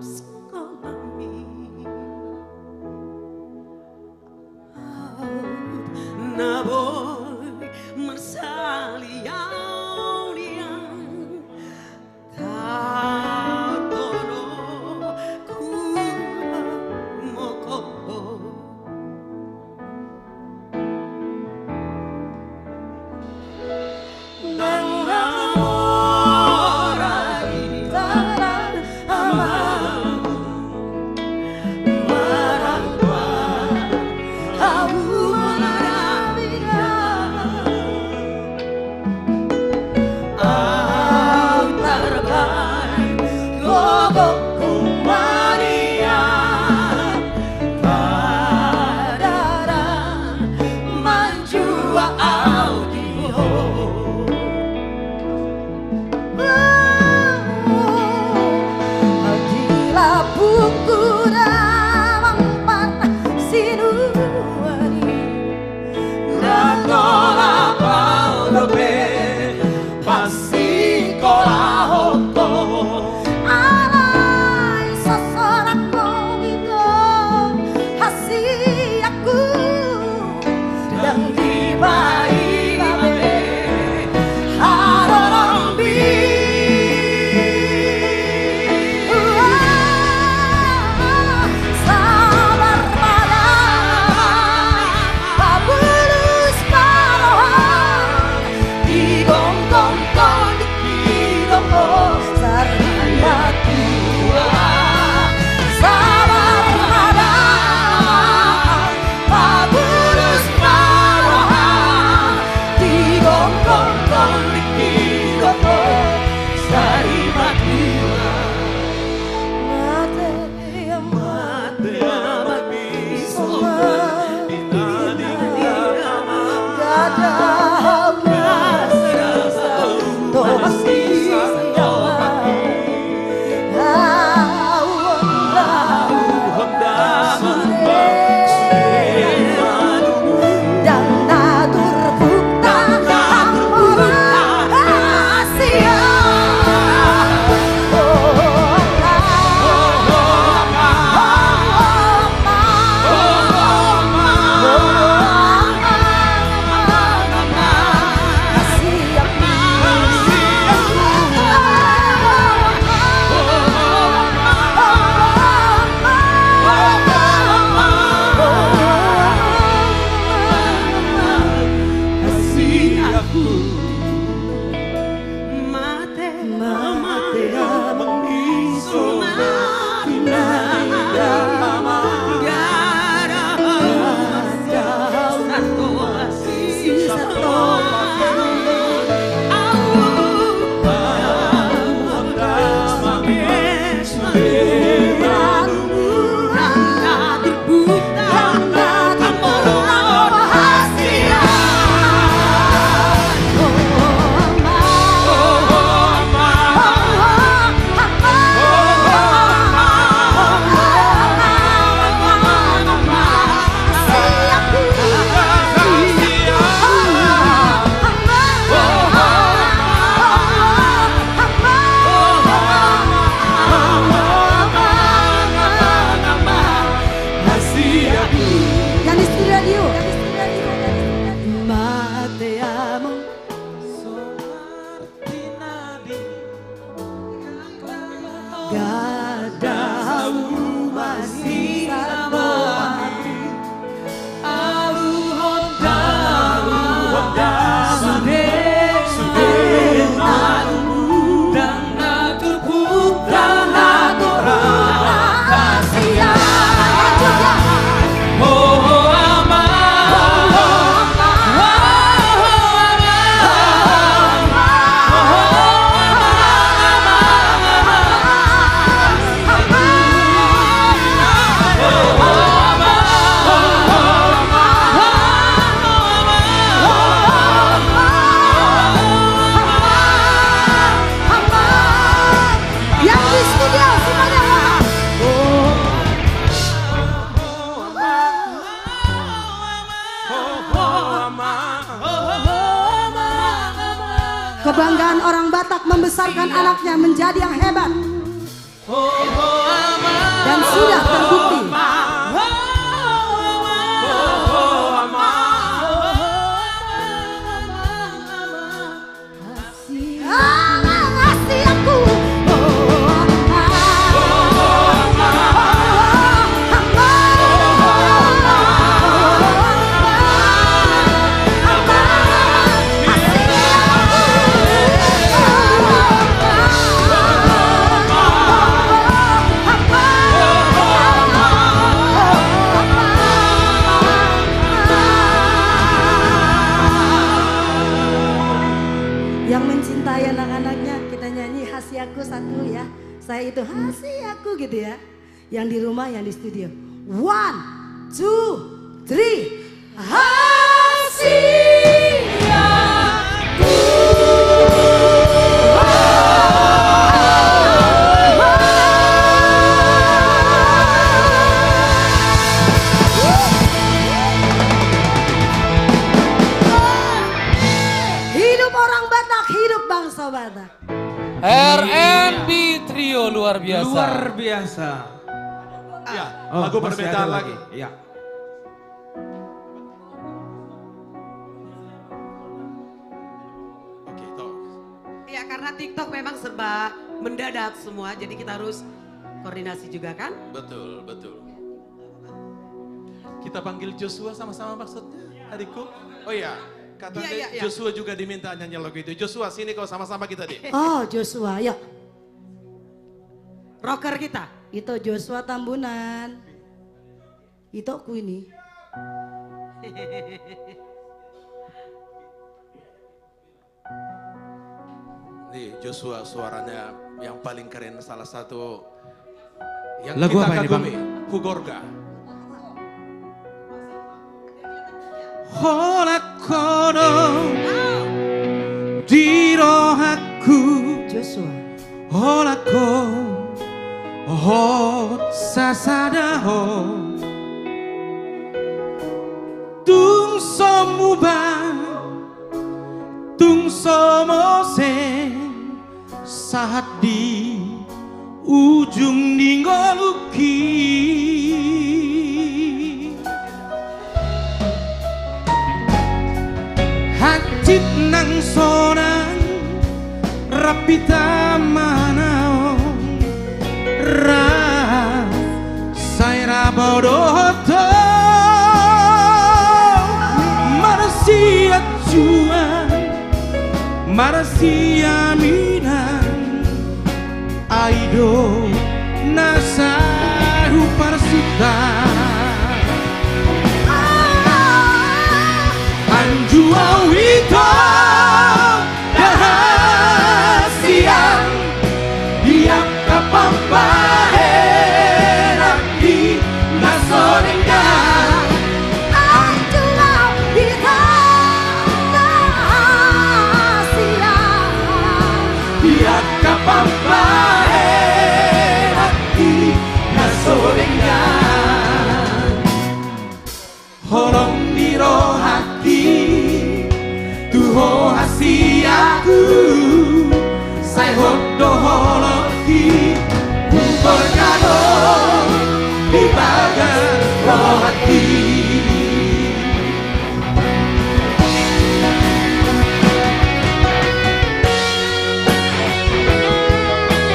sekolami naboy marsaliau diang takono kumoko kebanggaan orang Batak membesarkan anaknya menjadi yang hebat. Dan sudah terbukti. Hasiaku satu ya, saya itu hasiaku gitu ya. Yang di rumah, yang di studio. 1, 2, 3, hasiaku. Hidup orang Batak, hidup bangsa Batak. R&B Trio luar biasa. Luar biasa. Ya, Oh, lagu masih perbedaan ada lagi. Ya. Ya karena TikTok memang serba mendadak semua, jadi kita harus koordinasi juga kan? Betul, betul. Kita panggil Joshua sama-sama maksudnya, adikku. Oh iya, katanya Iya. Joshua juga diminta nyanyi lagu itu. Joshua, sini kau sama-sama kita deh. Oh Joshua, yuk. Rocker kita. Itu Joshua Tambunan. Itu aku ini. Nih Joshua suaranya yang paling keren, salah satu yang Lagu kita apa ini, Bang? kagumi, Kugorga. Hola kono diro aku Joshua. Hola ko ho sasada ho tung somuba tung somose saat di ujung ninggoluki hati nang sonang rapita manao ra saira bodoto marasia juan marasia minan aido nasaru parsita anjua wito rahasia dia kapambaheraki nasorenga Anjua wito rahasia dia kapambaheraki nasorenga holong diro hati tuho hasiaku sai hodo holoki bergado di bagan roh hati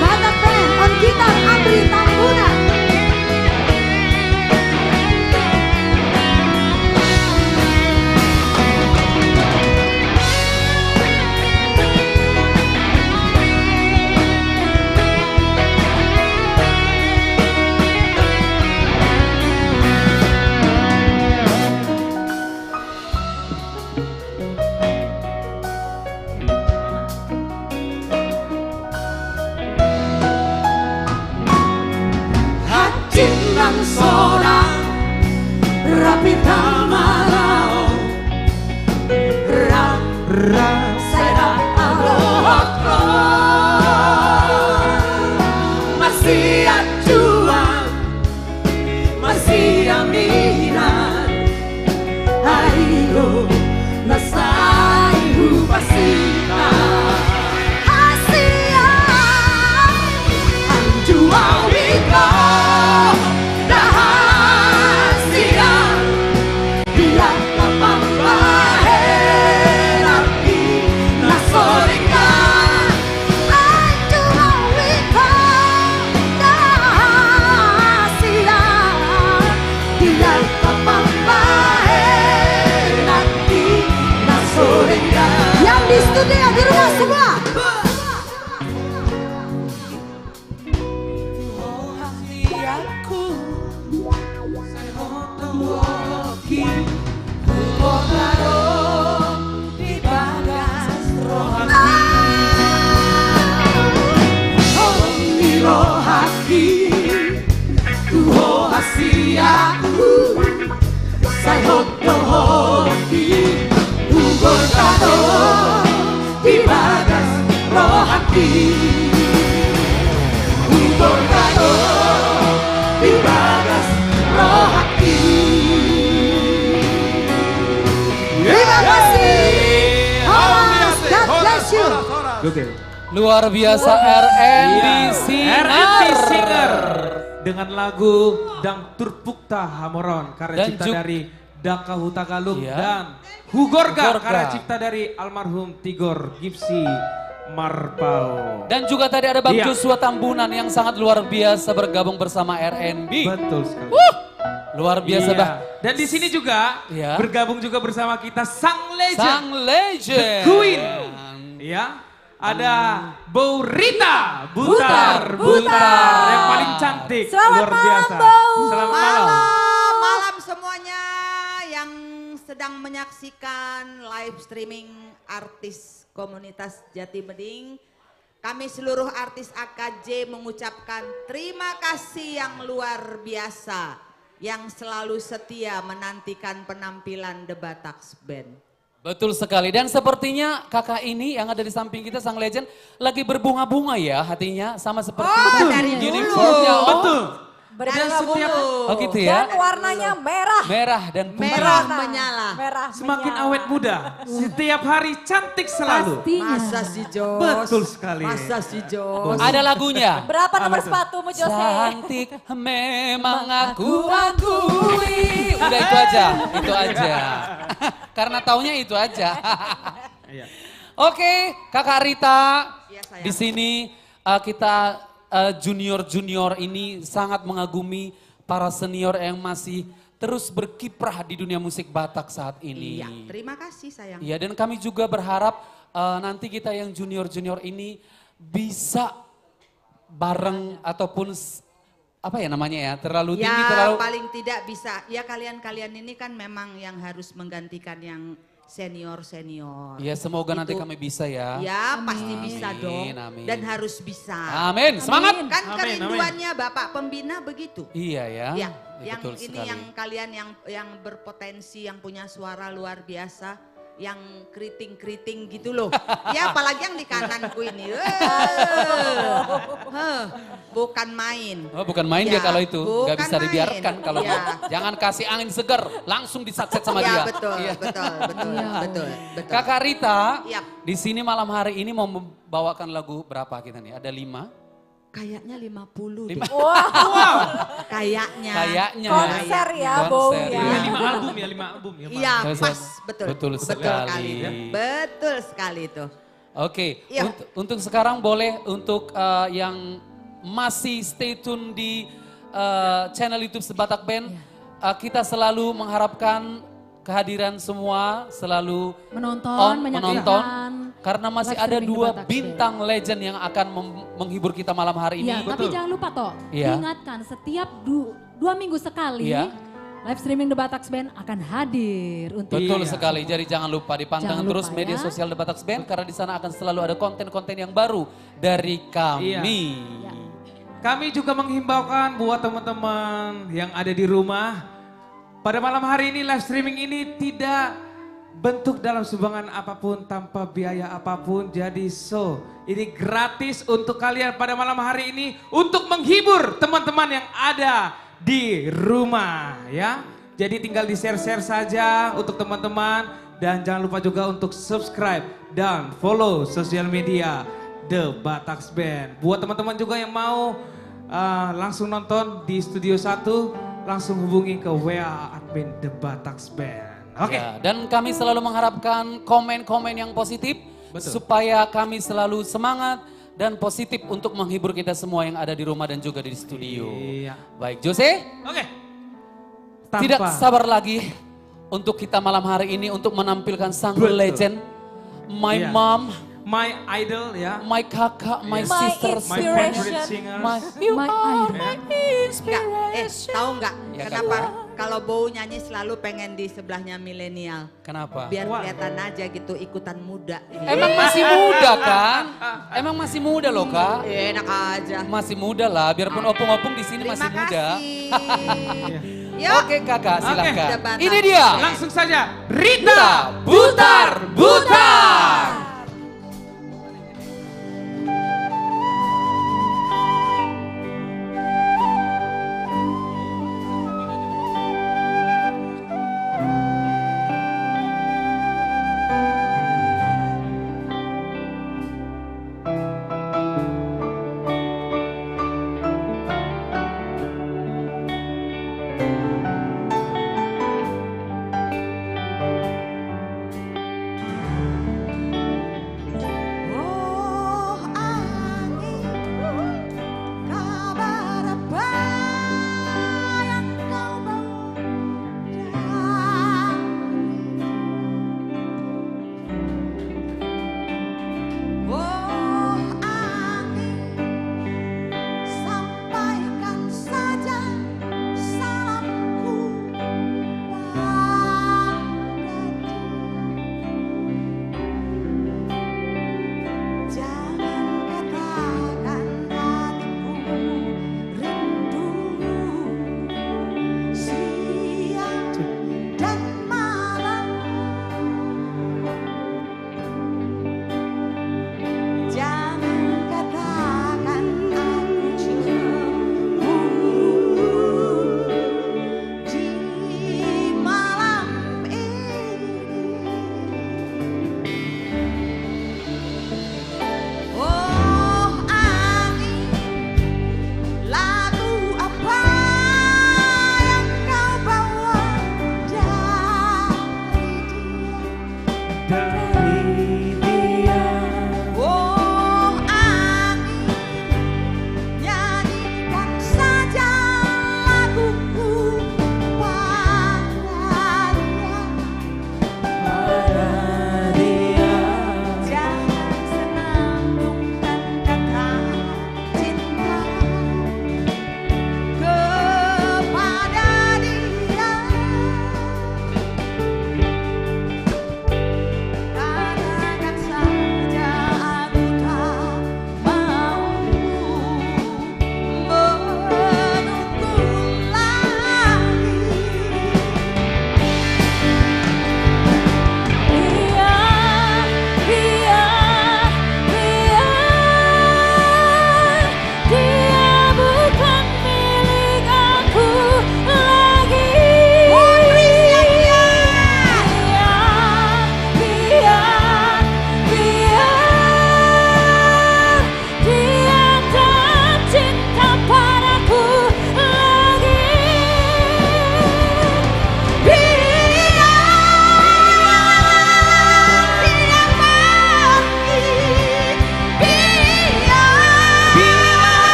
Batak Band on gitar Andri Tambunan. hati nang sorang rapita malao ra Saya alotro masih acuan masih aminan ayo nasai upasita hoki Bogaro di bagas rohaki Hoki rohaki Tuho hasiaku Say hoki hoki Bogaro di bagas rohaki Bogaro di bagas rohaki Terima kasih. God bless you. Luar biasa R&B Singer. R&B Singer. Dengan lagu Dang Turpukta Hamoron. Karya Dan cipta dari Daka Hutagalung dan Hugorga. Karya cipta dari almarhum Tigor Gipsy Marpao. Dan juga tadi ada Bang Iya. Joshua Tambunan yang sangat luar biasa bergabung bersama R&B. Betul sekali. Luar biasa Iya. Bah. Dan di sini juga Iya. bergabung juga bersama kita Sang Legend. Sang Legend. The Queen. Ya. Ada Bo Rita Butar. Yang paling cantik. Selamat luar biasa. Selamat malam. Malam semuanya yang sedang menyaksikan live streaming artis komunitas Jati Bening. Kami seluruh artis AKJ mengucapkan terima kasih yang luar biasa yang selalu setia menantikan penampilan The Bataks Band. Betul sekali. Dan sepertinya kakak ini yang ada di samping kita Sang Legend lagi berbunga-bunga ya hatinya sama seperti dari dulu. uniformnya. Oh. Betul. Berbunga-bunga. Oh gitu ya. Dan warnanya merah. Merah dan putih. Merah menyala. Merah Semakin menyala. awet muda. Setiap hari cantik selalu. Masa si Jos? Betul sekali. Masa si Jos? Ada lagunya. Berapa nomor Apa itu? sepatumu Jose? Cantik memang aku akui. Udah itu aja, itu aja. Karena taunya itu aja. Oke, Kakak Rita. Di sini kita junior-junior ini sangat mengagumi para senior yang masih terus berkiprah di dunia musik Batak saat ini. Iya, terima kasih sayang. Iya, dan kami juga berharap nanti kita yang junior-junior ini bisa bareng ataupun apa ya namanya ya, terlalu tinggi, Ya terlalu... paling tidak bisa, ya kalian-kalian ini kan memang yang harus menggantikan yang senior-senior. Ya semoga nanti Itu- kami bisa ya. Ya pasti bisa dong amin. dan harus bisa. Amin, semangat. Kan Amin, kerinduannya Bapak Pembina begitu. Iya ya. Ya, Ya, yang betul ini sekali. yang kalian yang berpotensi, yang punya suara luar biasa, yang keriting-keriting gitu loh. Ya apalagi yang di kananku ini. Bukan main. Oh, bukan main dia Ya, kalau itu, nggak bukan bisa main. dibiarkan kalau Ya. jangan kasih angin segar, langsung disatset sama Ya, dia. betul, Iya. betul. Kakak Rita, Yap. di sini malam hari ini mau membawakan lagu berapa kita nih? Ada 5? Kayaknya 50 deh. Wow. Kayaknya. Kayaknya. Konser ya, Konser, Bow iya. ya. 5 album ya, 5 album ya. Pak? Iya, pas, betul. Betul sekali. Betul sekali itu. Oke, Iya. untuk sekarang boleh untuk yang masih stay tune di channel YouTube Sebatak Band, kita selalu mengharapkan kehadiran semua selalu Menonton, menonton menyaksikan karena masih live ada streaming 2 Debatak Band. bintang legend yang akan menghibur kita malam hari ini. Iya, tapi jangan lupa toh, Iya. diingatkan setiap 2 minggu sekali Iya. live streaming The Bataks Band akan hadir untuk Betul sekali. Jadi jangan lupa dipantengin Jangan terus lupa media ya. sosial The Bataks Band karena di sana akan selalu ada konten-konten yang baru dari kami. Iya. Kami juga menghimbaukan buat teman-teman yang ada di rumah. Pada malam hari ini live streaming ini tidak bentuk dalam sumbangan apapun tanpa biaya apapun. Jadi ini gratis untuk kalian pada malam hari ini untuk menghibur teman-teman yang ada di rumah ya. Jadi tinggal di share-share saja untuk teman-teman dan jangan lupa juga untuk subscribe dan follow sosial media The Bataks Band. Buat teman-teman juga yang mau langsung nonton di Studio 1 langsung hubungi ke WA admin The Bataks Band. Oke. Ya, dan kami selalu mengharapkan komen-komen yang positif supaya kami selalu semangat dan positif untuk menghibur kita semua yang ada di rumah dan juga di studio. Iya. Baik, Jose. Oke. Tidak sabar lagi untuk kita malam hari ini untuk menampilkan sang Betul. legend, my Iya. mom, my idol ya, my kakak, my Yes. sister, My favorite singer. you My are idol. my Enggak, inspiration. tahu enggak Ya, kenapa? Kak. kalau Bow nyanyi selalu pengen di sebelahnya milenial. Kenapa? Biar kelihatan aja gitu ikutan muda. Emang masih muda kan? Emang masih muda loh Kak? Enak aja. Masih muda lah, biarpun opung-opung di sini masih muda. Yuk. Oke Kakak, silakan. Oke. Ini dia. Langsung saja, Rita Butar-Butar.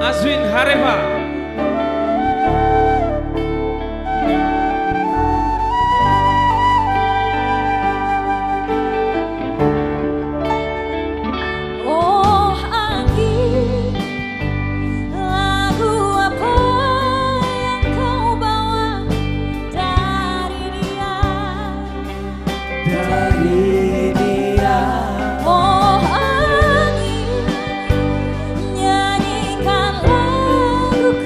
Azwin Hareva. Oh angin, lagu apa yang kau bawa dari dia? Dari dia. Oh angin, nyanyikan lagu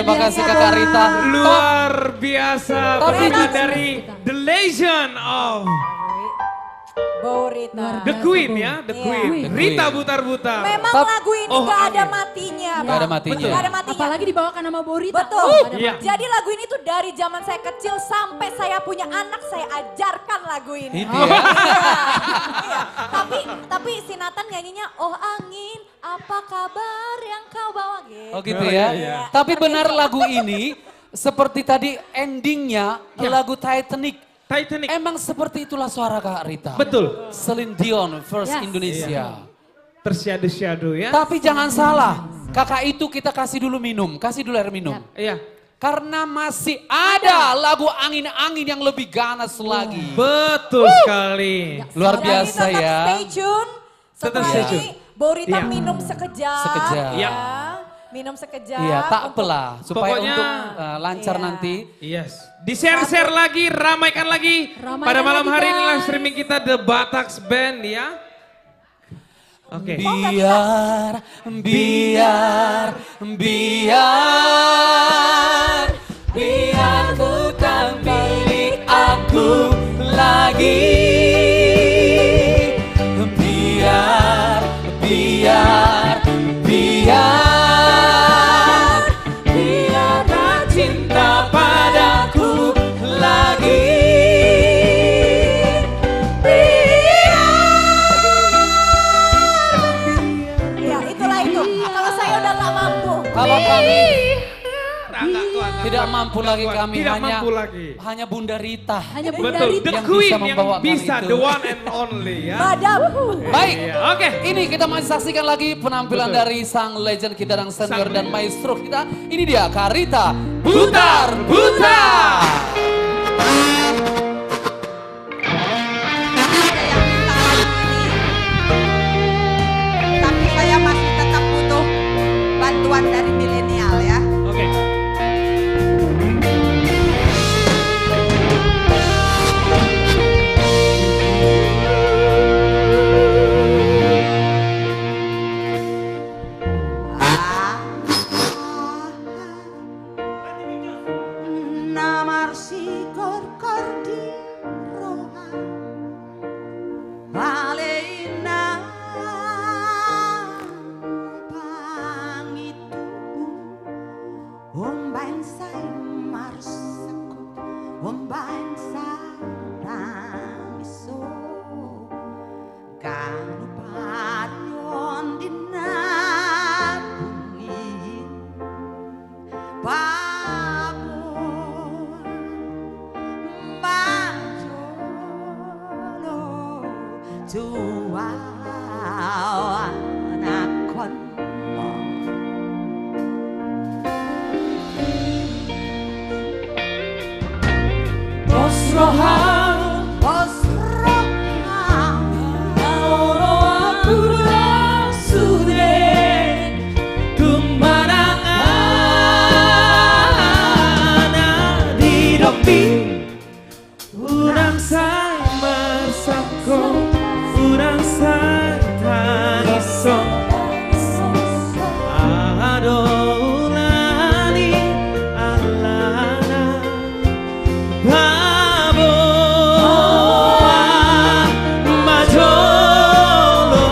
Terima kasih Kakak Rita. Luar biasa. Tapi Penyanyi dari The Legend of Bo Rita. The Queen ya, The Queen. Rita Butar-Butar. Memang lagu ini gak ada matinya. Gak ada matinya. Betul, gak ada matinya. Apalagi dibawakan nama Bo Rita. Betul. Iya. Jadi lagu ini tuh dari zaman saya kecil sampai saya punya anak, saya ajarkan lagu ini. Itu ya. Iya. Tapi si Nathan nyanyinya, oh angin apa kabar yang kau bawa gitu. Oh gitu ya. Tapi benar lagu ini seperti tadi endingnya lagu Titanic. Emang seperti itulah suara Kak Rita. Betul. Celine Dion, First Indonesia. Tersyadu-syadu ya. Tapi jangan salah, kakak itu kita kasih dulu minum, kasih dulu air minum. Iya. Karena masih ada lagu angin-angin yang lebih ganas lagi. Betul sekali. Luar biasa Jadi tetap ya. stay tune. Tetap Setelah stay ini tune. Bo Rita Iya. minum sekejap. Sekejap. Ya. Iya. Minum sekejap. Iya, tak apalah supaya Pokoknya, untuk lancar nanti. Yes. Di-share-share lagi, ramaikan lagi. Pada malam hari ini live streaming kita The Bataks Band ya. Oke. Biar ku tak milik aku lagi. Biar tak cinta padaku lagi. Ya itulah itu. Kalau saya udah gak mampu. Kalau kami tidak mampu lagi kami, Tidak hanya mampu lagi. hanya Bunda Rita. Hanya Bunda Betul, Rita. The yang Queen bisa yang membawakan bisa, itu. the one and only ya. Madam. Baik, Oke. ini kita masih saksikan lagi penampilan Betul. dari sang legend kita dan senior dan maestro kita. Ini dia Kak Rita Butar-Butar. Tapi saya masih tetap butuh bantuan dari milenial ya. Oke. Namar si kor di roha Alena pangitu Ombain say marsako Ombain say rangiso Kanu parion dinabungi Tua anakon Posrohan, Posrohan Naoro aku sudah kumarangan di dopi. Urang say marsako, urang say tangiso. Adolani alana baboan majolo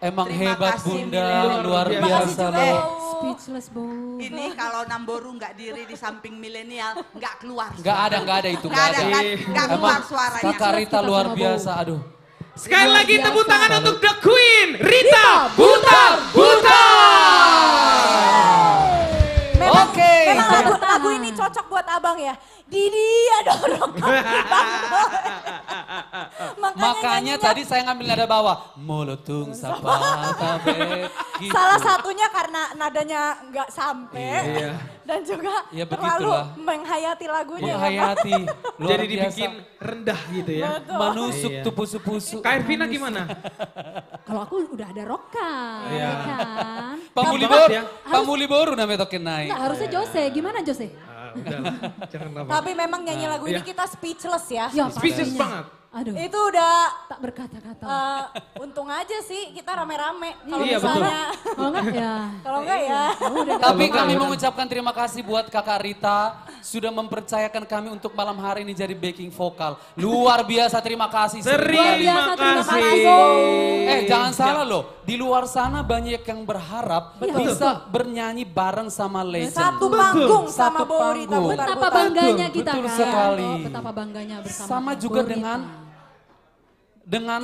Emang Terima hebat kasih, Bunda, milenial. luar Terima biasa kasih juga. loh. Speechless, Bu. Ini kalau Namboru nggak diri di samping milenial, nggak keluar. Nggak ada itu, Nggak ada, nggak keluar Emang suaranya. Kakak Rita luar biasa, aduh. Sekali Luar lagi tepuk biasa. tangan untuk The Queen, Rita Butar Memang, Oke. memang lagu ini cocok buat abang ya. Dia dorong kaki Bang. Makanya tadi saya ngambil nada bawah. Molotung sapa tabe. Gitu. Salah satunya karena nadanya nggak sampai Iya. dan juga Ya, terlalu begitulah. menghayati lagunya. Menghayati. Luar Jadi biasa. dibikin rendah gitu ya. Betul. Menusuk Iya. tupusu-pusu. Kak Ervina gimana? Kalau aku udah ada Roka, Iya. ya kan? Pamuli Hebat baru, ya. pamuli baru namanya token naik. Enggak, harusnya Jose. Gimana Jose? Udahlah, jangan apa. Tapi memang nyanyi lagu ini Iya. kita speechless ya. Ya, Speechless pastinya. banget. Aduh. Itu udah Tak berkata-kata. untung aja sih kita rame-rame. Kalau Iya, misalnya Kalau enggak ya. kalau enggak ya. Tapi kami mengucapkan terima kasih buat Kakak Rita sudah mempercayakan kami untuk malam hari ini jadi backing vokal. Luar biasa, terima kasih. Terima kasih. Jangan salah loh, di luar sana banyak yang berharap bisa bernyanyi bareng sama legend. Satu panggung sama Satu Bo Rita panggung. Butar Betapa Butar. bangganya kita Betul kan. sekali. Oh, betapa bangganya bersama. Sama juga Bu Rita. dengan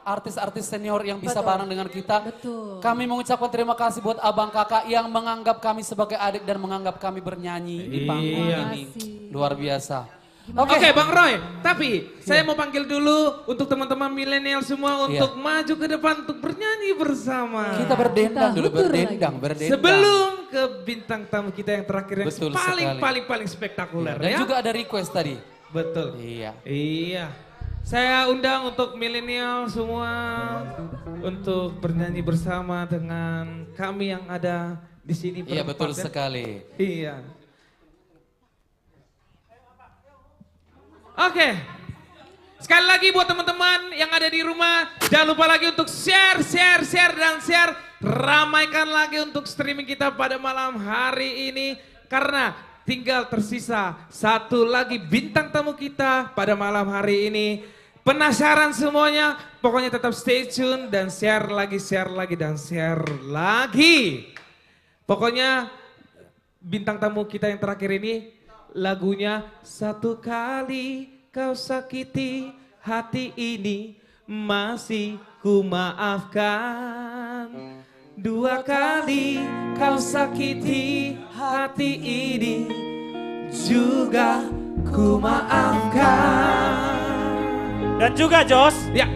artis-artis senior yang bisa Betul. bareng dengan kita. Betul. Kami mengucapkan terima kasih buat abang kakak yang menganggap kami sebagai adik dan menganggap kami bernyanyi di panggung Iya. ini. Luar biasa. Oke Bang Roy, tapi saya mau panggil dulu untuk teman-teman milenial semua untuk maju ke depan untuk bernyanyi bersama. Kita berdendang dulu, hutur berdendang. Sebelum ke bintang tamu kita yang terakhir yang Betul paling spektakuler Dan ya. juga ada request tadi. Betul. Iya. Iya. Saya undang untuk milenial semua untuk bernyanyi bersama dengan kami yang ada di sini. Iya, betul berempat, ya. sekali. Iya. Oke. Sekali lagi buat teman-teman yang ada di rumah, jangan lupa lagi untuk share. Ramaikan lagi untuk streaming kita pada malam hari ini. Karena tinggal tersisa satu lagi bintang tamu kita pada malam hari ini. Penasaran semuanya? Pokoknya tetap stay tune dan share lagi. Pokoknya bintang tamu kita yang terakhir ini lagunya Satu Kali Kau Sakiti Hati Ini Masih Ku Maafkan. Dua kali kau sakiti hati ini juga ku maafkan. Dan juga Jos, ya,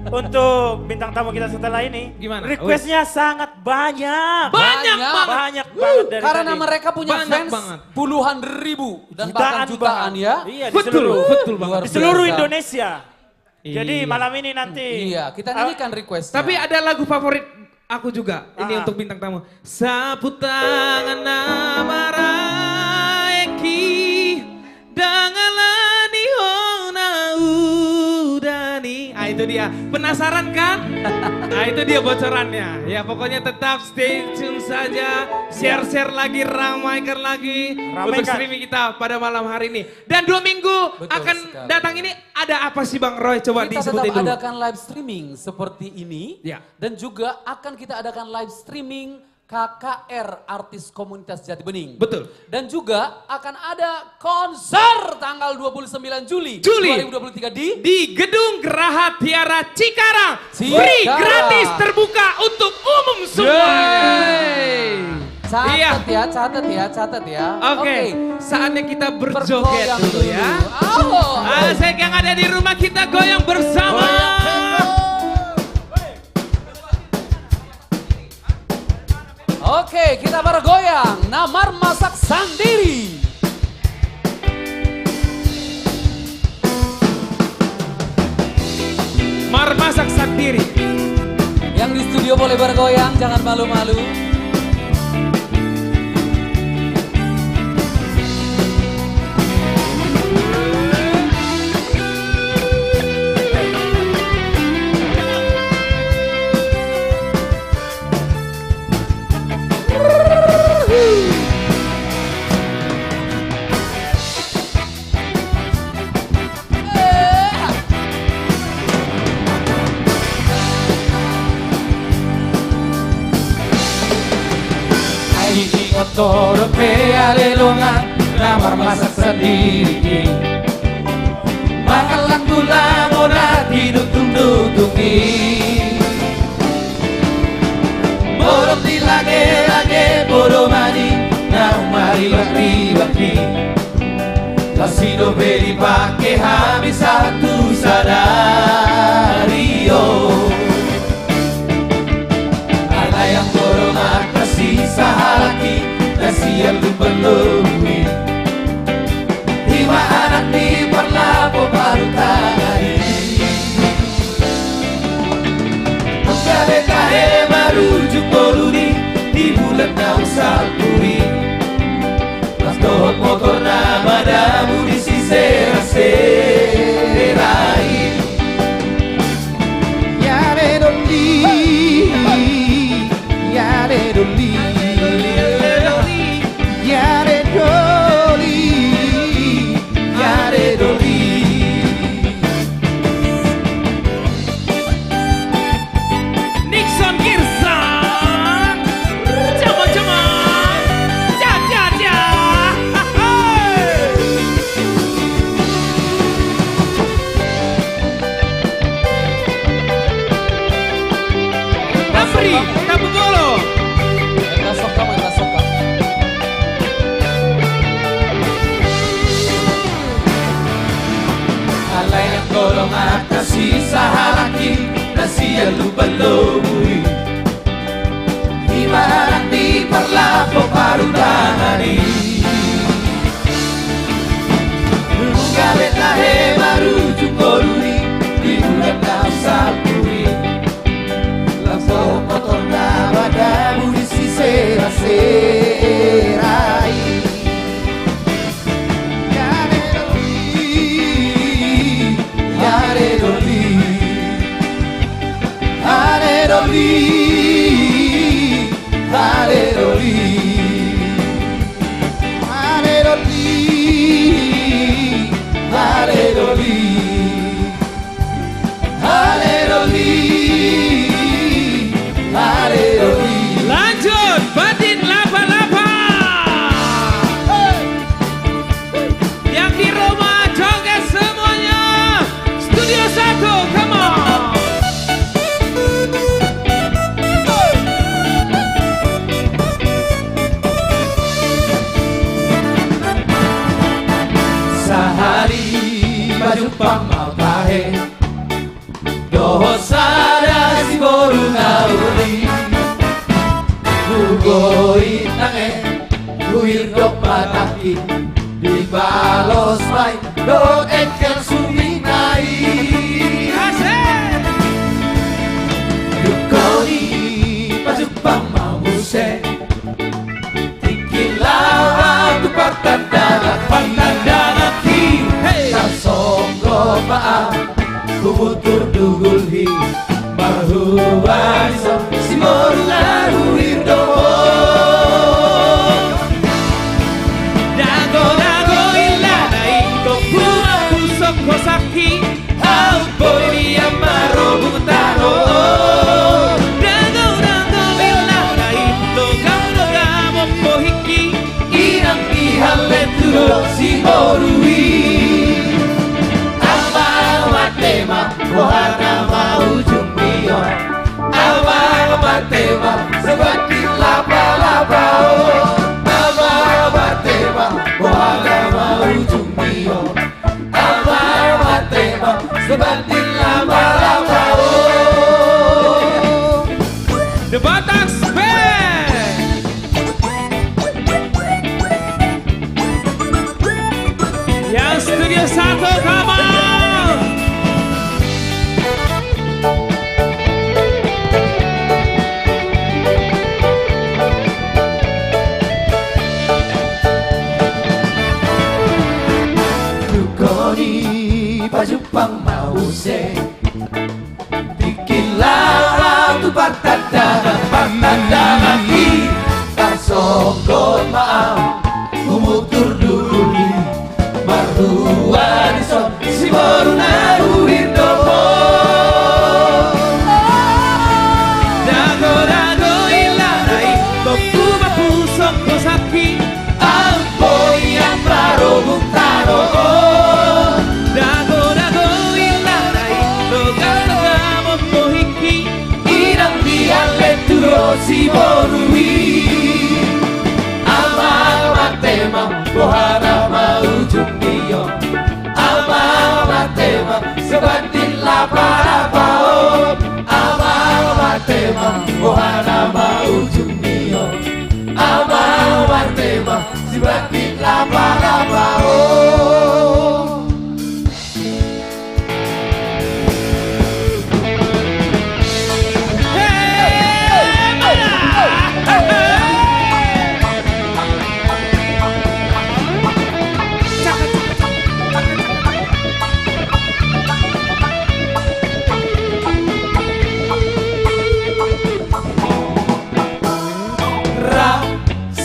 untuk bintang tamu kita setelah ini, gimana? requestnya sangat banyak. Banyak banget. Banyak banget dari Karena tadi. mereka punya Banyak fans banget. puluhan ribu dan bahkan jutaan ya. Iya, Betul banget. di seluruh biasa. Indonesia. Jadi Iya. malam ini nanti. Iya, kita nyanyikan request. Tapi ada lagu favorit aku juga. Ini untuk bintang tamu. Sapu tangan namaraeki dangalani hona udani. Ah itu dia. Penasaran kan? Nah itu dia bocorannya. Ya pokoknya tetap stay tune saja. Share lagi, ramaikan lagi. Untuk streaming kita pada malam hari ini. Dan 2 minggu akan datang ini ada apa sih Bang Roy? Coba Kita disebutin tetap dulu. adakan live streaming seperti ini. Ya. Dan juga akan kita adakan live streaming KKR Artis Komunitas Jati Bening. Betul. Dan juga akan ada konser tanggal 29 Juli 2023 di Gedung Geraha Tiara Cikarang. Cikarang. Free, gratis, terbuka untuk umum semuanya. Catat ya. Oke, saatnya kita berjoget Bergoyang dulu ya. Ayo. Asik yang ada di rumah kita goyang bersama. Oke, kita bergoyang. Namar masak sendiri. Mar masak sendiri. Yang di studio boleh bergoyang, jangan malu-malu. motor pe alelongan namar masak sendiri makalang gula mona didutung-dutungi borong di lage-lage bodo mani na umari-baki Lasido beri pakai habis satu sadario ada yang borong atas sisa halaki nasi yang lupa-lupi lima anak di perlapo baru tadi Mengkabe-kabe baru jumboluni di bulan daun salpuri Dohot motor nama damu di sisera-serai Yare doli Yare doli Yare doli Yare doli Nixon Girsan Cama-cama Ja-ja-ja Capri, Capogolo. Enggak soka. Alay ang golong at nasisa halaki Nasiya lupa-lubui Himanak di parlapo parudangani Nunggalit lahe marujung goluni Di bulan daun sapuri Langsung motor na badamu di sisera-serai Lanjut, batin laba-laba. Yang di rumah joget semuanya. Studio 1, come on. Sehari baju pamau tahe Doho sada si boru nauri Nugoi tange Luir dok mataki Di balos mai Do engkel suminai Dukoni baju pamau muse Tikilawa tu patandangaki Sasonggo maaf Kubutur dugulhi Bahuwa si moru laruir doho Dago ilanai Tokuma pusok kosaki Out boy amaro butano Dago ilanai Tokama pohiki Inang ihaleturo si morui Tema Wahana mau jumbio Awa tema Seperti laba-laba Awa tema Wahana mau jumbio Awa tema Seperti laba-laba The Batak Band. Yang studio 1, come on. Pajupang mause Bikin lawa tu patandangaki Tarsonggon maaf Umutur duli Marhuan iso Si boru naruhin doho Dago ilanai Tokuma pusok kosaki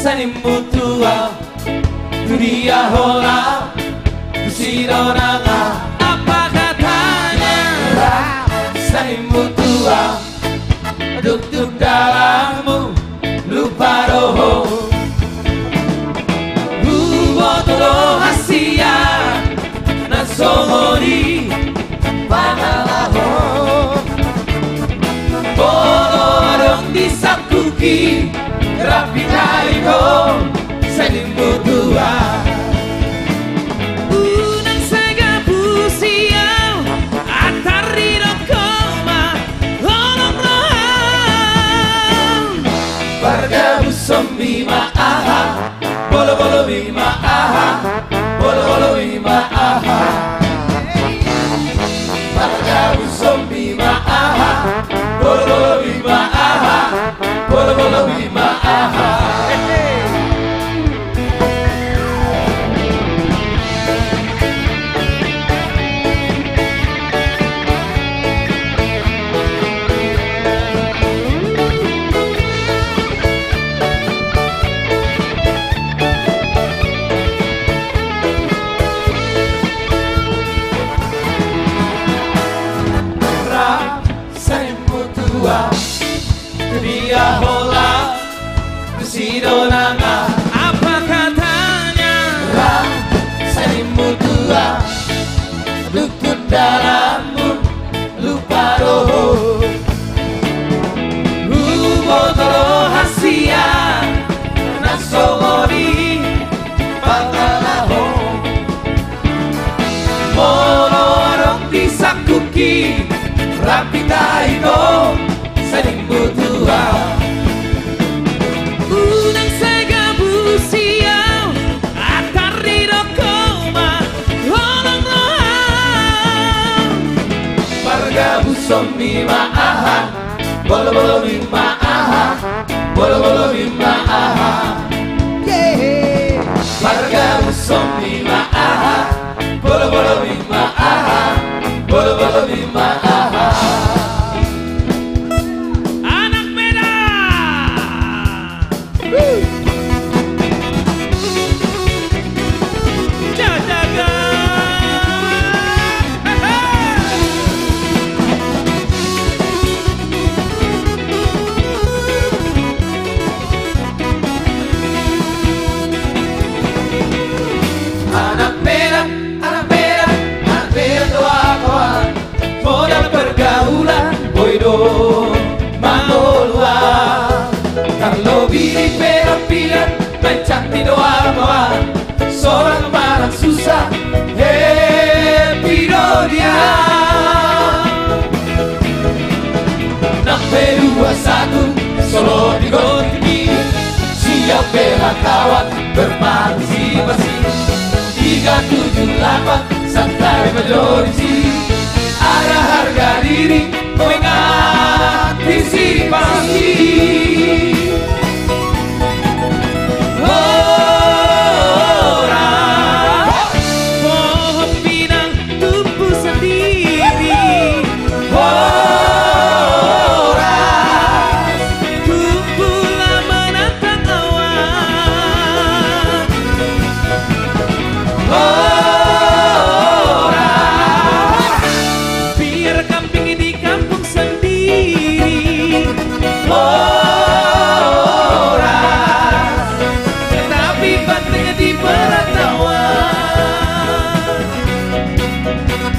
Sanimu tua dunia hola Kusidonanga apa katanya Sanimu tua duduk dalammu lupa roho Botolo hasia nasomori pangalaho Bolo dong disakuki rapi kaiko Sanimu tua Unang sega pusiau atari koma Holong rohang Warga busombi ma'aha Bolo-bolo bima aha Bolo-bolo bima aha Warga busombi ma'aha Bolo-bolo bima aha Bolo-bolo bima aha Dia hola Kusidonanga apa katanya Sanimu tua dukun dalammu lupa roho Botolo hasia nasomori pangalaho Monorong disakuki rapi taiko Sanimu tua Unang sega busiau atari koma Holong rohang Warga busombi ma'aha Bolo-bolo bima aha Bolo-bolo bima aha Warga busombi ma'aha Bolo-bolo bima aha Bolo-bolo bima aha Anak merah doa kawan modal pergaulan boido mangolua Carlo biri penampilan mencantik doa kawan seorang marah susah happy dia 621 solo di Gotik siap bela kawan berpartisipasi 378 santai majorisi ada harga diri mengantisipasi orang pohon pinang tumbuh sendiri orang tumbuhlah menantang awan biar kambing di kampung sendiri orang tetapi bantengnya di perantauan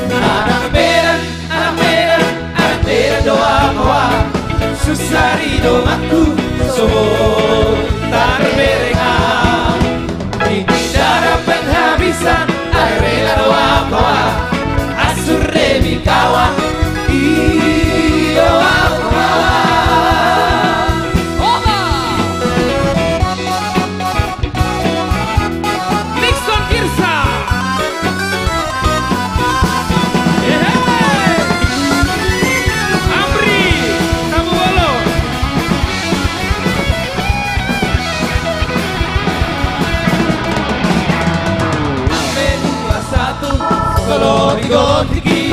anak merah doa kawan susah ridomaku sebentar berengang ini darah penghabisan air rela doa kawan asur demi kawan doa kawan Nixon Kirsa Amri kamu bolo Kalau di Gotiki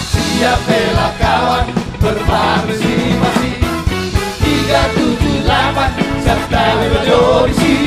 siap bela kawan berpartisipasi 378 serta majorisi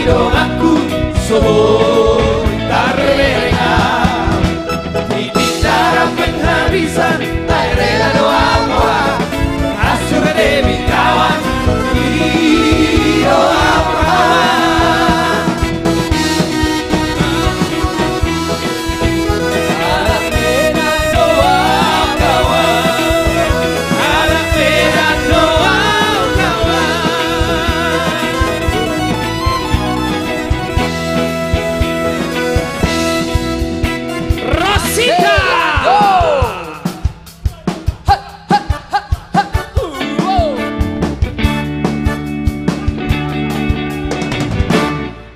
doaku sobor tarberengan di cara penghabisan tak rela doa doa asur dewi kawan di doa kawan harap beda doa kawan harap beda doa kawan Rosita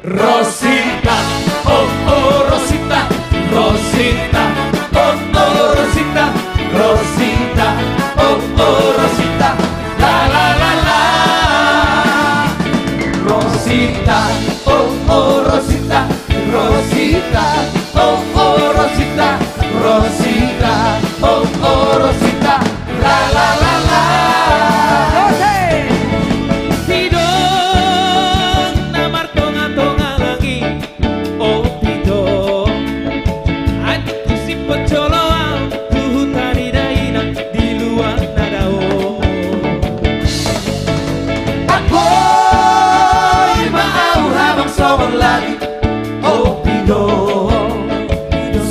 Rosita, oh oh Rosita, Rosita, oh oh Rosita, Rosita, oh oh Rosita, la la la la. Rosita, oh oh Rosita, Rosita, oh oh Rosita, Rosita, oh oh Rosita, la la la la. Lagi, oh pido,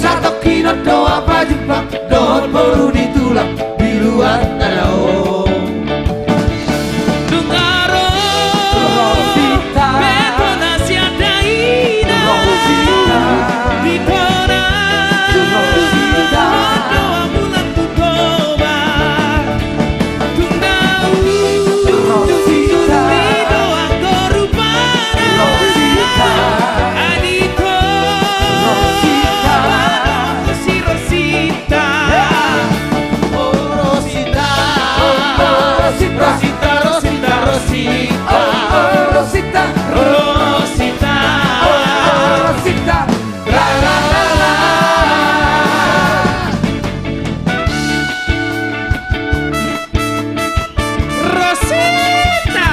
satu kino doa pajumpa, doa baru ditulang di luar nadao. Dungaro, Rosita, betonasi ada ina, Rosita, ditona, Rosita, doa bulan tutoba, tungau, Rosita, doa korupana, Rosita. Adito Rosita, si Rosita, oh Rosita, Rosita, Rosita, Rosita, Rosita, oh Rosita, Rosita, oh Rosita, la la la la. Rosita.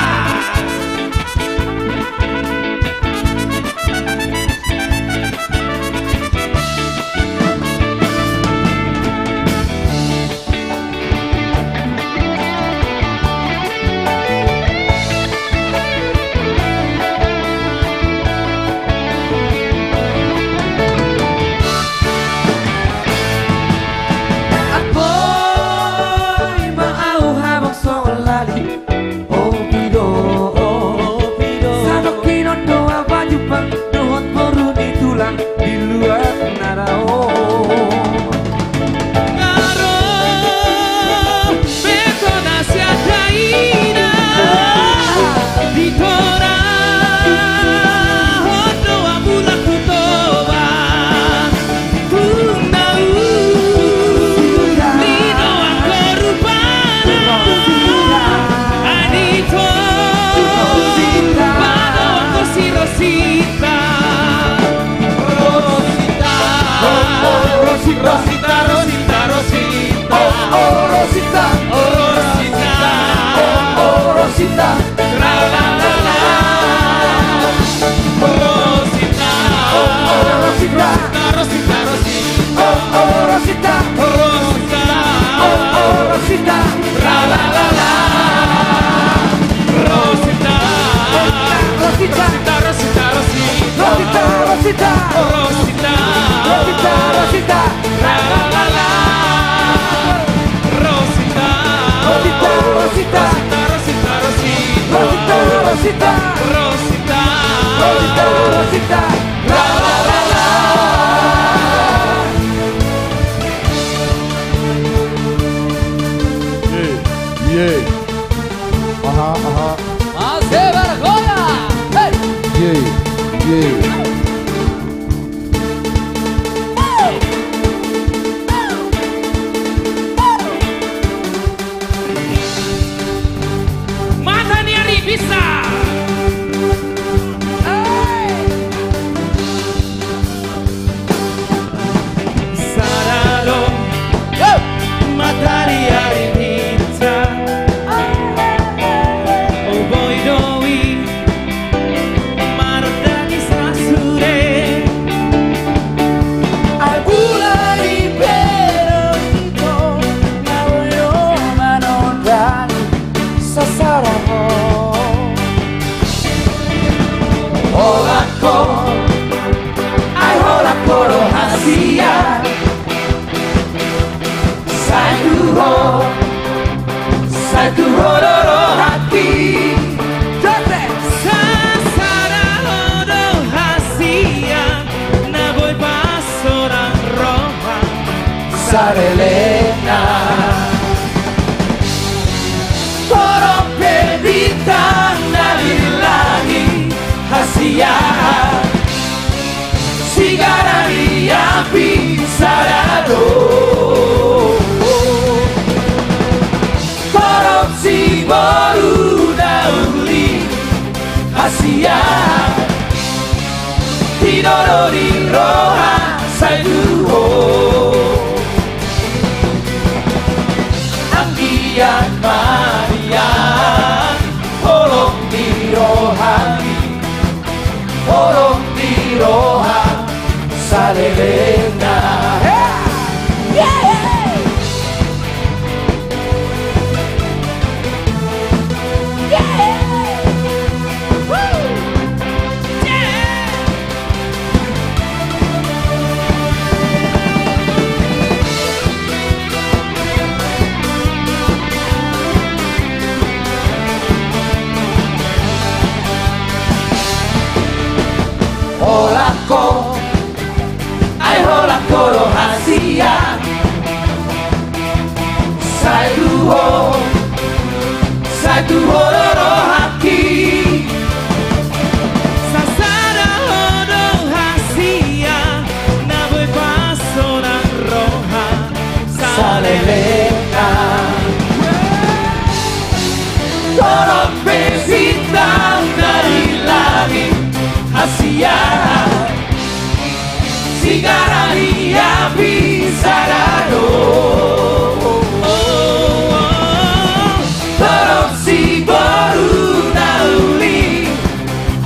Apoy mau habang solali oh pido sadok kino doa baju pang dohot baru ditulang di luar narao ngaro betonasi ada ina ditora doa bulan kutoba tundau Rosita, Rosita, Rosita, oh oh Rosita, oh Rosita, oh oh Rosita, la la la la. Rosita, oh oh Rosita, Rosita, Rosita, oh oh Rosita, Rosita, oh oh Rosita, la la la la. Rosita, Rosita, Rosita, Rosita, Rosita, Rosita, Rosita, Rosita, Rosita, la la la la. Rosita, Rosita, Rosita, Rosita, Rosita, Rosita, Rosita, Rosita, Rosita, la la la la. Yeah. Aha, aha. Masih bergoyang. Hey. Yeah, yeah. Mata Niari bisa. Sarado, matahari hari bisa. Oh boy doi, marda satu hororo hati. Sasara hodo hasia na voy pasoran roja sarelena. Toro bintang dari langit hasia Sigarani api sarado. Korupsi baru dauli hasia Tidorori roha sayuho. Anggian Marian Tolong di rohani Tolong di rohani Salelena. Holako ay holako rohasia Satu hororo haki Sasara hodo hasia Naboy pasoran roja Salelena. Tolong bintang dari langit hasia Sigarani api sarado. Korupsi baru nauli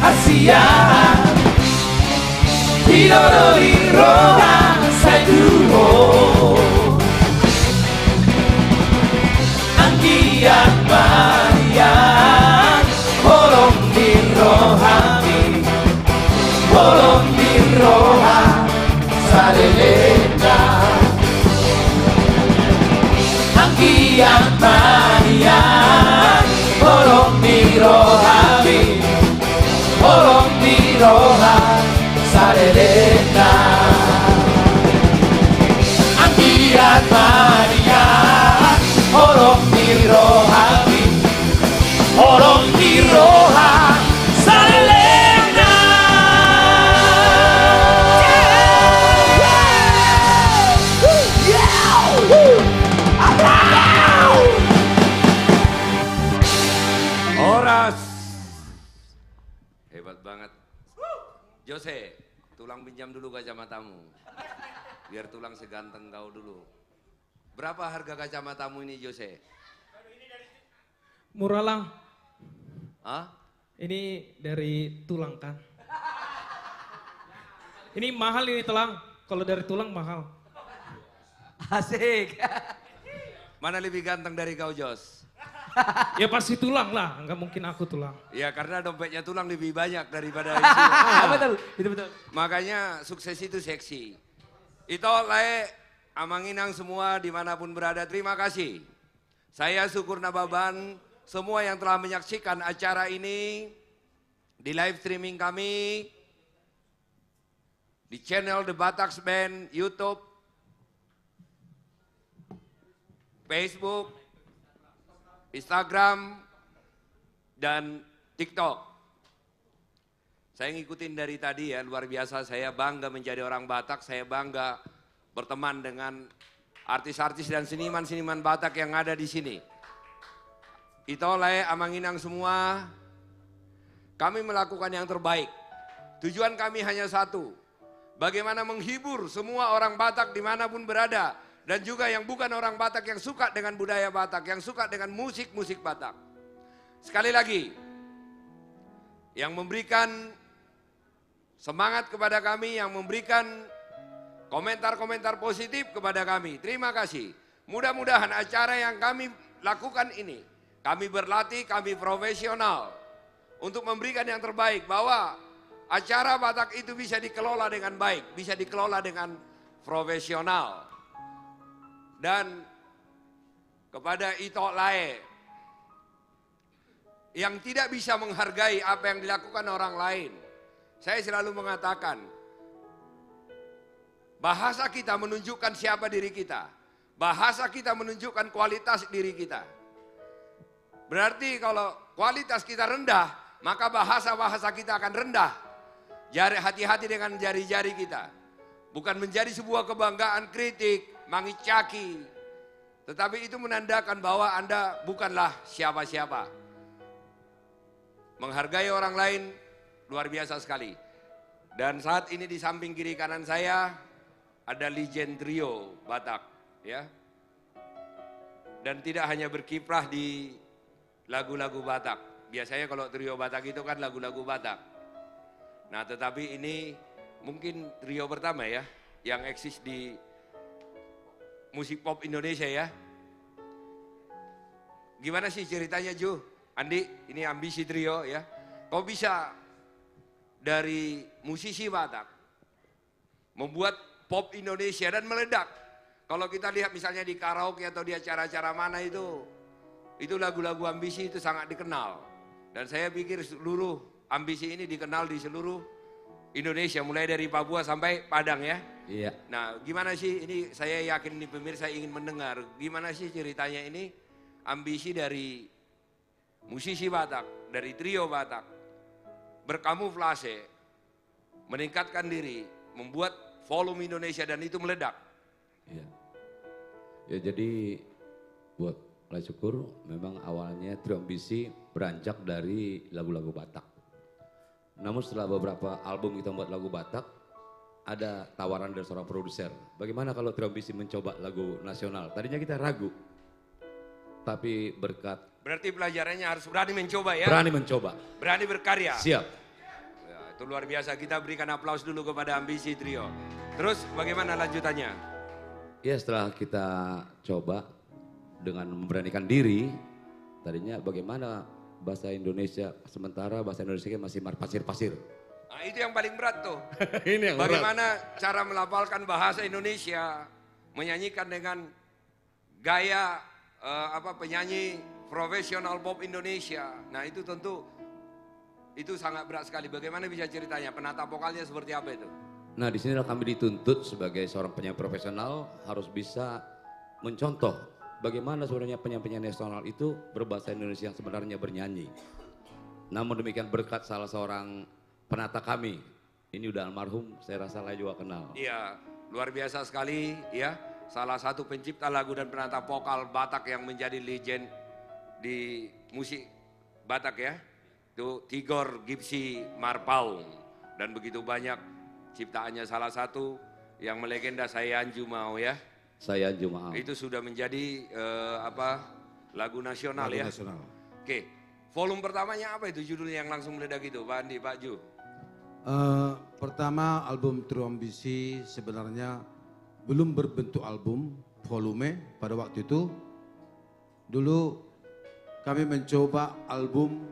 hasia Tidorori roha sayuho. Anggian Marian Tolong di rohani Tolong di roha Salelena. Anggian Marian Tolong di rohani Tolong di roha Salelena. Anggian Marian Tolong di rohani Tolong di roha Salelena. Horas. Hebat banget. Jose, tulang pinjam dulu kacamatamu. Biar tulang seganteng kau dulu. Berapa harga kacamatamu ini, Jose? Murah lang. Hah? Ini dari tulang kan. Ini mahal ini tulang. Kalau dari tulang mahal. Asik. Mana lebih ganteng dari kau, Jos? Ya pasti tulang lah, nggak mungkin aku tulang. Ya karena dompetnya tulang lebih banyak daripada isi. Betul, itu betul. Makanya sukses itu seksi. Itu lae amanginang semua dimanapun berada, terima kasih. Saya syukur nababan semua yang telah menyaksikan acara ini di live streaming kami di channel The Bataks Band, YouTube, Facebook, Instagram, dan TikTok. Saya ngikutin dari tadi ya, luar biasa. Saya bangga menjadi orang Batak, saya bangga berteman dengan artis-artis dan seniman-seniman Batak yang ada di sini. Itoleh amanginang semua, kami melakukan yang terbaik. Tujuan kami hanya satu, bagaimana menghibur semua orang Batak dimanapun berada. Dan juga yang bukan orang Batak yang suka dengan budaya Batak, yang suka dengan musik-musik Batak. Sekali lagi, yang memberikan semangat kepada kami, yang memberikan komentar-komentar positif kepada kami. Terima kasih. Mudah-mudahan acara yang kami lakukan ini, kami berlatih, kami profesional untuk memberikan yang terbaik, bahwa acara Batak itu bisa dikelola dengan baik, bisa dikelola dengan profesional. Dan kepada Ito Lae, yang tidak bisa menghargai apa yang dilakukan orang lain. Saya selalu mengatakan, bahasa kita menunjukkan siapa diri kita. Bahasa kita menunjukkan kualitas diri kita. Berarti kalau kualitas kita rendah, maka bahasa-bahasa kita akan rendah. Hati-hati dengan jari-jari kita. Bukan menjadi sebuah kebanggaan kritik, mangicaki. Tetapi itu menandakan bahwa Anda bukanlah siapa-siapa. Menghargai orang lain luar biasa sekali. Dan saat ini di samping kiri kanan saya ada legend trio Batak, ya. Dan tidak hanya berkiprah di lagu-lagu Batak. Biasanya kalau trio Batak itu kan lagu-lagu Batak. Nah, tetapi ini mungkin trio pertama ya yang eksis di musik pop Indonesia ya. Gimana sih ceritanya Ju? Andi, ini Ambisi Trio ya. Kok bisa dari musisi Batak membuat pop Indonesia dan meledak? Kalau kita lihat misalnya di karaoke atau di acara-acara mana itu lagu-lagu Ambisi itu sangat dikenal. Dan saya pikir seluruh Ambisi ini dikenal di seluruh Indonesia, mulai dari Papua sampai Padang ya. Iya. Nah, gimana sih ini, saya yakin ini pemirsa ingin mendengar, gimana sih ceritanya ini Ambisi dari musisi Batak, dari trio Batak, berkamuflase, meningkatkan diri, membuat volume Indonesia dan itu meledak. Iya. Ya jadi buat mulai syukur memang awalnya Trio Ambisi beranjak dari lagu-lagu Batak. Namun setelah beberapa album kita membuat lagu Batak, ada tawaran dari seorang produser. Bagaimana kalau Trio Ambisi mencoba lagu nasional? Tadinya kita ragu, tapi berkat. Berarti pelajarannya harus berani mencoba ya? Berani mencoba. Berani berkarya? Siap. Ya, itu luar biasa, kita berikan aplaus dulu kepada Ambisi Trio. Terus bagaimana lanjutannya? Ya setelah kita coba dengan memberanikan diri, tadinya bagaimana bahasa Indonesia, sementara bahasa Indonesia masih pasir-pasir. Nah, itu yang paling berat tuh. Ini yang bagaimana cara melafalkan bahasa Indonesia, menyanyikan dengan gaya penyanyi profesional pop Indonesia. Nah, itu tentu itu sangat berat sekali. Bagaimana bisa ceritanya? Penata vokalnya seperti apa itu? Nah, di sinilah kami dituntut sebagai seorang penyanyi profesional harus bisa mencontoh bagaimana sebenarnya penyanyi-penyanyi nasional itu berbahasa Indonesia yang sebenarnya bernyanyi. Namun demikian berkat salah seorang penata kami, ini udah almarhum, saya rasa saya juga kenal. Iya, luar biasa sekali ya. Salah satu pencipta lagu dan penata vokal Batak yang menjadi legend di musik Batak ya. Itu Tigor Gipsy Marpaung. Dan begitu banyak ciptaannya, salah satu yang melegenda Sayan Jumau ya. Sayan Jumau. Itu sudah menjadi lagu nasional Lagu ya. nasional. Oke, volume pertamanya apa itu judulnya yang langsung meledak itu Pak Andi, Pak Ju? Pertama album Trio Ambisi sebenarnya belum berbentuk album volume pada waktu itu. Dulu kami mencoba album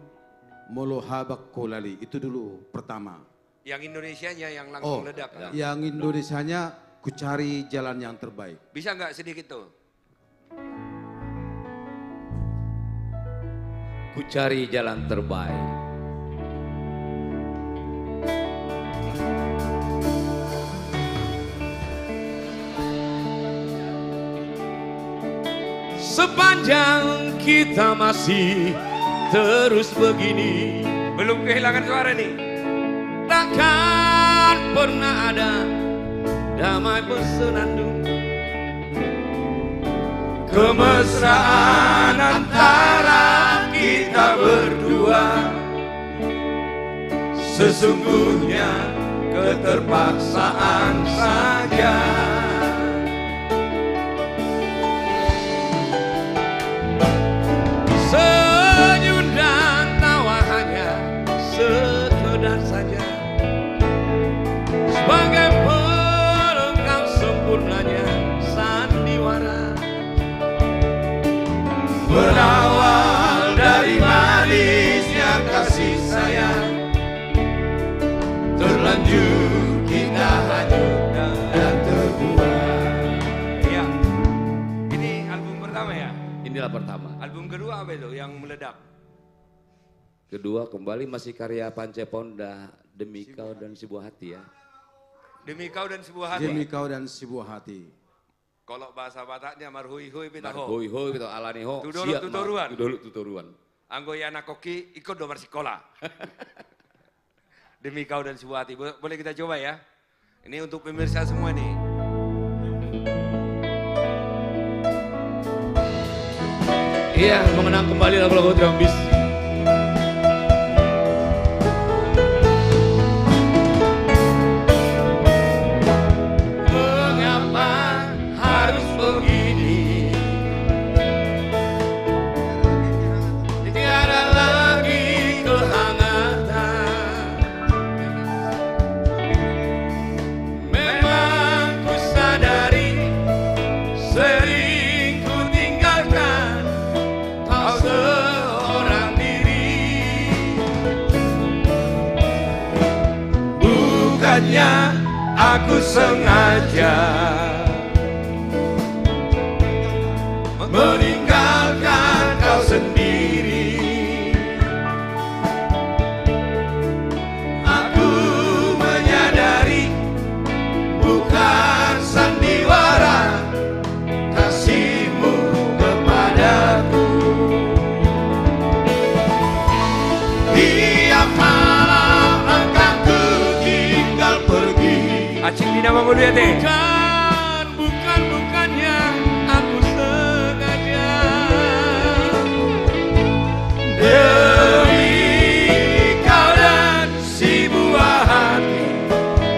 Molohabak Kolali, itu dulu pertama. Yang Indonesianya yang langsung meledak. Yang Indonesianya Ku Cari Jalan Yang Terbaik. Bisa nggak sedikit tuh? Ku cari jalan terbaik. Sepanjang kita masih terus begini, belum kehilangan suara nih, takkan pernah ada damai bersenandung, kemesraan antara kita berdua. Sesungguhnya keterpaksaan saja. Senyum dan tawa hanya sekedar saja, sebagai pelengkap sempurnanya sandiwara. Berawal dari manisnya kasih sayang, terlanjur kita hanyut dan terbuang. Iya. Ini album pertama ya? Inilah pertama. Album kedua apa itu yang meledak? Kedua kembali masih karya Panceponda, Demi Kau dan Sebuah Hati ya. Demi Kau dan Sebuah Hati. Demi Kau dan Sebuah Hati. Kalau bahasa Bataknya marhui-hui pitaho. Marhui-hui pitaho alaniho. Tudolok tutoruan. Tudolok tutoruan. Anggoy anak koki ikut domar sekolah. Demi Kau dan Sebuah Hati. Boleh kita coba ya? Ini untuk pemirsa semua nih. Iya, mengenang kembali lagu-lagu drum beat. Mengapa harus begini? Tiada lagi kehangatan. Memang ku sadari sering ku tinggalkan kau seorang diri. Bukannya aku sengaja meninggalkan kau sendiri. Aku menyadari bukan sandiwara kasihmu kepadaku. Tiap malam engkau ku tinggal pergi. Acing di nama mulia teh. Bukannya aku sengaja. Demi kau dan si buah hati,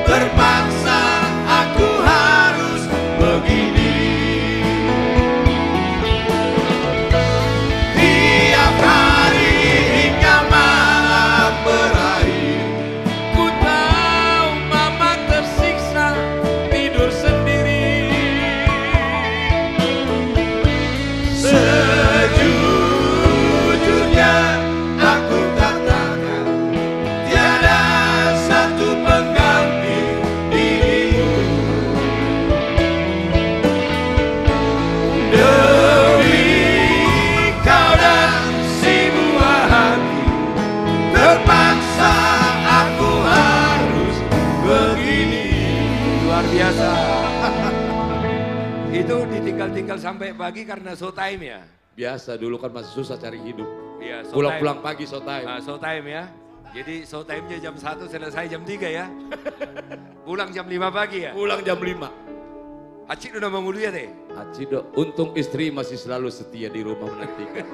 terpaksa aku harus begini. Tiap hari hingga malam berakhir, ku tahu mama tersiksa tidur sendiri. Sejujurnya aku katakan tiada satu pengganti dirimu. Demi kau dan si buah hati, terpaksa aku harus begini. Luar biasa. Itu ditinggal-tinggal sampai pagi karena show time ya? Biasa dulu kan masih susah cari hidup. Iya, show Pulang-pulang time. pagi show time. Nah, show time ya. Jadi show time-nya jam 1 selesai jam 3 ya. Pulang jam 5 pagi ya? Pulang jam 5. Acik udah mau ya teh? Acik untung istri masih selalu setia di rumah menantikan.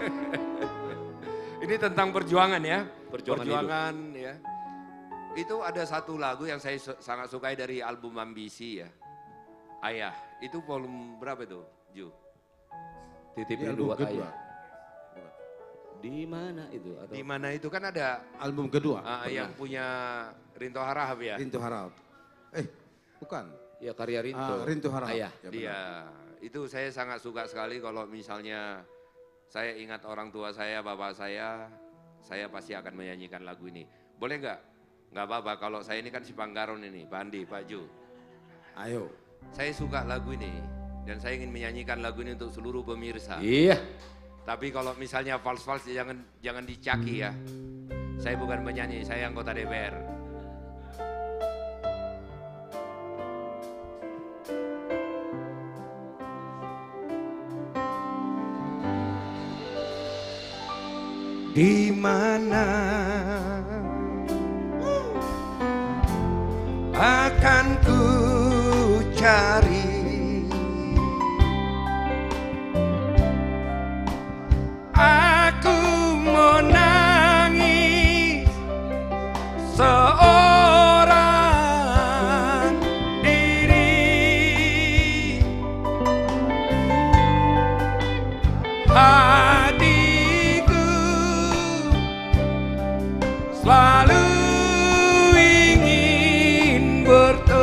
Ini tentang perjuangan ya. Perjuangan ya. Itu ada satu lagu yang saya sangat sukai dari album Ambisi ya. Ayah, itu volume berapa itu, Ju? Titip Di rindu album buat kedua. ayah. Di mana itu? Atau? Di mana itu kan ada Album kedua. yang punya Rinto Harahap ya. Rinto Harahap. Bukan. Ya karya Rinto. Rinto Harahap. Ayah. Ya, benar. Iya, itu saya sangat suka sekali kalau misalnya saya ingat orang tua saya, bapak saya pasti akan menyanyikan lagu ini. Boleh nggak? Nggak apa-apa, kalau saya ini kan si Panggaron ini, Pak Andi, Pak Ju. Ayo. Saya suka lagu ini dan saya ingin menyanyikan lagu ini untuk seluruh pemirsa. Iya. Tapi kalau misalnya fals-fals jangan dicaki ya. Saya bukan penyanyi, saya anggota DPR. Di mana akan ku cari aku mau nangis seorang diri. Hatiku selalu ingin bertemu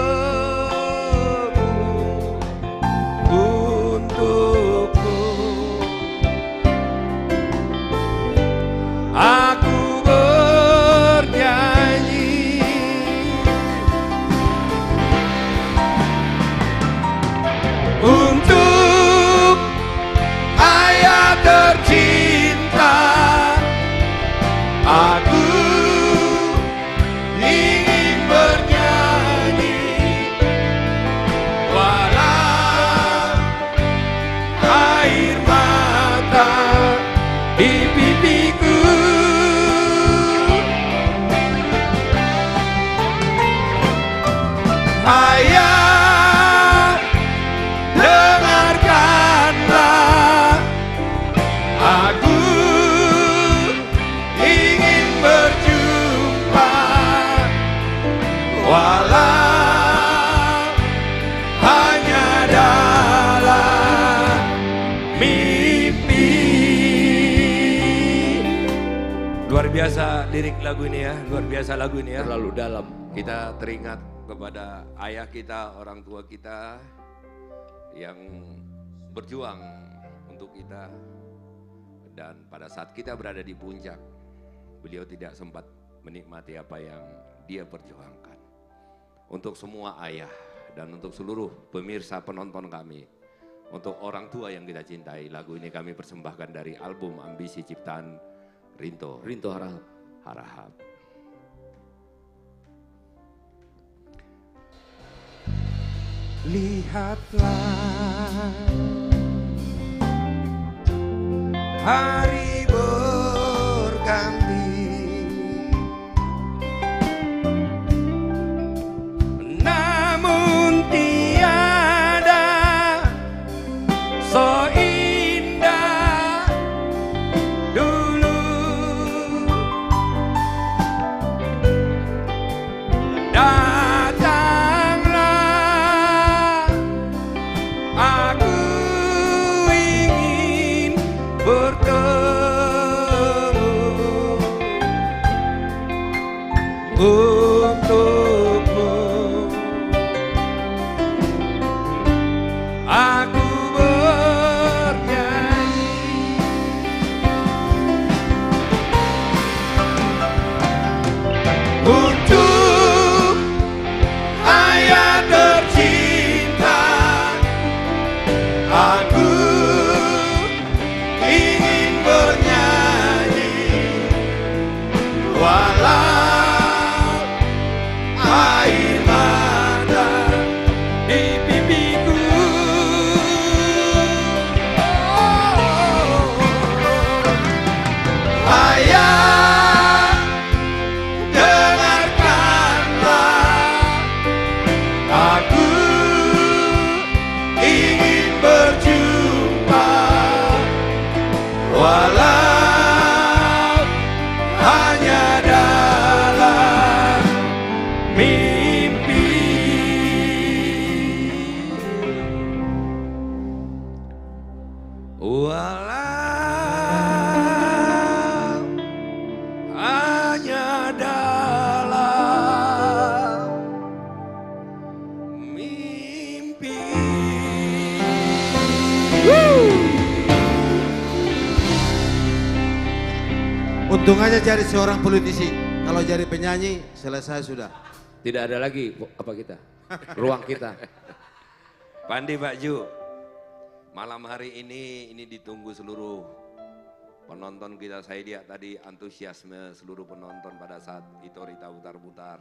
Luar biasa lirik lagu ini ya, luar biasa lagu ini ya. Terlalu dalam. Kita teringat kepada ayah kita, orang tua kita yang berjuang untuk kita. Dan pada saat kita berada di puncak, beliau tidak sempat menikmati apa yang dia perjuangkan. Untuk semua ayah dan untuk seluruh pemirsa penonton kami, untuk orang tua yang kita cintai, lagu ini kami persembahkan dari album Ambisi ciptaan Rinto Harahap. Harahap. Lihatlah hari berganti, namun tiada seindah dulu. Datanglah, aku ingin bertemu untukmu. Aku bernyanyi untuk ayah tercinta. Aku ingin bernyanyi walau air mata di pipiku. Ayah, dengarkanlah, aku ingin berjumpa walau hanya dalam mimpi. Walau hanya dalam mimpi. Untung aja jadi seorang politisi. Kalau jadi penyanyi, selesai sudah. Tidak ada lagi apa kita, ruang kita. Pandi Pak Ju, malam hari ini ditunggu seluruh penonton kita. Saya lihat tadi antusiasme seluruh penonton pada saat Ito Rita Butar-Butar.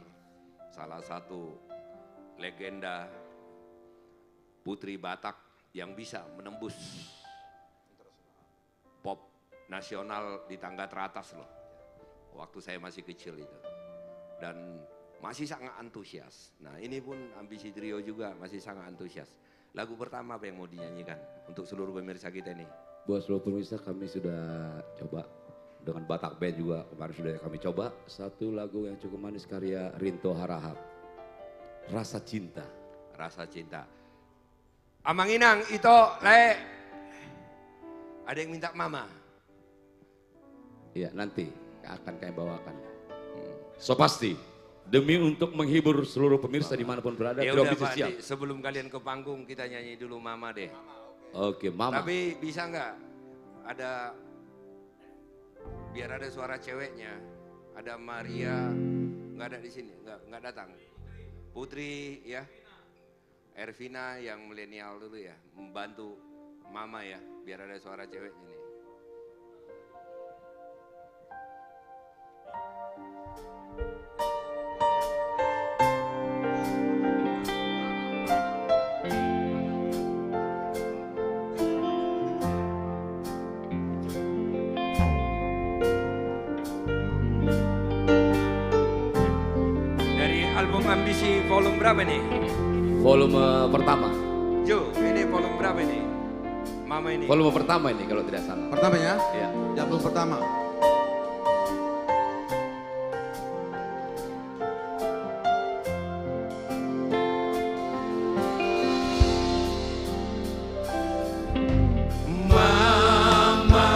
Salah satu legenda putri Batak yang bisa menembus pop nasional di tangga teratas loh. Waktu saya masih kecil itu. Dan masih sangat antusias. Nah ini pun Ambisi Trio juga masih sangat antusias. Lagu pertama apa yang mau dinyanyikan untuk seluruh pemirsa kita ini? Buat seluruh pemirsa kami sudah coba dengan Batak Band juga kemarin sudah kami coba satu lagu yang cukup manis karya Rinto Harahap. Rasa Cinta. Rasa Cinta. Amang Inang, Ito, Le. Ada yang minta mama? Ya nanti akan kami bawakan. So pasti demi untuk menghibur seluruh pemirsa dimanapun berada. Ya Trio udah Ambisi Pak, siap. sebelum kalian ke panggung kita nyanyi dulu Mama deh. Oke, Mama. Tapi bisa nggak ada biar ada suara ceweknya. Ada Maria nggak ada di sini, nggak datang. Putri ya, Ervina yang milenial dulu ya, membantu Mama ya, biar ada suara ceweknya nih. Album Ambisi volume berapa nih? Volume pertama. Jo, ini volume berapa nih? Mama ini. Volume pertama ini kalau tidak salah. Pertama ya? Iya. Album pertama. Mama,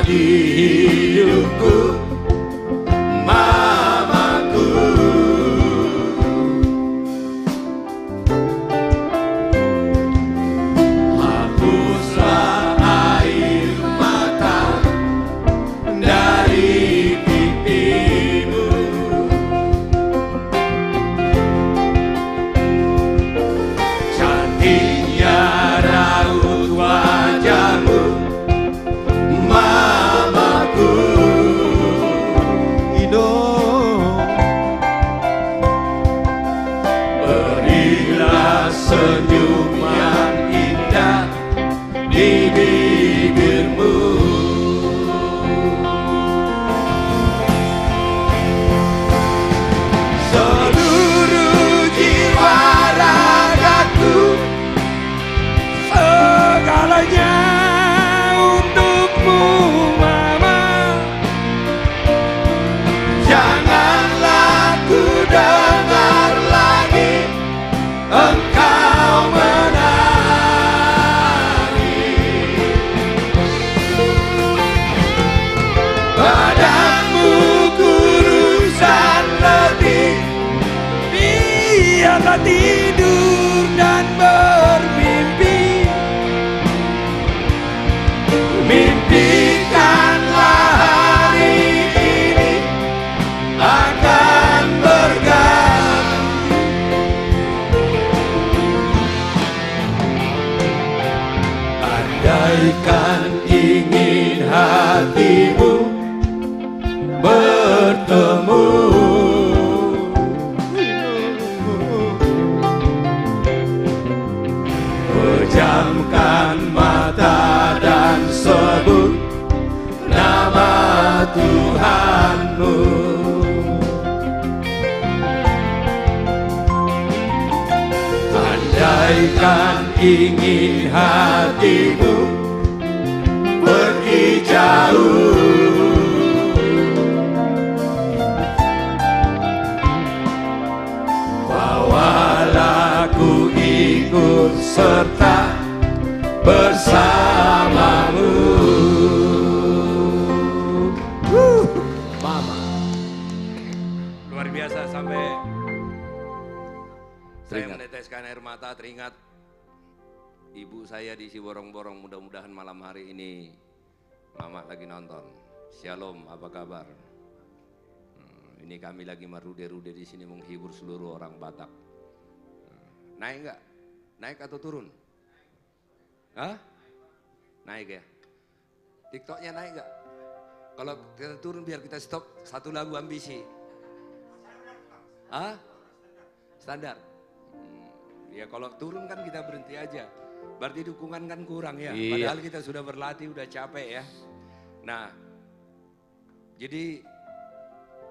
di hidupku, mamaku. Hapuslah air mata dari pipimu, cantiknya raut wajahmu, mamaku. Berilah senyum yang indah di bibirmu. Seluruh jiwa ragaku, segalanya untukmu, mama. Janganlah ku dengar lagi engkau menangis. Badanmu kurus dan letih, biarlah tidur dan bermimpi. Mimpikanlah hari ini akan berganti. Andaikan ingin hatimu bertemu, pejamkan mata dan sebut nama Tuhanmu. Andaikan ingin hatimu pergi jauh, bawalah ku ikut serta bersamamu. Mama. Luar biasa, sampai saya meneteskan air mata teringat ibu saya di Siborong-Borong. Mudah-mudahan malam hari ini Mama lagi nonton. Shalom, apa kabar? Ini kami lagi merude-rude di sini menghibur seluruh orang Batak. Naik nggak? Naik atau turun? Hah? Naik ya? TikToknya naik nggak? Kalau kita turun biar kita stop satu lagu ambisi. Hah? Standar? Ya kalau turun kan kita berhenti aja. Berarti dukungan kan kurang ya. Iya. Padahal kita sudah berlatih, udah capek ya. Nah, jadi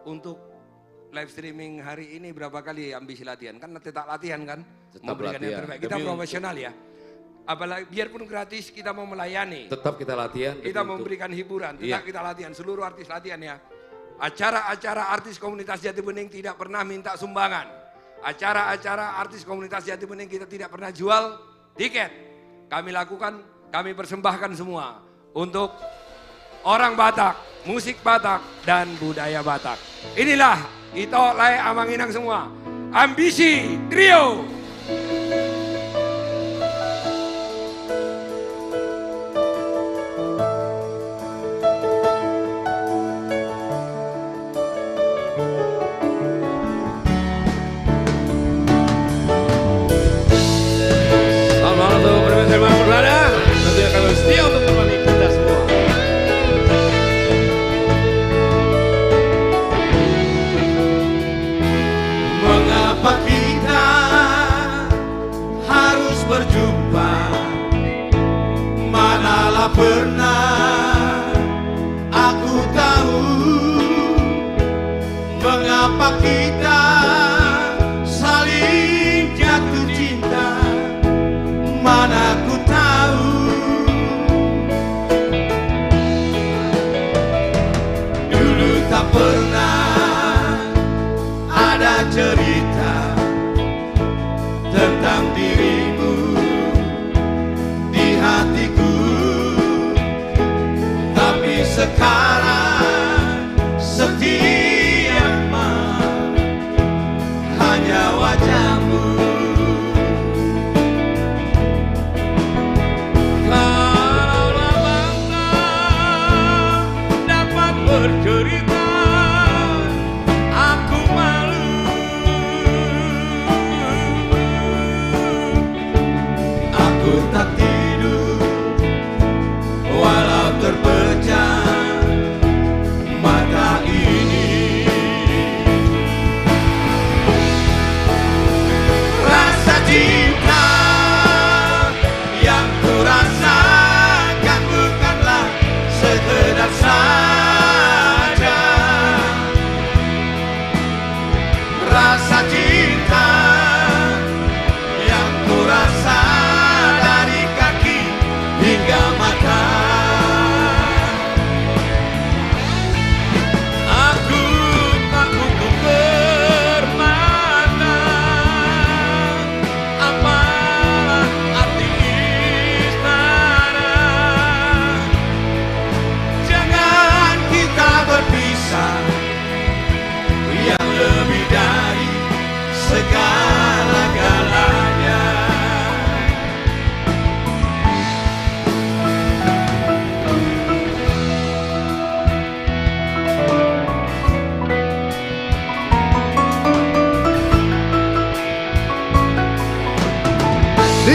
untuk live streaming hari ini berapa kali ambisi latihan? Kan tetap latihan kan? Tetap Memberikan yang latihan. terbaik. Kita Demi profesional ya. Apalagi biarpun gratis kita mau melayani. Tetap kita latihan. Kita demi memberikan hiburan, Iya. tetap kita latihan, seluruh artis latihan ya. Acara-acara artis komunitas Jati Bening tidak pernah minta sumbangan. Acara-acara artis komunitas Jati Bening kita tidak pernah jual tiket. Kami lakukan, kami persembahkan semua untuk orang Batak, musik Batak, dan budaya Batak. Inilah Ito Lai Amanginang semua. Ambisi Trio. Selamat malam untuk pemirsa yang berada. Tentunya kami setia untuk menemani kita semua. Mengapa kita harus berjumpa? Manalah pernah aku tahu mengapa kita saling jatuh cinta. Mana ku tahu dulu tak pernah ada cerita tentang dirimu di hatiku.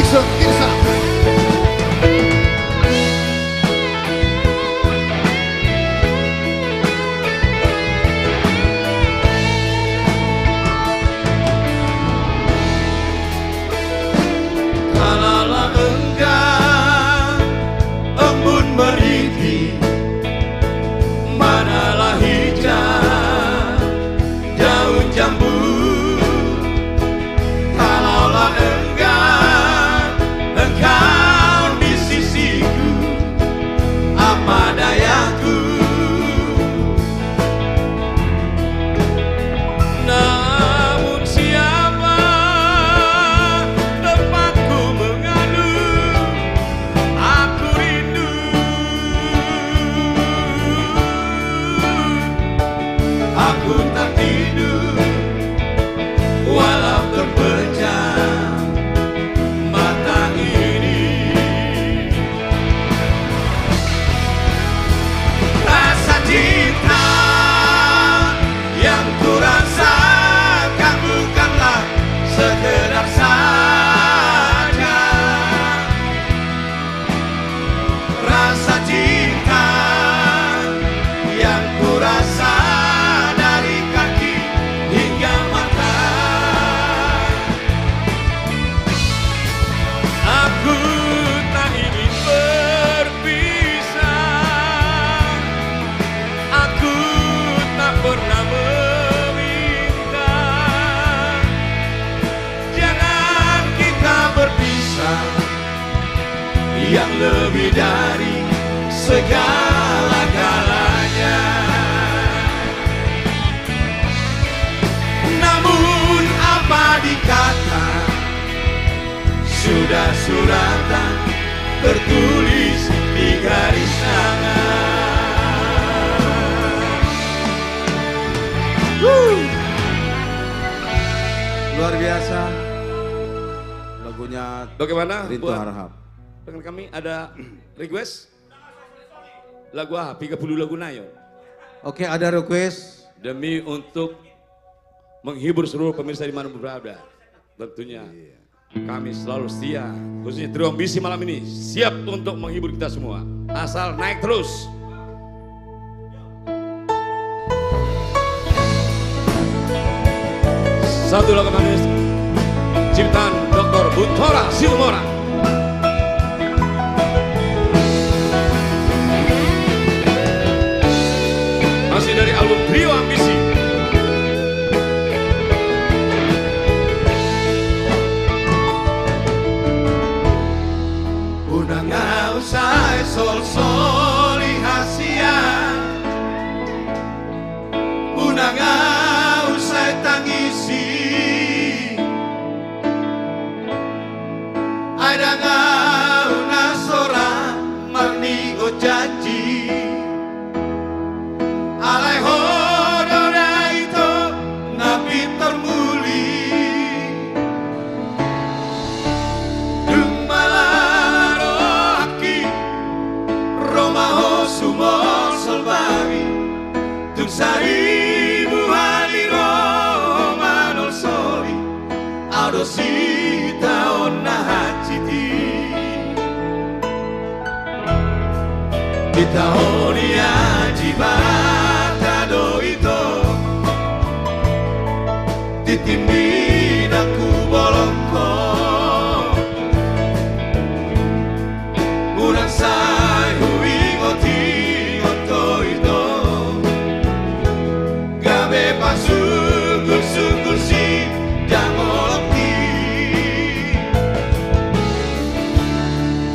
Dixon Tirsa. Kalaulah engkau embun merintih, manalah hijau daun jambu. Kalaulah engkau di sisiku, apa dayaku. Namun siapa tempatku mengadu, aku rindu. Aku tak tidur walau terpejam mata ini. Rasa cinta yang kurasakan bukanlah sekedar saja. Rasa cinta yang kurasa dari kaki hingga mata. Aku tak ingin berpisah. Aku tak pernah meminta. Jangan kita berpisah, yang lebih dari segala-galanya. Namun apa dikata, sudah suratan tertulis di garis tangan. Luar biasa. Lagunya Bagaimana Rintu buat Harahap. dengan kami ada request lagu apa? 30 lagu nayon. Oke, ada request. Demi untuk menghibur seluruh pemirsa di mana berada. Tentunya kami selalu setia, khususnya Trio Ambisi malam ini siap untuk menghibur kita semua. Asal naik terus. Satu lagu manis ciptaan Dr. Buntora Silmora. Masih dari album Trio Ambisi. Unang usai sol soli hasia, unang usai tangisi, ada ngau nasora marni o janji, alai hodora itu nabi termuli, dumalaro aki romaho sumo solbagi, tuksari buhani romanol soli, adosita onna hachiti. Kita honia jibata do itu titimin aku bolongko unang say huwing oti oto itu gabe pasungguh-sungguh si jangolokti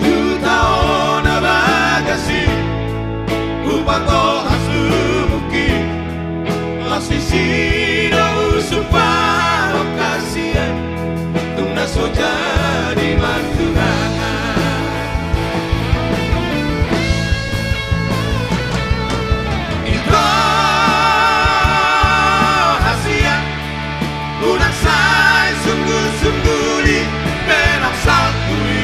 tu taon abagasi upato hasubuki asisi do usupa okasian tuna soja di mantunanga itu hasia unak say sungguh-sungguh di penak saltui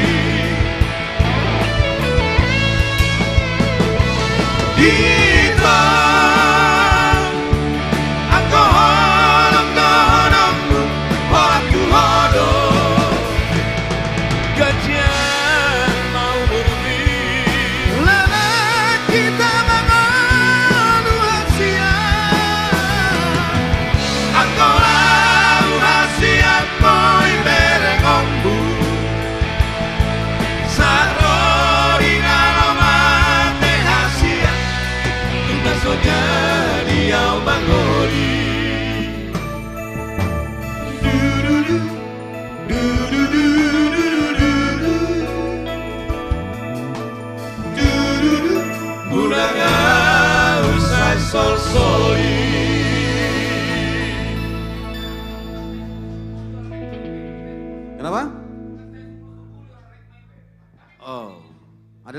itu aku hodong-hodongmu, aku hodong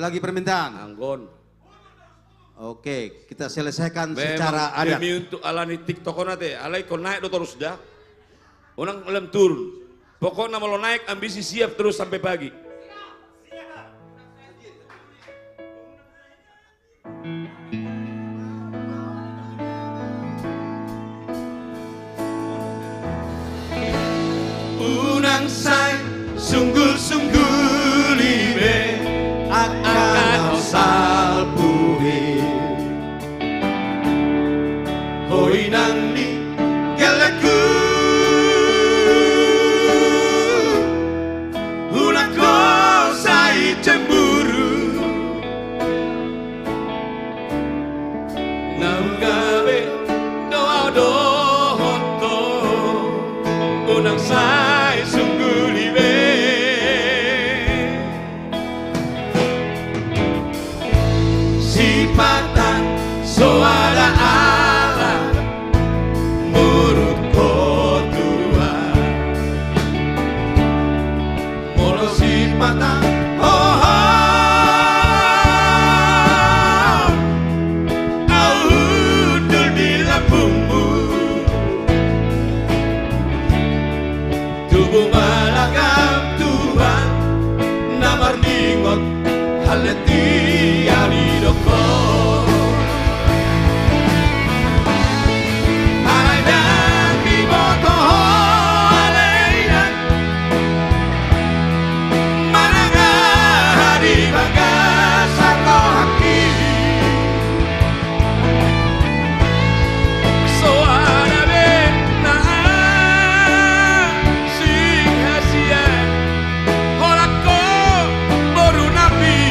lagi permintaan? Anggon. Oke, kita selesaikan Memang secara adat. demi untuk alani TikTok nate, alai kau naik do terus dah. Orang lem turun. Pokoknya mau naik ambisi siap terus sampai pagi. Unang say sungguh-sungguh libe akan salpuhi hoi nang ni gelaku ulang ko say cemburu nang gabe doa dohoto unang say sungguh libe sipatan suara Allah murut kotua molo sipatan oh audul di lambungmu tubuh malagam Tuhan namar ningot haleti aridoko alaydan biboto alaydan managa hari bagas atau haki soara benaan sing hasian holako baru nabi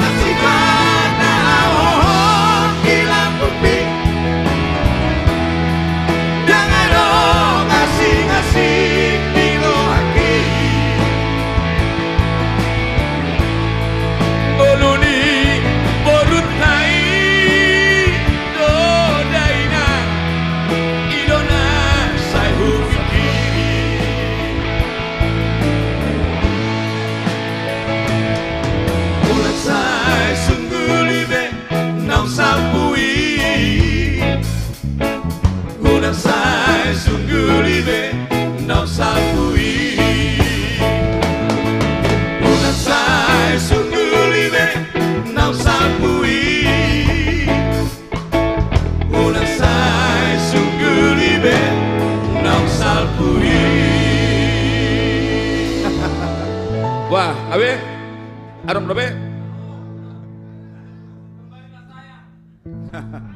nasibana ahohon gila bumi dengan dong ngasih-ngasih diloaki boluni borut nai dodaina idona saya fikiri ulang saya sungguh libe nau salpui ulang saya sungguh libe nau salpui ulang saya sungguh libe nau salpui ulang saya sungguh libe nau salpui. Wah, abe, arong dobe.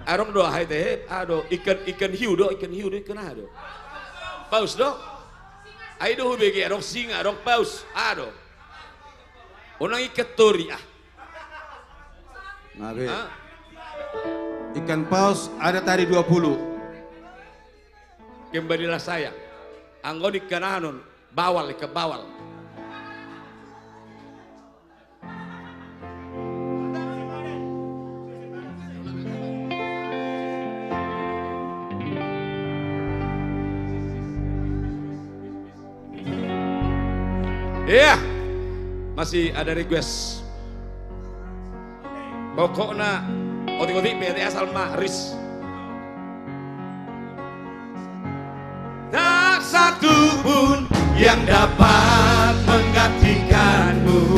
Arong do hai teh, ado ikan hiu do ikan ado. Paus do. Ai do begi arong singa, arong paus, ado. Onang ikat tori ah. Nah, Be. Ikan paus ada tadi 20. Kembalilah saya. Anggon ikan anon, bawal ke bawal. Iya, masih ada request. Pokoknya otik-otik PT asal Mahris. Tak satu pun yang dapat menggantikanmu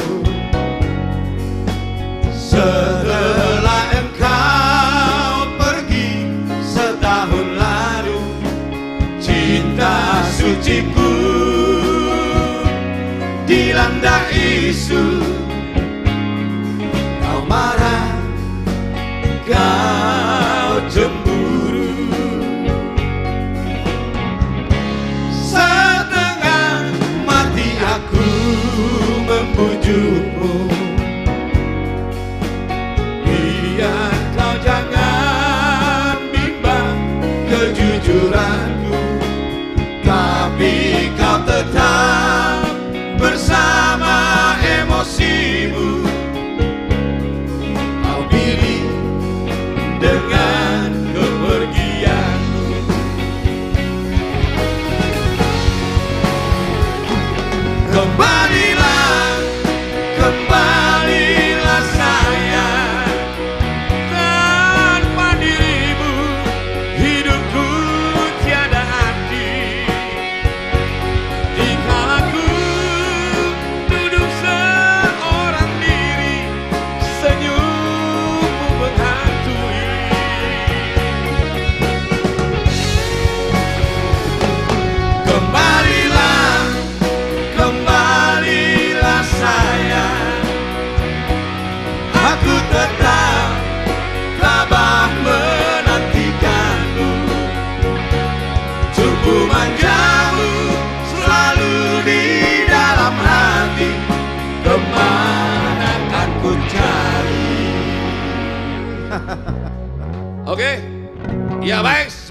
setelah engkau pergi setahun lalu. Cinta suciku dilanda isu, kau marah, kau cemburu. Setengah mati aku membujukmu, biar kau jangan bimbang kejujuranku, tapi kau tetap bersama emosimu. Kau pilih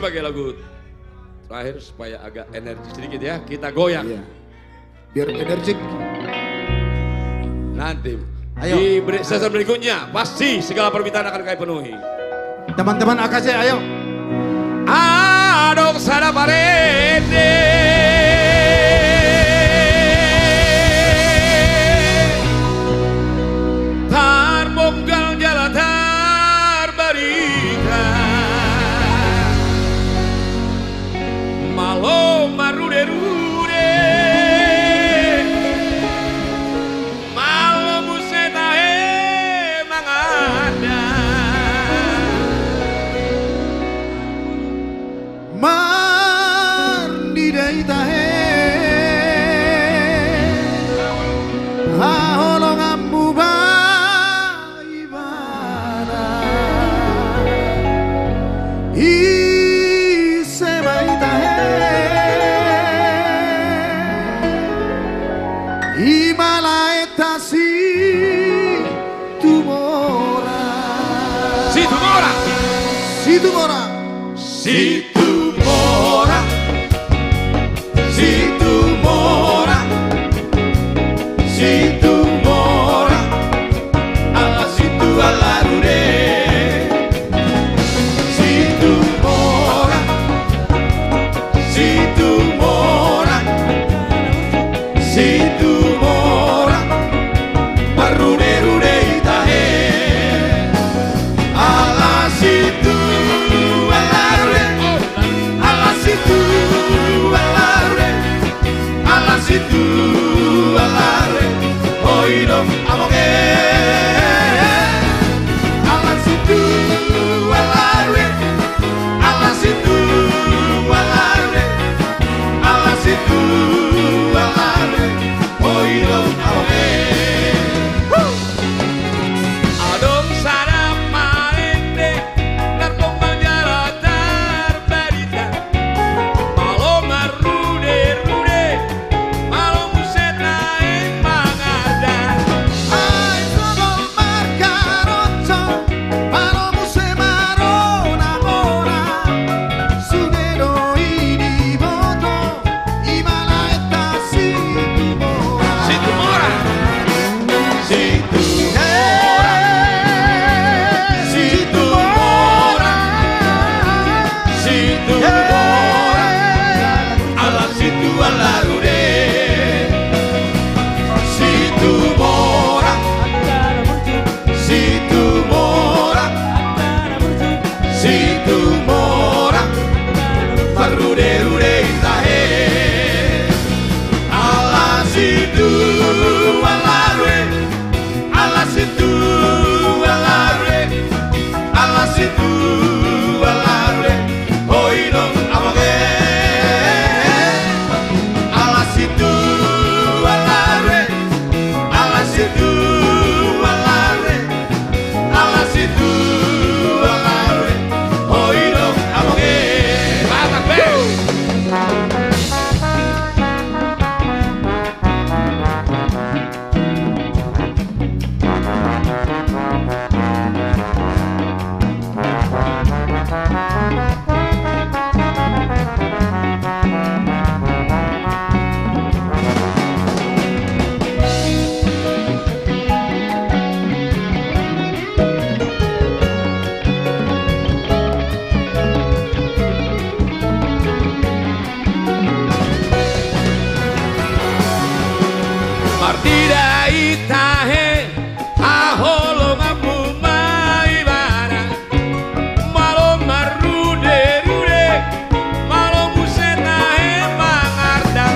sebagai lagu terakhir supaya agak energi sedikit ya, kita goyang. Iya. Biar energik. Nanti Ayo. di season berikutnya pasti segala permintaan akan kami penuhi. Teman-teman AKC, ayo. Adong sana parede. Tarbonggal jalan barika. Malo marude-rude. Malo musetae mangada. Mandi dai tahe haholong ambu baibana isemai tahe imalaeta si tumora Situmora Situmora Situmora Situmora Situmora Alla situ alla rude Situmora Situmora Situmora Marude-rude itahe Alla situ situ alare oidom amoge ala situ alare ala situ alare ala situ alare oidom amoge adong sana marende narkoba jalan terberita malo marude-rude malo museta en mangada ai sono marcaroccio malo muse marona mora sudero ini boto imalaeta situmora Situmora Situmora Situmora Alla situ alla rude Situmora Situmora Situmora Marude-rude itahe Alla situ alla rude Alla situ alla rude Alla situ alla rude Oidom amoge Alla situ alla rude Alla situ alla rude Alla situ alla rude Oidom amoge Batak Band. Partida itahe aholo ngapu maibana malo marude-rude malo museta mangarda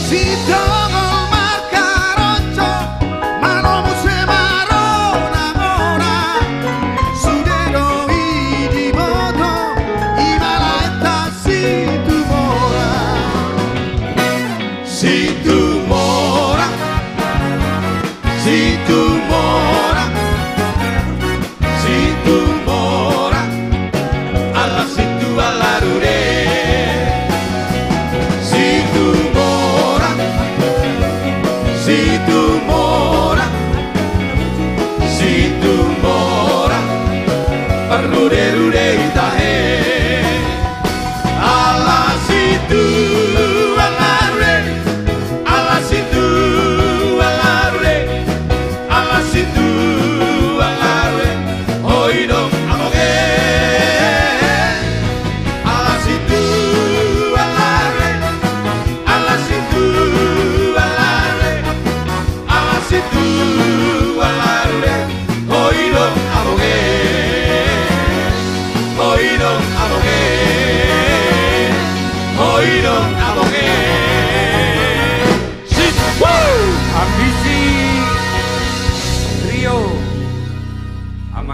Sitongo marcaroccio malo muse marona mora sudero ini boto imalaeta situmora Situmora Situmora Situmora Alla situ alla rude Situmora Situmora Situmora Marude-rude itahe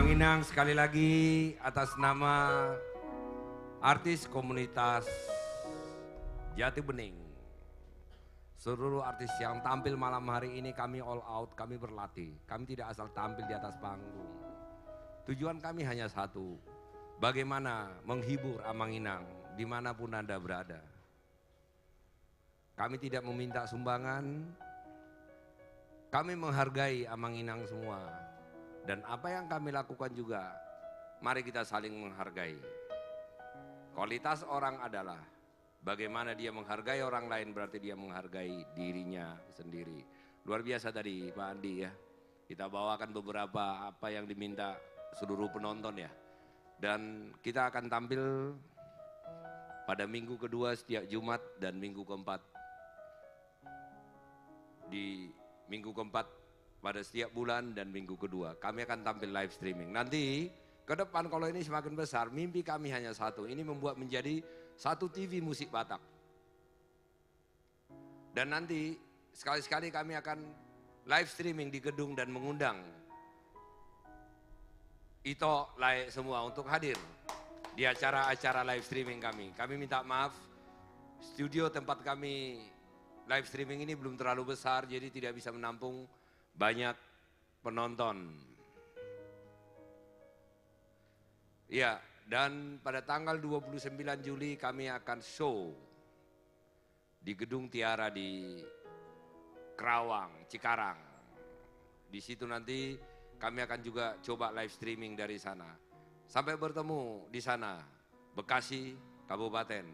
Amang Inang sekali lagi atas nama artis komunitas Jati Bening. Seluruh artis yang tampil malam hari ini kami all out, kami berlatih. Kami tidak asal tampil di atas panggung. Tujuan kami hanya satu, bagaimana menghibur Amang Inang dimanapun Anda berada. Kami tidak meminta sumbangan, kami menghargai Amang Inang semua. Dan apa yang kami lakukan juga, mari kita saling menghargai. Kualitas orang adalah bagaimana dia menghargai orang lain, berarti dia menghargai dirinya sendiri. Luar biasa tadi Pak Andi ya. Kita bawakan beberapa apa yang diminta seluruh penonton ya. Dan kita akan tampil pada minggu kedua setiap Jumat dan minggu keempat. Di minggu keempat pada setiap bulan dan minggu kedua kami akan tampil live streaming. Nanti ke depan kalau ini semakin besar, mimpi kami hanya satu, ini membuat menjadi satu TV musik Batak. Dan nanti sekali-sekali kami akan live streaming di gedung dan mengundang Ito Laek semua untuk hadir di acara-acara live streaming kami. Kami minta maaf, studio tempat kami live streaming ini belum terlalu besar, jadi tidak bisa menampung banyak penonton. Ya, dan pada tanggal 29 Juli kami akan show di Gedung Tiara di Kerawang, Cikarang. Di situ nanti kami akan juga coba live streaming dari sana. Sampai bertemu di sana, Bekasi, Kabupaten,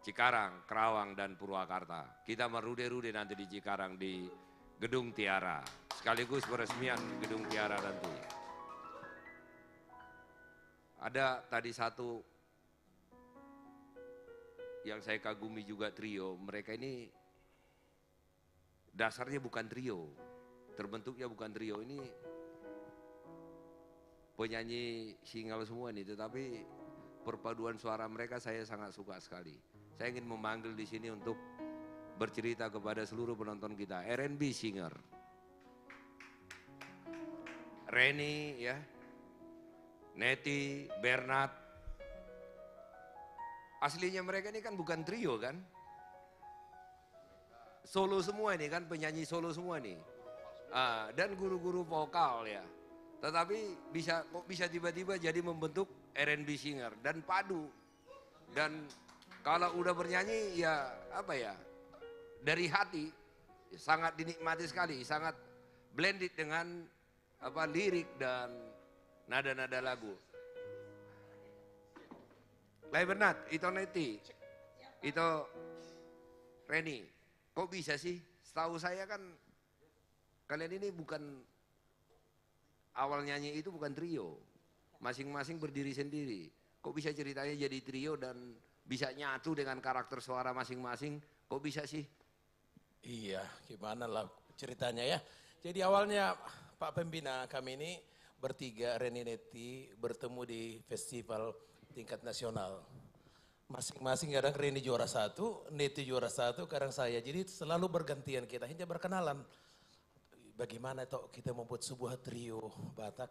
Cikarang, Kerawang, dan Purwakarta. Kita merude-rude nanti di Cikarang di Gedung Tiara, sekaligus peresmian Gedung Tiara nanti. Ada tadi satu yang saya kagumi juga trio, mereka ini dasarnya bukan trio, terbentuknya bukan trio, ini penyanyi single semua nih, tetapi perpaduan suara mereka saya sangat suka sekali. Saya ingin memanggil di sini untuk bercerita kepada seluruh penonton kita, R&B singer. Reni ya, Neti, Bernard. Aslinya mereka ini kan bukan trio kan. Solo semua ini kan, penyanyi solo semua nih. Dan guru-guru vokal ya. Tetapi kok bisa tiba-tiba jadi membentuk R&B singer dan padu. Dan kalau udah bernyanyi ya apa ya, dari hati, sangat dinikmati sekali, sangat blended dengan lirik dan nada-nada lagu. Lai Bernard, Ito Neti, Ito Reni, kok bisa sih? Setahu saya kan kalian ini bukan, awal nyanyi itu bukan trio, masing-masing berdiri sendiri. Kok bisa ceritanya jadi trio dan bisa nyatu dengan karakter suara masing-masing, kok bisa sih? Iya, gimana lah ceritanya ya. Jadi awalnya Pak Pembina kami ini bertiga, Reni Neti, bertemu di festival tingkat nasional. Masing-masing kadang Reni juara 1, Neti juara 1, kadang saya. Jadi selalu bergantian kita, hingga berkenalan. Bagaimana toh kita membuat sebuah trio Batak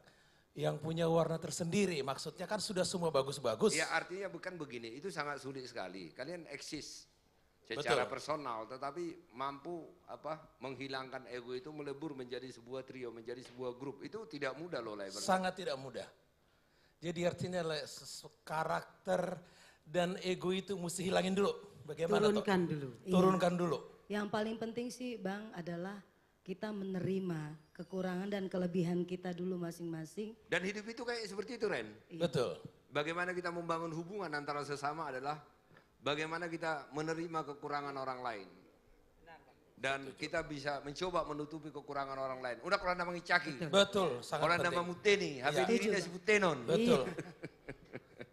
yang punya warna tersendiri. Maksudnya kan sudah semua bagus-bagus. Ya artinya bukan begini, itu sangat sulit sekali. Kalian eksis secara personal, tetapi mampu menghilangkan ego itu, melebur menjadi sebuah trio, menjadi sebuah grup, itu tidak mudah loh. Sangat tidak mudah. Jadi artinya karakter dan ego itu mesti hilangin dulu. Bagaimana Turunkan dulu. Turunkan dulu. Yang paling penting sih Bang adalah kita menerima kekurangan dan kelebihan kita dulu masing-masing. Dan hidup itu kayak seperti itu Ren. Betul. Bagaimana kita membangun hubungan antara sesama adalah bagaimana kita menerima kekurangan orang lain. Dan kita bisa mencoba menutupi kekurangan orang lain. Udah kalau nama ngicaki. Betul, sangat kalau nama muteni, habis diri disebut tenon. Betul.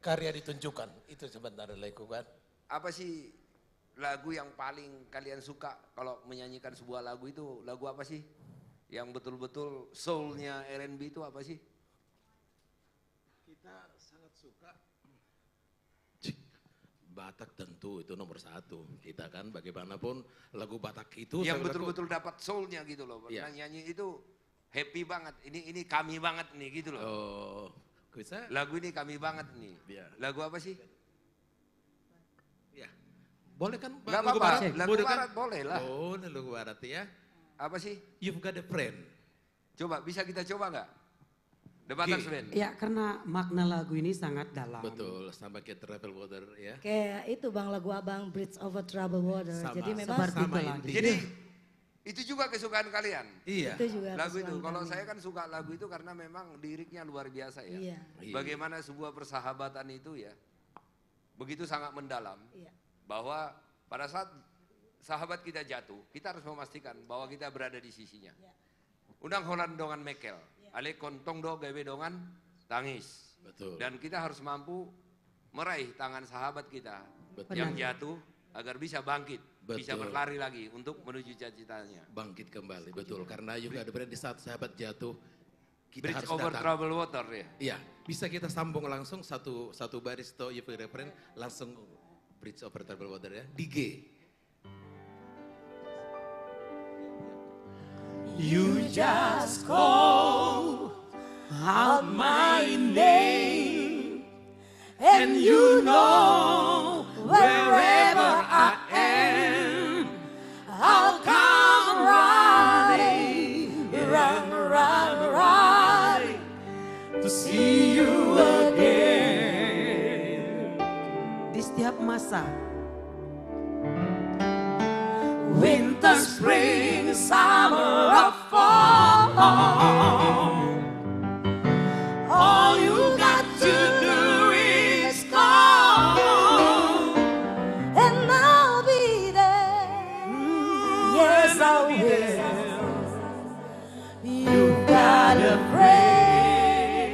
Karya ditunjukkan, itu sebenarnya lakukan. Apa sih lagu yang paling kalian suka kalau menyanyikan sebuah lagu itu? Lagu apa sih? Yang betul-betul soulnya R&B itu apa sih? Kita sangat suka Batak, tentu itu nomor 1. Kita kan bagaimanapun lagu Batak itu yang betul-betul dapat soulnya gitu loh. Ya. Nyanyi itu happy banget. Ini kami banget nih gitu loh. Oh, bisa? Lagu ini kami banget nih. Lagu apa sih? Ya. Boleh kan? Gak lagu apa-apa, barat? lagu Boleh kan? barat boleh lah. Boleh lagu barat ya. Apa sih? You've Got a Friend. Coba, bisa kita coba nggak? The Batak Band. Ya, karena makna lagu ini sangat dalam. Betul, sama kayak Travel Water ya. Kayak itu Bang, lagu abang Bridge Over Troubled Water. Sama, Jadi memang Jadi itu juga kesukaan kalian. Iya. Itu juga Lagu itu. kesukaan Kalau kami. saya kan suka lagu itu karena memang liriknya luar biasa ya. Iya. Bagaimana sebuah persahabatan itu ya begitu sangat mendalam. Iya. Bahwa pada saat sahabat kita jatuh, kita harus memastikan bahwa kita berada di sisinya. Undang Holland dongan mekel, ale kontong do gawe dongan tangis. Betul. Dan kita harus mampu meraih tangan sahabat kita Betul. yang jatuh agar bisa bangkit, bisa Betul. berlari lagi untuk menuju cita-citanya. Bangkit kembali, betul. Karena juga ada di saat sahabat jatuh, kita Bridge harus over datang. troubled water ya. Iya, bisa kita sambung langsung satu baris to You've Got a Friend, langsung Bridge over troubled water ya. Di G. You just call out my name, and you know wherever I am, I'll come running, running to see you again. Di setiap masa. Winter, spring, summer, or fall, all you got to do is call, And I'll be there. Yes, I will. you got a friend.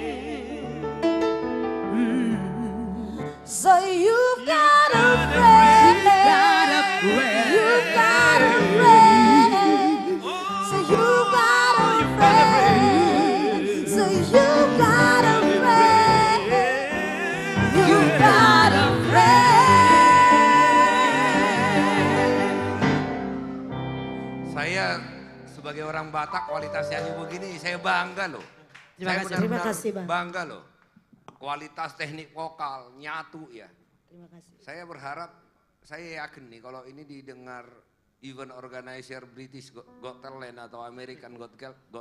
So you've got a friend. You've got a friend. So you've got a friend. So you've got a friend. You've got a friend. Saya sebagai orang Batak kualitas nyanyi begini saya bangga loh. Terima Saya kasih. benar-benar Terima kasih, Bang. bangga loh. Kualitas teknik vokal nyatu ya. Terima kasih. Saya berharap, saya yakin nih kalau ini didengar event organizer British Got Talent atau American Got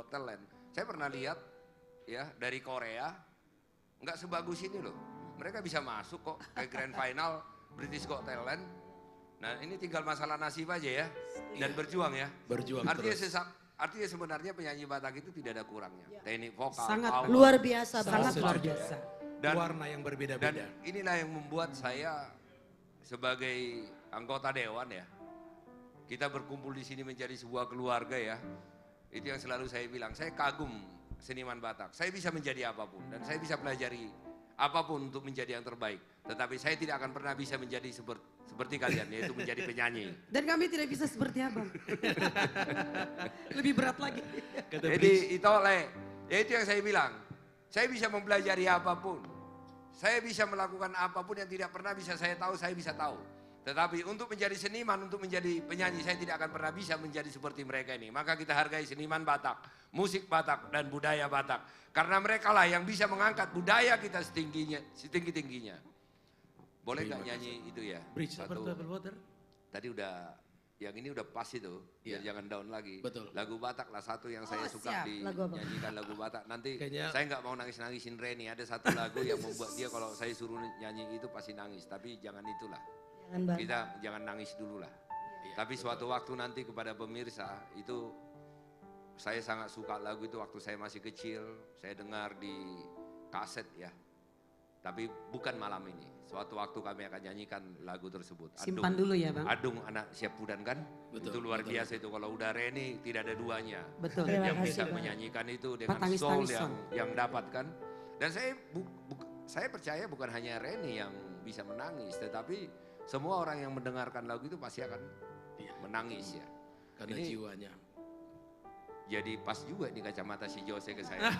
Talent. Saya pernah lihat ya dari Korea, nggak sebagus ini loh. Mereka bisa masuk kok ke grand final British Got Talent. Nah ini tinggal masalah nasib aja ya dan berjuang ya. Berjuang Artinya terus. Artinya sebenarnya penyanyi Batak itu tidak ada kurangnya. Teknik vokal, Sangat power. luar biasa, sangat luar biasa. Warna yang berbeda-beda. Dan inilah yang membuat saya sebagai anggota dewan ya, kita berkumpul di sini menjadi sebuah keluarga ya. Itu yang selalu saya bilang, saya kagum seniman Batak. Saya bisa menjadi apapun dan saya bisa pelajari apapun untuk menjadi yang terbaik. Tetapi saya tidak akan pernah bisa menjadi seperti kalian, yaitu menjadi penyanyi. Dan kami tidak bisa seperti abang. Lebih berat lagi. Jadi itu ya itu yang saya bilang. Saya bisa mempelajari apapun. Saya bisa melakukan apapun yang tidak pernah bisa saya tahu, saya bisa tahu. Tetapi untuk menjadi seniman, untuk menjadi penyanyi, saya tidak akan pernah bisa menjadi seperti mereka ini. Maka kita hargai seniman Batak, musik Batak, dan budaya Batak. Karena mereka lah yang bisa mengangkat budaya kita setinggi-tingginya. Boleh nggak nyanyi itu ya? Bridge over troubled water. Tadi udah, yang ini udah pas itu, biar jangan down lagi. Betul. Lagu Batak lah satu yang saya suka siap. Lagu apa? dinyanyikan lagu Batak. Nanti Kayaknya- saya nggak mau nangis-nangisin Reni. Ada satu lagu yang membuat dia kalau saya suruh nyanyi itu pasti nangis. Tapi jangan itulah. Jangan, Bang. Kita jangan nangis dulu lah. Tapi suatu waktu nanti kepada pemirsa itu saya sangat suka lagu itu waktu saya masih kecil. Saya dengar di kaset ya. Tapi bukan malam ini. Suatu waktu kami akan nyanyikan lagu tersebut. Simpan dulu ya, Bang. Adung anak siap pudan kan? Betul, Itu luar betul. biasa itu. Kalau udah Reni tidak ada duanya. Betul. Dan Terima yang kasih, bisa Bang. menyanyikan itu dengan Patangis soul tangis yang dapatkan. Dan saya percaya bukan hanya Reni yang bisa menangis. Tetapi semua orang yang mendengarkan lagu itu pasti akan menangis ya. Karena Ini jiwanya. jadi pas juga nih kacamata si Jose ke saya.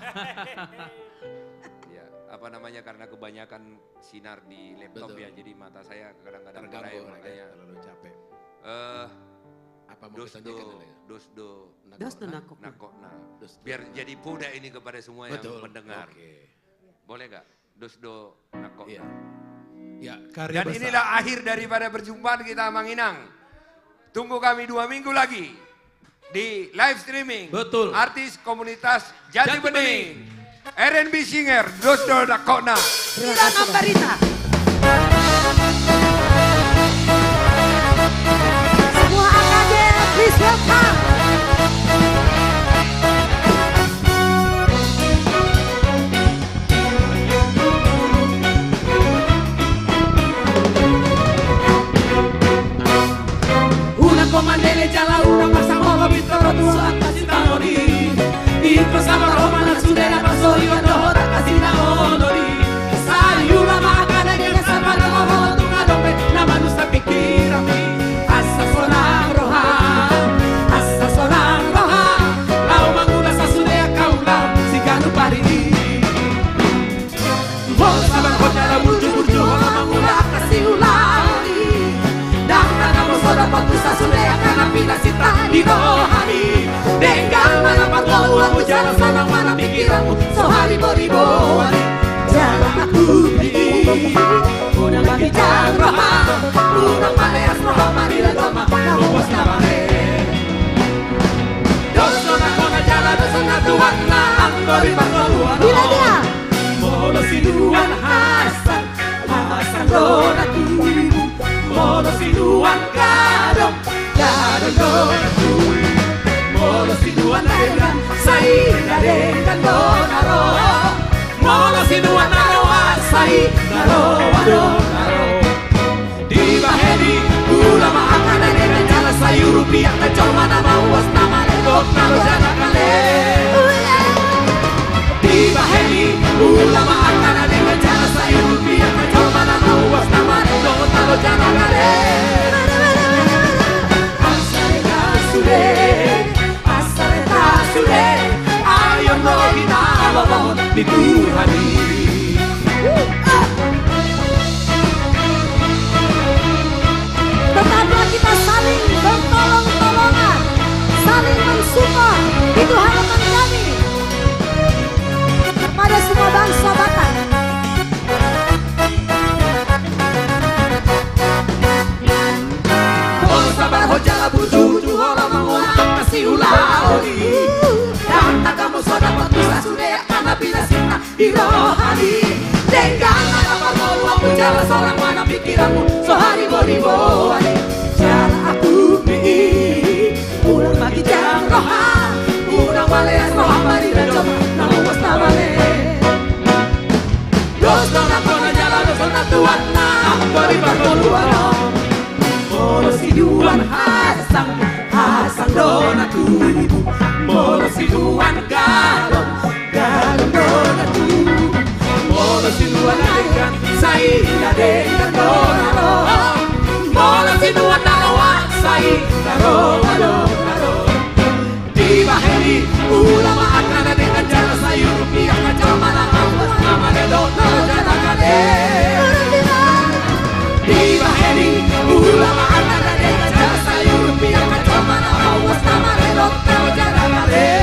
Ya, apa namanya karena kebanyakan sinar di laptop Betul. ya. Jadi mata saya kadang-kadang Terganggu merayap, orang makanya ya, terlalu capek. eh Apa mau dos kita do nyanyikan dulu ya? dos do Dos do nakok. nakokna. Biar jadi puda ini kepada semua yang Betul. mendengar. Boleh nggak? Dosdo Nako. Ya, karya Dan besar. inilah akhir daripada perjumpaan kita Manginang. Tunggu kami 2 minggu lagi di live streaming. Betul. Artis komunitas Jati Bening. R&B singer Dosdo Nakona. Tidak Ambarita. Semua AKJ, please welcome. Una comandele gialla, una passa nuova, vittoria tua, casi tamori. In cosa Roma, la sudera, passo io, no, da casina onori. Sai, una macana che ne sa, ma non tu una dope, la mano sta pikirami. Assa sonar roha, la umangula sa sudea kaula, si ganu paridi. Bola sabar kota la burju, la mangula kasi ulari. Dan kamu soda patu sa sudea kana pila sita di rohani. Dengan mana patau aku jalan sana mana pikiranmu, so haribo-ribo hari. Jalan aku pilih, udah bagi jalan roha, udah maleas roha marilah doma, kamu bos namane. Dosona kona jalan dosona tuana, anggori patoluan. Bila dia, molo sinuan Hasan, Hasan dona tuibu, molo sinuan gadong, gadong dona tuibu. Molo sinuan dengan saida dengan donaro. Molo sinuan narawa saida naro. Di bahedi ulama akan dengan jalan sayur rupiah kacau mana mau was nama lekok naro jana kale. Di bahedi ulama akan dengan jalan sayur rupiah kacau mana mau was nama lekok naro jana kale. Asal kasure. Ayo kita bangun di Tuhan. Tetaplah kita saling bertolong-tolongan, saling mensupport. Itu harapan kami kepada semua bangsa Batak. Oh sabar hojala buju hola mengulang kasih ulauri. Dan kamu sudah putus sudah karena bila sinta irohani. Dengan apa mau aku jalan seorang mana pikiranmu so haribo-ribo hari. Jalan aku pilih ulang bagi jalan roha, ulang maleas roha mari dan coba nama was namale. Dos dona kona jalan dos dona tuan na bari bertoluan. Molo sinuan Hasan, Hasan dona tuibu. Molo sinuan galon, galon dona tuibu. Molo sinuan dengan saida dengan donaro. Molo sinuan narawa saida naro. Di bahedi ulama akan dengan jalan sayur rupiah kacau mana kampus nama gedok naro jana kale. Di bahedi ulama akan dengan jalan sayur rupiah kacau mana kampus nama gedok naro jana kale.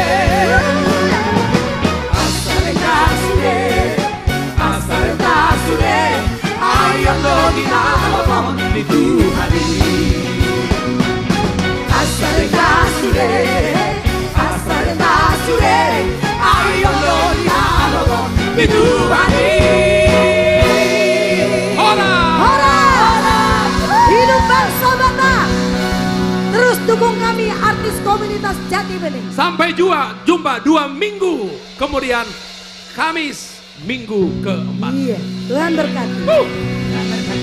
Asal kasure, ayo kita bangun di Tuhan. Asal kasure, ayo kita bangun di Tuhan. Hora! Hidup bangsa Batak. Terus dukung kami artis komunitas Jati Bening. Sampai jumpa 2 minggu kemudian Kamis minggu keempat. Iya, Tuhan berkati. Tuhan berkati.